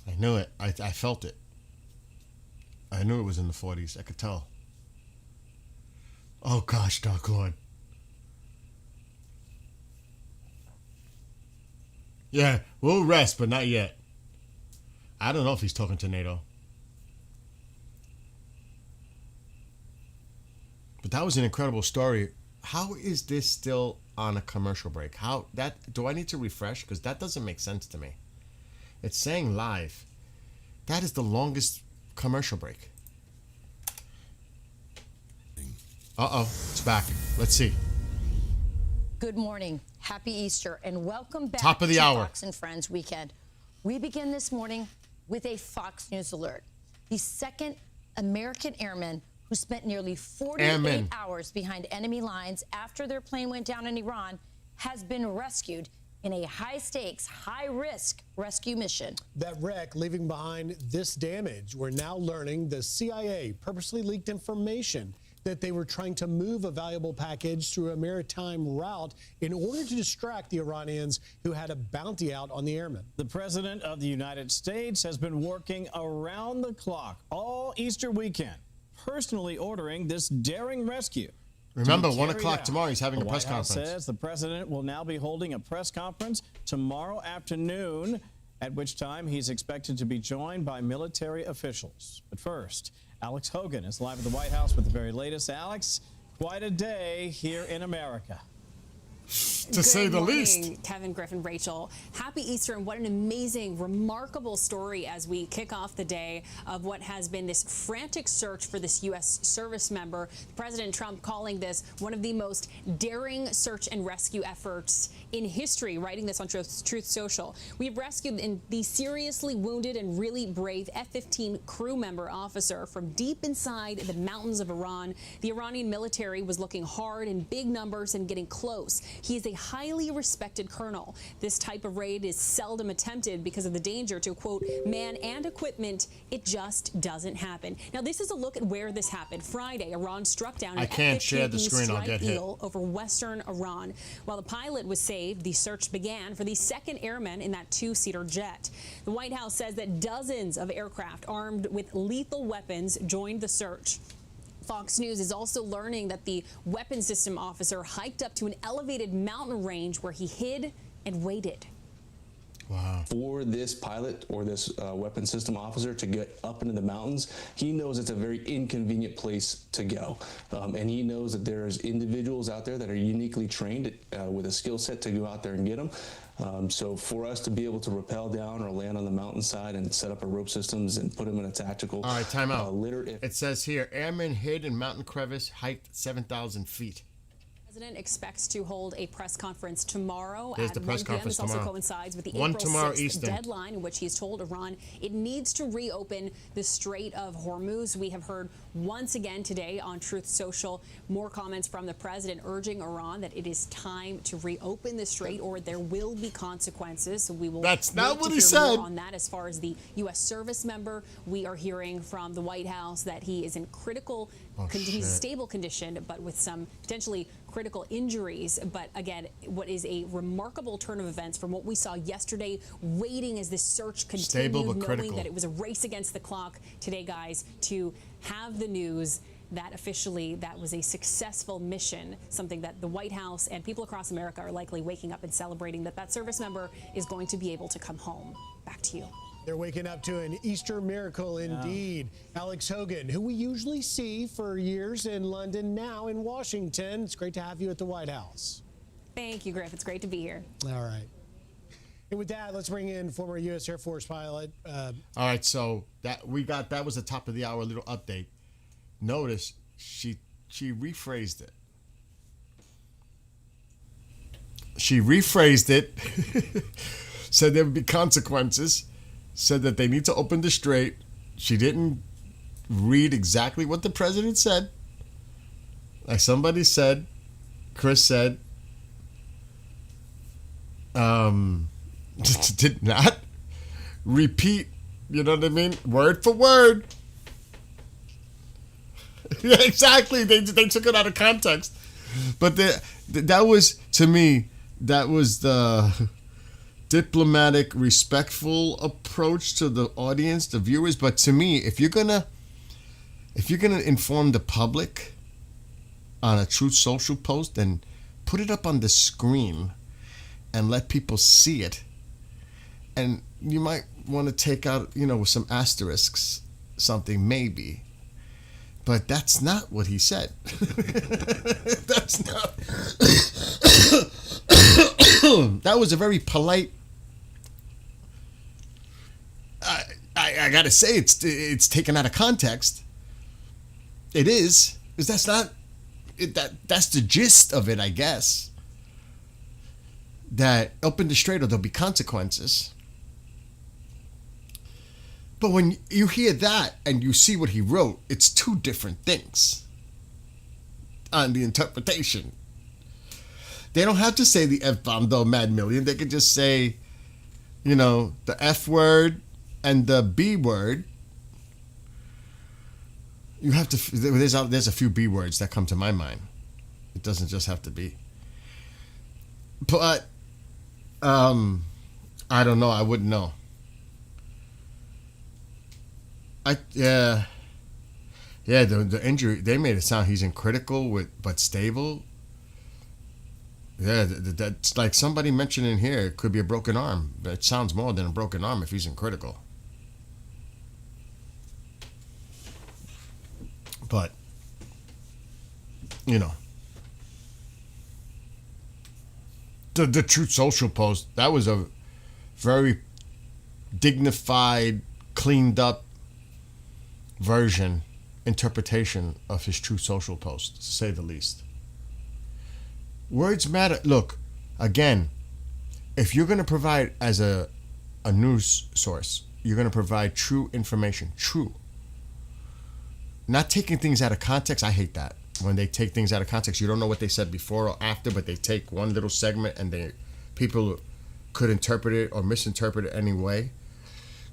I knew it. I felt it. I knew it was in the 40s. I could tell. Oh gosh, Dark Lord. Yeah, we'll rest, but not yet. I don't know if he's talking to NATO. But that was an incredible story. How is this still on a commercial break? Do I need to refresh? Because that doesn't make sense to me. It's saying live. That is the longest commercial break. Uh-oh, it's back. Let's see. Good morning. Happy Easter and welcome back Top of the hour. Fox and Friends weekend. We begin this morning with a Fox News alert. The second American airman who spent nearly 48 hours behind enemy lines after their plane went down in Iran has been rescued in a high-stakes, high-risk rescue mission. That wreck leaving behind this damage. We're now learning the CIA purposely leaked information that they were trying to move a valuable package through a maritime route in order to distract the Iranians who had a bounty out on the airmen. The President of the United States has been working around the clock all Easter weekend, personally ordering this daring rescue. Remember, 1 o'clock tomorrow, he's having a press conference. The White House says the President will now be holding a press conference tomorrow afternoon, at which time he's expected to be joined by military officials. But first, Alex Hogan is live at the White House with the very latest. Alex, quite a day here in America. To say the least. Kevin, Griffin, Rachel, happy Easter, and what an amazing, remarkable story as we kick off the day of what has been this frantic search for this U.S. service member. President Trump calling this one of the most daring search and rescue efforts in history, writing this on Truth Social. We've rescued the seriously wounded and really brave F-15 crew member officer from deep inside the mountains of Iran. The Iranian military was looking hard in big numbers and getting close. He is a highly respected colonel. This type of raid is seldom attempted because of the danger to, quote, man and equipment. It just doesn't happen. Now, this is a look at where this happened. Friday, Iran struck down an F-15 Strike Eagle over western Iran. While the pilot was saved, the search began for the second airman in that two-seater jet. The White House says that dozens of aircraft armed with lethal weapons joined the search. Fox News is also learning that the weapons system officer hiked up to an elevated mountain range where he hid and waited. Wow. For this pilot or this weapon system officer to get up into the mountains, he knows it's a very inconvenient place to go. And he knows that there's individuals out there that are uniquely trained with a skill set to go out there and get them. So for us to be able to rappel down or land on the mountainside and set up a rope systems and put them in a tactical All right, time out. litter. It says here, airmen hid in mountain crevice, hiked 7,000 feet. The president expects to hold a press conference tomorrow There's at the press 1 p.m. conference This also tomorrow. coincides with the 1 April tomorrow 6th Eastern. deadline in which he's told Iran it needs to reopen the Strait of Hormuz. We have heard once again today on Truth Social more comments from the president urging Iran that it is time to reopen the strait or there will be consequences. So we will That's not what he hear said. more on that. As far as the U.S. service member, we are hearing from the White House that he is in critical, he's stable condition, but with some potentially critical injuries. But again, what is a remarkable turn of events from what we saw yesterday, waiting as this search continued, Stable but knowing critical. that it was a race against the clock today, guys, to have the news that officially that was a successful mission, something that the White House and people across America are likely waking up and celebrating, that that service member is going to be able to come home. Back to you. They're waking up to an Easter miracle indeed. Alex Hogan, who we usually see for years in London, now in Washington. It's great to have you at the White House. Thank you, Griff. It's great to be here. All right. And with that, let's bring in former U.S. Air Force pilot. All right, so that was the top of the hour little update. Notice she rephrased it. She rephrased it, said there would be consequences, said that they need to open the strait. She didn't read exactly what the president said. Like somebody said, Chris said, did not repeat, you know what I mean, word for word. Yeah, exactly. They took it out of context. But that was, to me, that was the diplomatic, respectful approach to the audience, the viewers. But to me, if you're gonna inform the public on a Truth Social post, then put it up on the screen and let people see it. And you might want to take out, with some asterisks, something maybe. But that's not what he said. That's not. That was a very polite. I gotta say, it's taken out of context. It is, because that's not. That's the gist of it, I guess. That open the strait or there'll be consequences. But when you hear that and you see what he wrote, it's two different things on the interpretation. They don't have to say the F-bomb, though, Mad Million. They could just say, the F word and the B word. You have to. There's a few B words that come to my mind. It doesn't just have to be. But, I don't know. I wouldn't know. Yeah, the injury, they made it sound he's in critical but stable. Yeah, that's like somebody mentioned in here, it could be a broken arm. But it sounds more than a broken arm if he's in critical. But, the Truth Social post, that was a very dignified, cleaned up interpretation of his Truth Social post, to say the least. Words matter. Look, again, if you're going to provide as a news source, you're going to provide true information. True. Not taking things out of context. I hate that. When they take things out of context, you don't know what they said before or after, but they take one little segment and people could interpret it or misinterpret it anyway.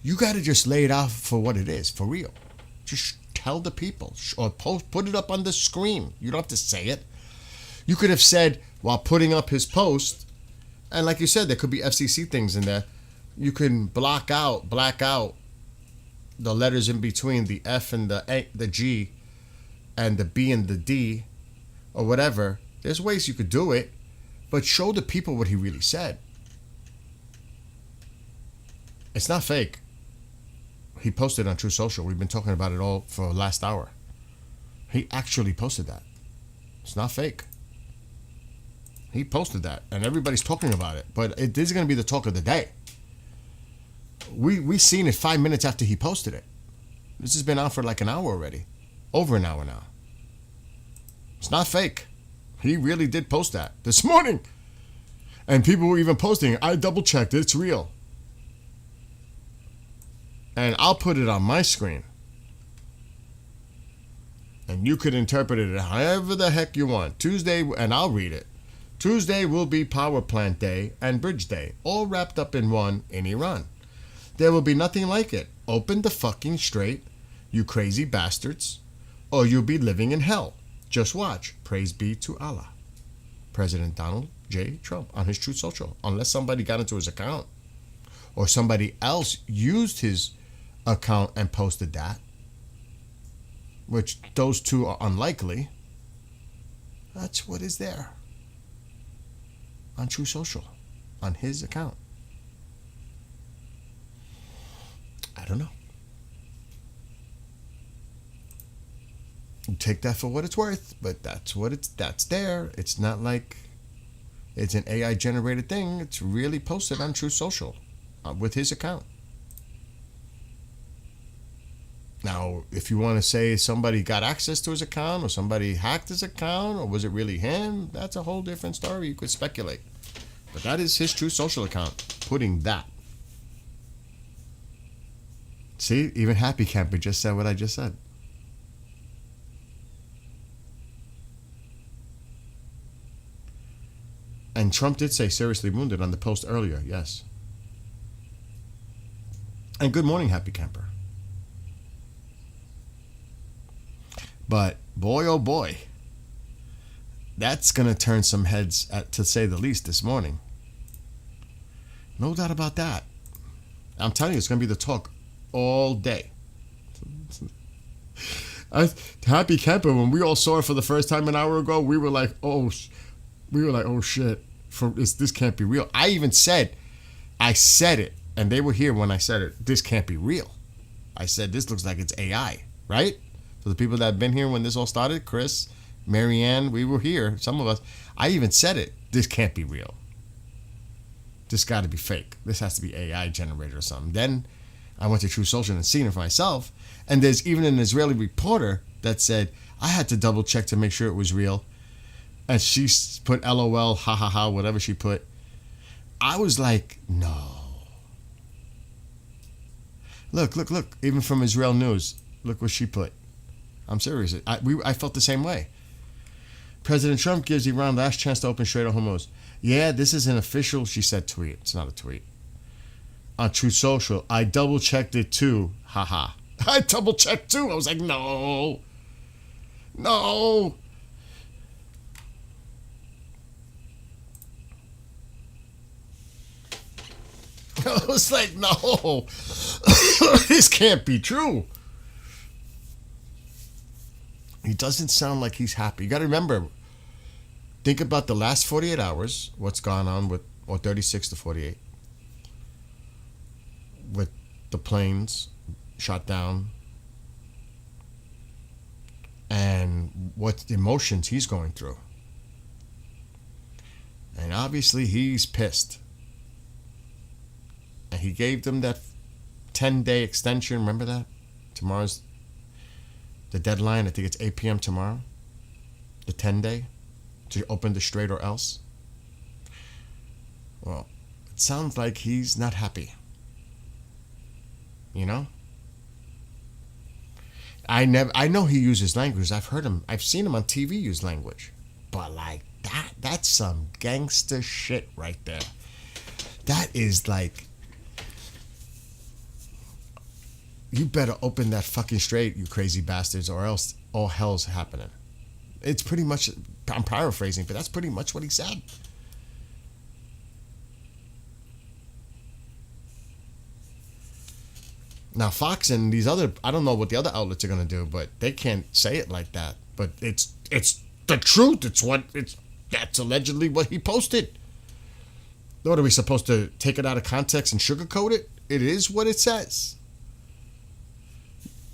You got to just lay it out for what it is, for real. Just tell the people or put it up on the screen. You don't have to say it. You could have said while putting up his post, and like you said, there could be FCC things in there. You can black out the letters in between the F and the G and the B and the D or whatever. There's ways you could do it, but show the people what he really said. It's not fake. He posted on True Social. We've been talking about it all for the last hour. He actually posted that. It's not fake. He posted that, and everybody's talking about it. But this is going to be the talk of the day. We seen it 5 minutes after he posted it. This has been out for like an hour already. Over an hour now. It's not fake. He really did post that this morning. And people were even posting, I double-checked it. It's real. And I'll put it on my screen. And you could interpret it however the heck you want. Tuesday, and I'll read it. Tuesday will be Power Plant Day and Bridge Day, all wrapped up in one in Iran. There will be nothing like it. Open the fucking straight, you crazy bastards, or you'll be living in hell. Just watch. Praise be to Allah. President Donald J. Trump on his Truth Social. Unless somebody got into his account or somebody else used his account and posted that, which those two are unlikely. That's what is there on True Social, on his account. I don't know. You take that for what it's worth, but that's there. It's not like it's an AI generated thing. It's really posted on True Social with his account. Now, if you want to say somebody got access to his account or somebody hacked his account or was it really him, that's a whole different story. You could speculate. But that is his True Social account, putting that. See, even Happy Camper just said what I just said. And Trump did say seriously wounded on the post earlier, yes. And good morning, Happy Camper. But boy, oh boy, that's going to turn some heads, to say the least, this morning. No doubt about that. I'm telling you, it's going to be the talk all day. Happy Camper, when we all saw it for the first time an hour ago, we were like, oh shit, this can't be real. I said it, and they were here when I said it. This can't be real. I said, this looks like it's AI, right? For the people that have been here when this all started, Chris, Marianne, we were here, some of us. I even said it. This can't be real. This got to be fake. This has to be AI generated or something. Then I went to True Social and seen it for myself. And there's even an Israeli reporter that said, I had to double check to make sure it was real. And she put LOL, ha ha ha, whatever she put. I was like, no. Look. Even from Israel News, look what she put. I'm serious. I felt the same way. President Trump gives Iran last chance to open Strait of Hormuz. Yeah, this is an official, she said, tweet. It's not a tweet. On Truth Social. I double checked it too. Haha. I double checked too. I was like, no. No. I was like, no. This can't be true. He doesn't sound like he's happy. You got to remember, think about the last 48 hours, what's gone on with, or 36 to 48, with the planes shot down and what emotions he's going through. And obviously he's pissed. And he gave them that 10-day extension. Remember that? Tomorrow's the deadline. I think it's 8 p.m. tomorrow. The 10-day to open the strait or else. Well, it sounds like he's not happy. You know? I know he uses language. I've seen him on TV use language. But like that's some gangster shit right there. That is like, you better open that fucking strait, you crazy bastards, or else all hell's happening. It's pretty much, I'm paraphrasing, but that's pretty much what he said. Now, Fox and these other, I don't know what the other outlets are going to do, but they can't say it like that. But it's the truth. That's allegedly what he posted. What, are we supposed to take it out of context and sugarcoat it? It is what it says.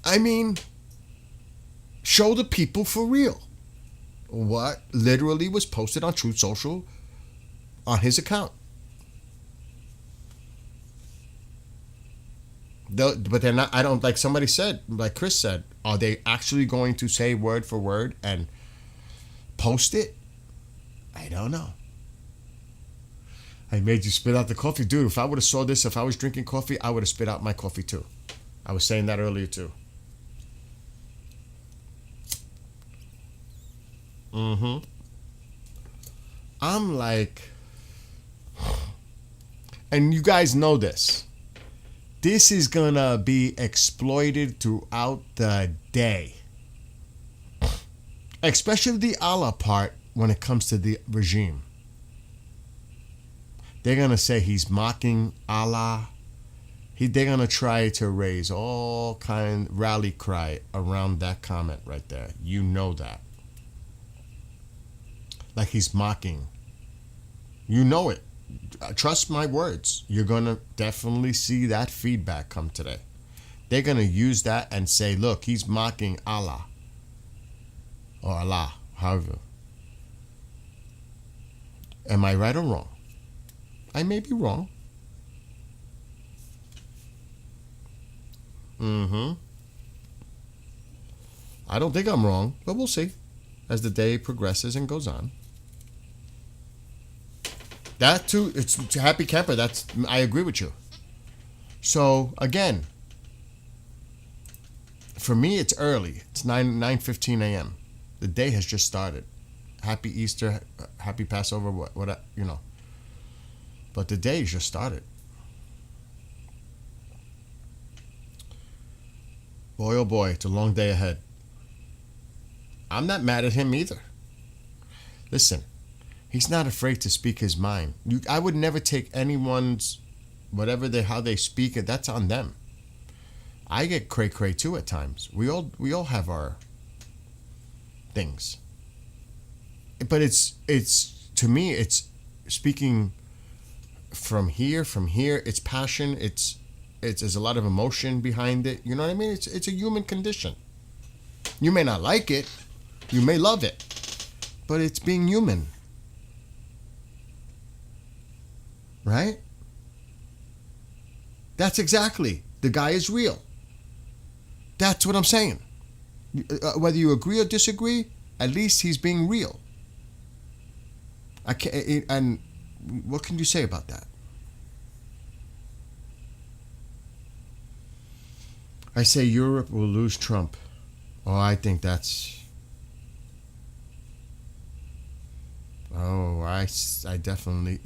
I mean, show the people for real what literally was posted on Truth Social on his account. But they're not, I don't, like somebody said, like Chris said, are they actually going to say word for word and post it? I don't know. I made you spit out the coffee. Dude, if I would have saw this, if I was drinking coffee, I would have spit out my coffee too. I was saying that earlier too. I'm like, and you guys know this. This is gonna be exploited throughout the day. Especially the Allah part when it comes to the regime. They're gonna say he's mocking Allah. They're gonna try to raise all kind rally cry around that comment right there. You know that. Like he's mocking. You know it. Trust my words. You're going to definitely see that feedback come today. They're going to use that and say, look, he's mocking Allah. Or Allah, however. Am I right or wrong? I may be wrong. I don't think I'm wrong, but we'll see as the day progresses and goes on. That too, it's happy camper. I agree with you. So again, for me, it's early. It's 9:15 a.m. The day has just started. Happy Easter, happy Passover, what you know. But the day just started. Boy, oh boy, it's a long day ahead. I'm not mad at him either. Listen. He's not afraid to speak his mind. I would never take anyone's, how they speak it. That's on them. I get cray too at times. We all have our things. But it's to me, it's speaking from here. It's passion. It's there's a lot of emotion behind it. You know what I mean? It's a human condition. You may not like it. You may love it. But it's being human. Right? That's exactly. The guy is real. That's what I'm saying. Whether you agree or disagree, at least he's being real. And what can you say about that? I say Europe will lose Trump. Oh, I think that's I definitely,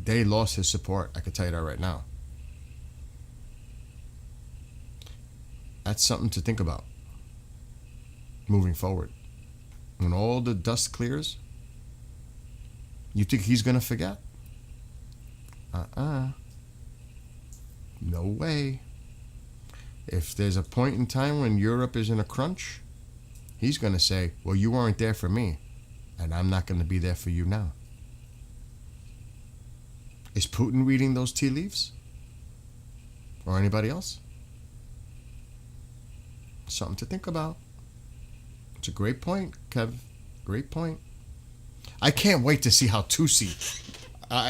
they lost his support. I could tell you that right now. That's something to think about moving forward. When all the dust clears, you think he's going to forget? No way. If there's a point in time when Europe is in a crunch, he's going to say, well, you weren't there for me, and I'm not going to be there for you now. Is Putin reading those tea leaves? Or anybody else? Something to think about. It's a great point, Kev. Great point. I can't wait to see how Tusi,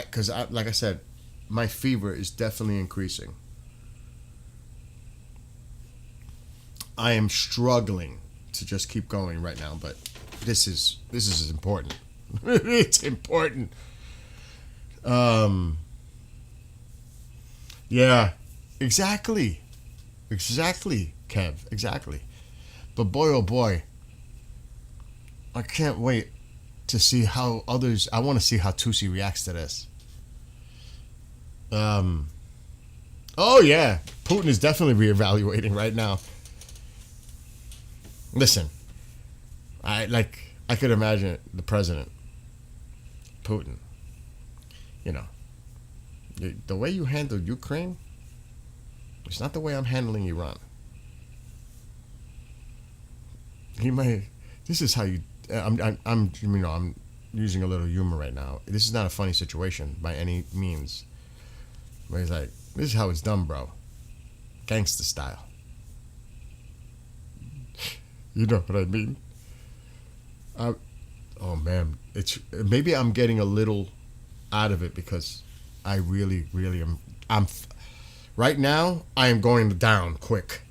because like I said, my fever is definitely increasing. I am struggling to just keep going right now, but this is important. It's important. Yeah, exactly, Kev, exactly. But boy, oh boy, I can't wait to see how others. I want to see how Tusi reacts to this. Oh yeah, Putin is definitely reevaluating right now. Listen, I could imagine the president, Putin. You know, the way you handled Ukraine, it's not the way I'm handling Iran. He might. This is how you. I'm using a little humor right now. This is not a funny situation by any means. But he's like, this is how it's done, bro. Gangster style. You know what I mean? Oh man, it's maybe I'm getting a little out of it because I really am. Right now. I am going down quick.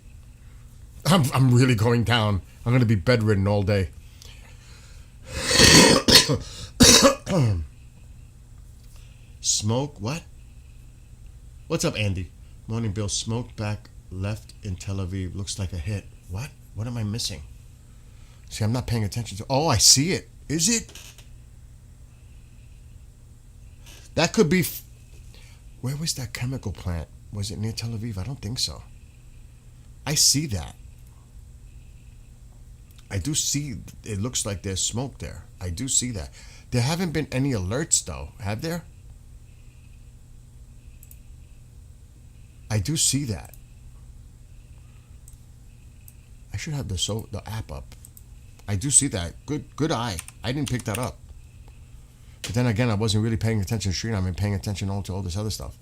I'm really going down. I'm gonna be bedridden all day. Smoke what? What's up, Andy? Morning, Bill. Smoke back left in Tel Aviv. Looks like a hit. What? What am I missing? See, I'm not paying attention to. Oh, I see it. Is it? That could be. Where was that chemical plant? Was it near Tel Aviv? I don't think so. I see that. I do see. It looks like there's smoke there. I do see that. There haven't been any alerts, though. Have there? I do see that. I should have the app up. I do see that. Good eye. I didn't pick that up. But then again, I wasn't really paying attention to stream. I've been paying attention to all this other stuff.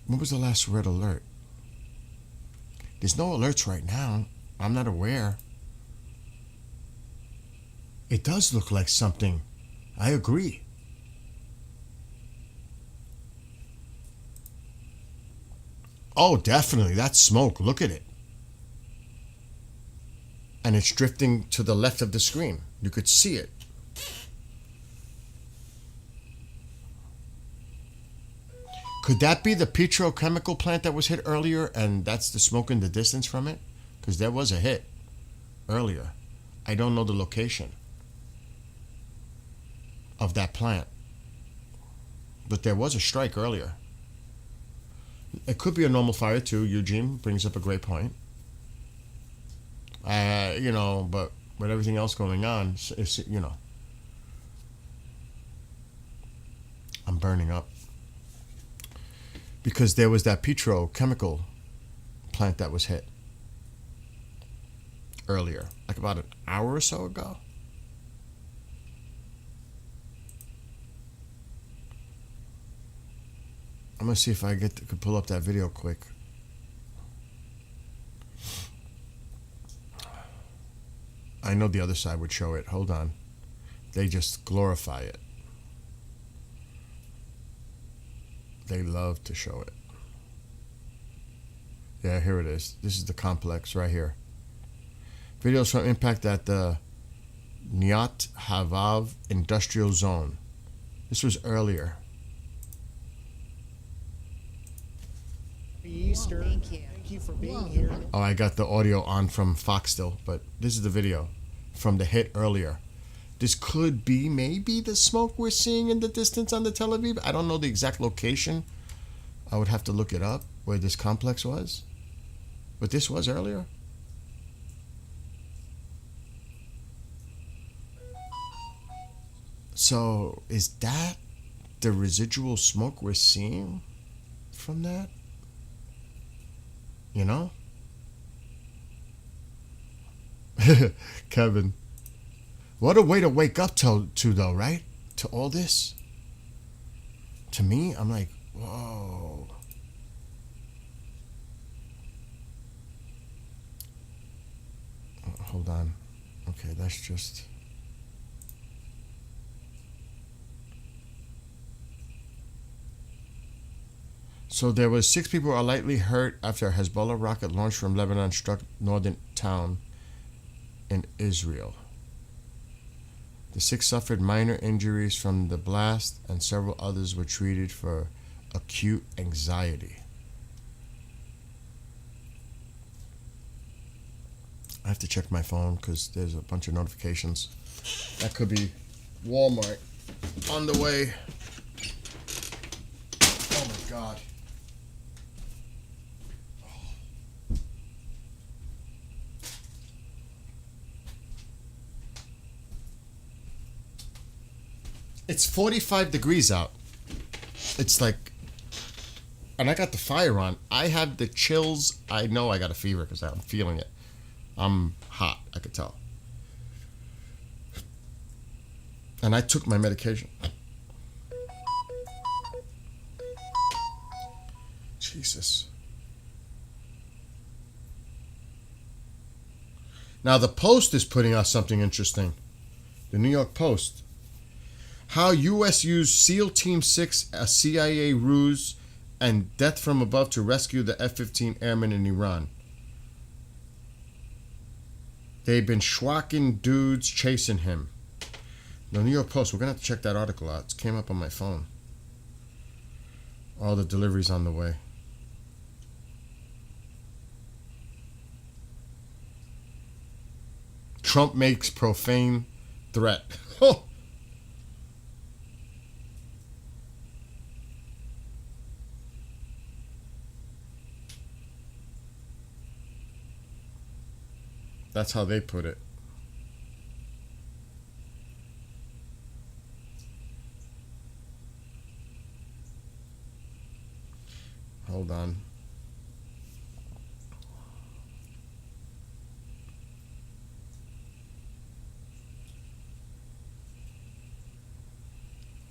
When was the last red alert? There's no alerts right now. I'm not aware. It does look like something. I agree. Oh, definitely. That's smoke. Look at it. And it's drifting to the left of the screen. You could see it. Could that be the petrochemical plant that was hit earlier and that's the smoke in the distance from it? Because there was a hit earlier. I don't know the location of that plant. But there was a strike earlier. It could be a normal fire too. Eugene brings up a great point. But with everything else going on, it's, I'm burning up. Because there was that petrochemical plant that was hit earlier, like about an hour or so ago. I'm gonna see if I could pull up that video quick. I know the other side would show it. Hold on. They just glorify it. They love to show it. Yeah, here it is. This is the complex right here. Videos from impact at the Niat Havav industrial zone. This was earlier. Easter. Thank you. Thank you for being here. Oh, I got the audio on from Fox still, but this is the video from the hit earlier. This could be maybe the smoke we're seeing in the distance on the Tel Aviv. I don't know the exact location. I would have to look it up where this complex was. But this was earlier. So is that the residual smoke we're seeing from that? You know? Kevin. What a way to wake up to though, right? To all this. To me, I'm like, whoa. Hold on. Okay, that's just... So there was 6 people are lightly hurt after a Hezbollah rocket launched from Lebanon struck northern town in Israel. The 6 suffered minor injuries from the blast, and several others were treated for acute anxiety. I have to check my phone because there's a bunch of notifications. That could be Walmart on the way. Oh my God. It's 45 degrees out. It's like, and I got the fire on. I have the chills. I know I got a fever because I'm feeling it. I'm hot, I could tell. And I took my medication. Jesus. Now the Post is putting out something interesting. The New York Post. How U.S. used SEAL Team 6, a CIA ruse, and death from above to rescue the F-15 airmen in Iran. They've been schwacking dudes chasing him. The New York Post, we're going to have to check that article out. It came up on my phone. All the deliveries on the way. Trump makes profane threat. Oh. That's how they put it. Hold on.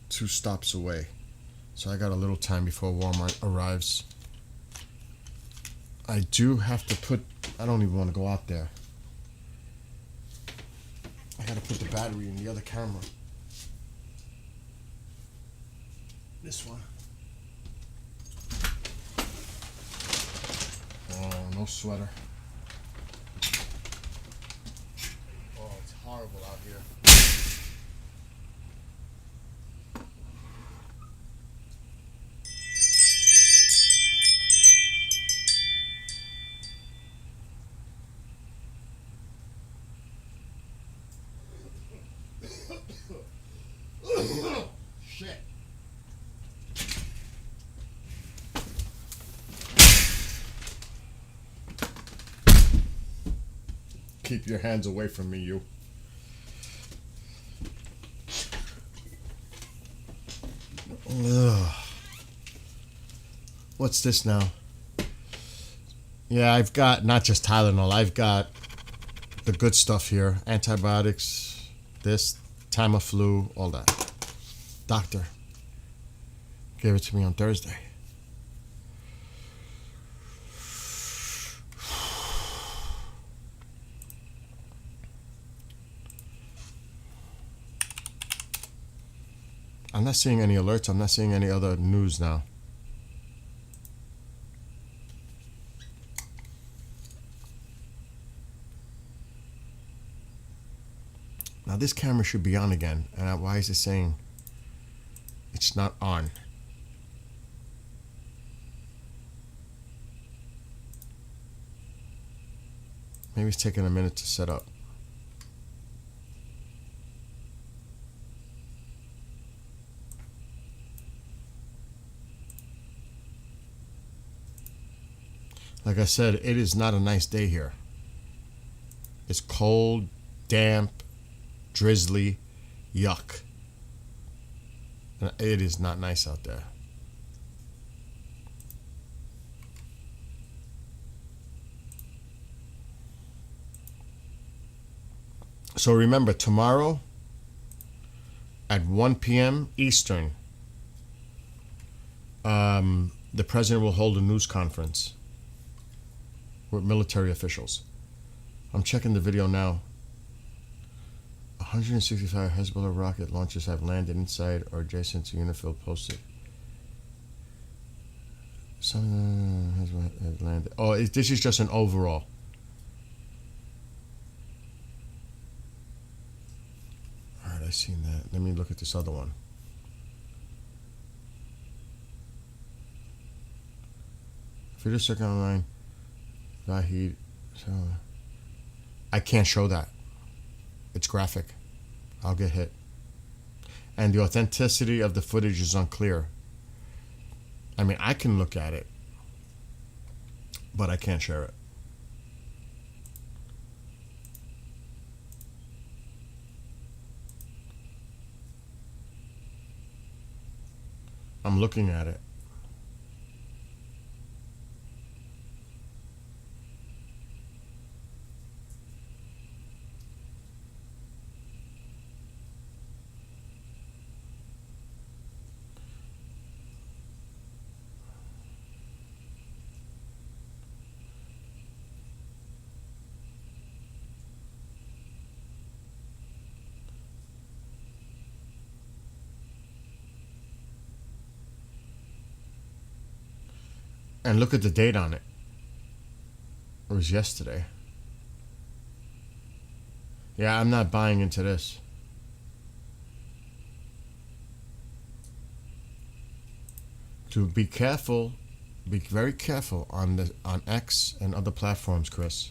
Two stops away. So I got a little time before Walmart arrives. I do have to put... I don't even want to go out there. I gotta put the battery in the other camera. This one. Oh, no sweater. Oh, it's horrible out here. Shit. Keep your hands away from me, you. Ugh. What's this now? Yeah, I've got not just Tylenol. I've got the good stuff here. Antibiotics, this, Tamiflu, all that. Doctor gave it to me on Thursday. I'm not seeing any alerts. I'm not seeing any other news now. Now this camera should be on again. And why is it saying it's not on? Maybe it's taking a minute to set up. Like I said, it is not a nice day here. It's cold, damp, drizzly, yuck. It is not nice out there. So remember, tomorrow at 1 p.m. Eastern, the president will hold a news conference with military officials. I'm checking the video now. 165 Hezbollah rocket launchers have landed inside or adjacent to Unifil posted. Some has landed. Oh, this is just an overall. All right, I seen that. Let me look at this other one. Video second online. Vahid. So I can't show that. It's graphic. I'll get hit. And the authenticity of the footage is unclear. I mean, I can look at it, but I can't share it. I'm looking at it. And look at the date on it. It was yesterday. Yeah, I'm not buying into this. To be careful, be very careful on X and other platforms, Chris.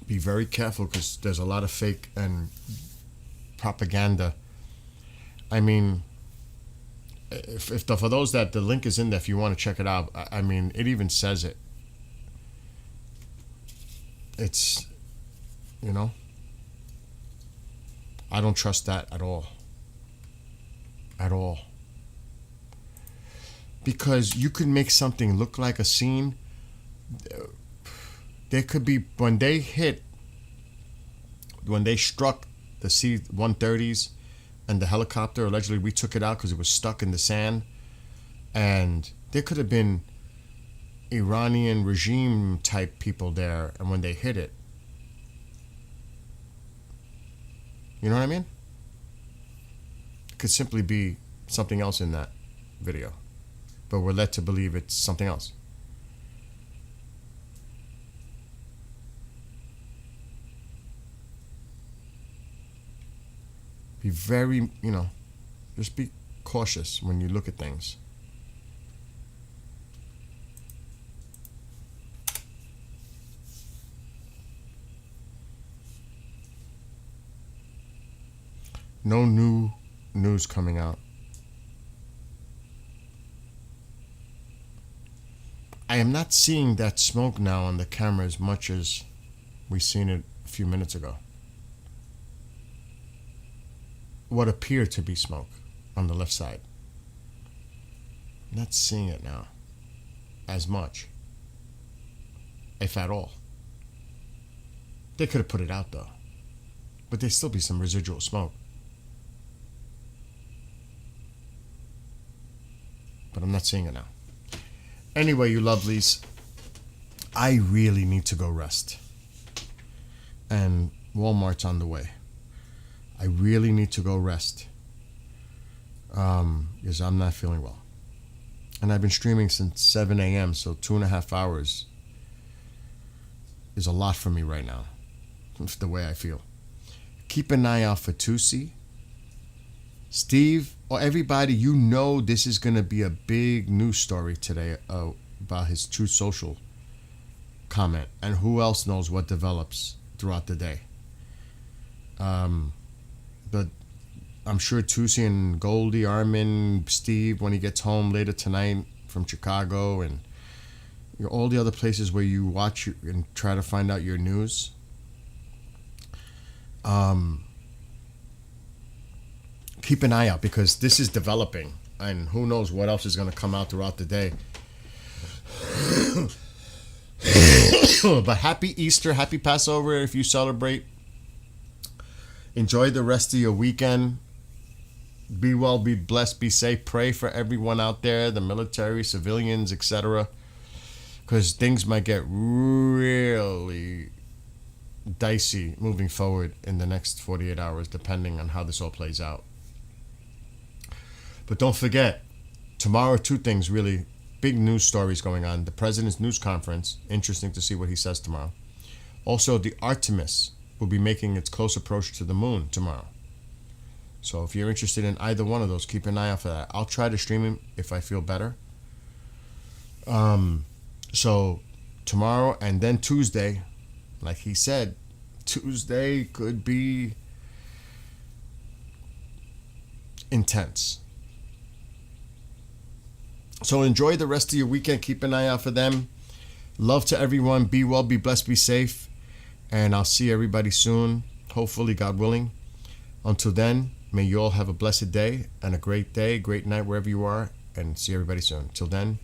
Be very careful because there's a lot of fake and propaganda. I mean, for those that the link is in there, if you want to check it out, I mean, it even says it. It's, you know, I don't trust that at all. At all. Because you could make something look like a scene. There could be, when they struck the C-130s, and the helicopter, allegedly we took it out because it was stuck in the sand, and there could have been Iranian regime type people there, and when they hit it, you know what I mean? It could simply be something else in that video, but we're led to believe it's something else. Be very, just be cautious when you look at things. No new news coming out. I am not seeing that smoke now on the camera as much as we seen it a few minutes ago. What appeared to be smoke on the left side. I'm not seeing it now as much, if at all. They could have put it out though, but there'd still be some residual smoke. But I'm not seeing it now. Anyway, you lovelies, I really need to go rest. And Walmart's on the way. I really need to go rest because I'm not feeling well. And I've been streaming since 7 a.m., so 2.5 hours is a lot for me right now. That's the way I feel. Keep an eye out for Tusi. Steve, or everybody, you know this is going to be a big news story today about his Truth Social comment. And who else knows what develops throughout the day. But I'm sure Tusi and Goldie, Armin, Steve, when he gets home later tonight from Chicago, and all the other places where you watch and try to find out your news. Keep an eye out, because this is developing, and who knows what else is going to come out throughout the day. But happy Easter, happy Passover if you celebrate. Enjoy the rest of your weekend. Be well, be blessed, be safe. Pray for everyone out there, the military, civilians, etc. Because things might get really dicey moving forward in the next 48 hours, depending on how this all plays out. But don't forget, tomorrow, two things really, big news stories going on. The president's news conference, interesting to see what he says tomorrow. Also, the Artemis will be making its close approach to the moon tomorrow. So if you're interested in either one of those, keep an eye out for that. I'll try to stream him if I feel better. So tomorrow and then Tuesday, like he said, Tuesday could be intense. So enjoy the rest of your weekend. Keep an eye out for them. Love to everyone. Be well, be blessed, be safe. And I'll see everybody soon, hopefully, God willing. Until then, may you all have a blessed day and a great night wherever you are. And see everybody soon. Till then,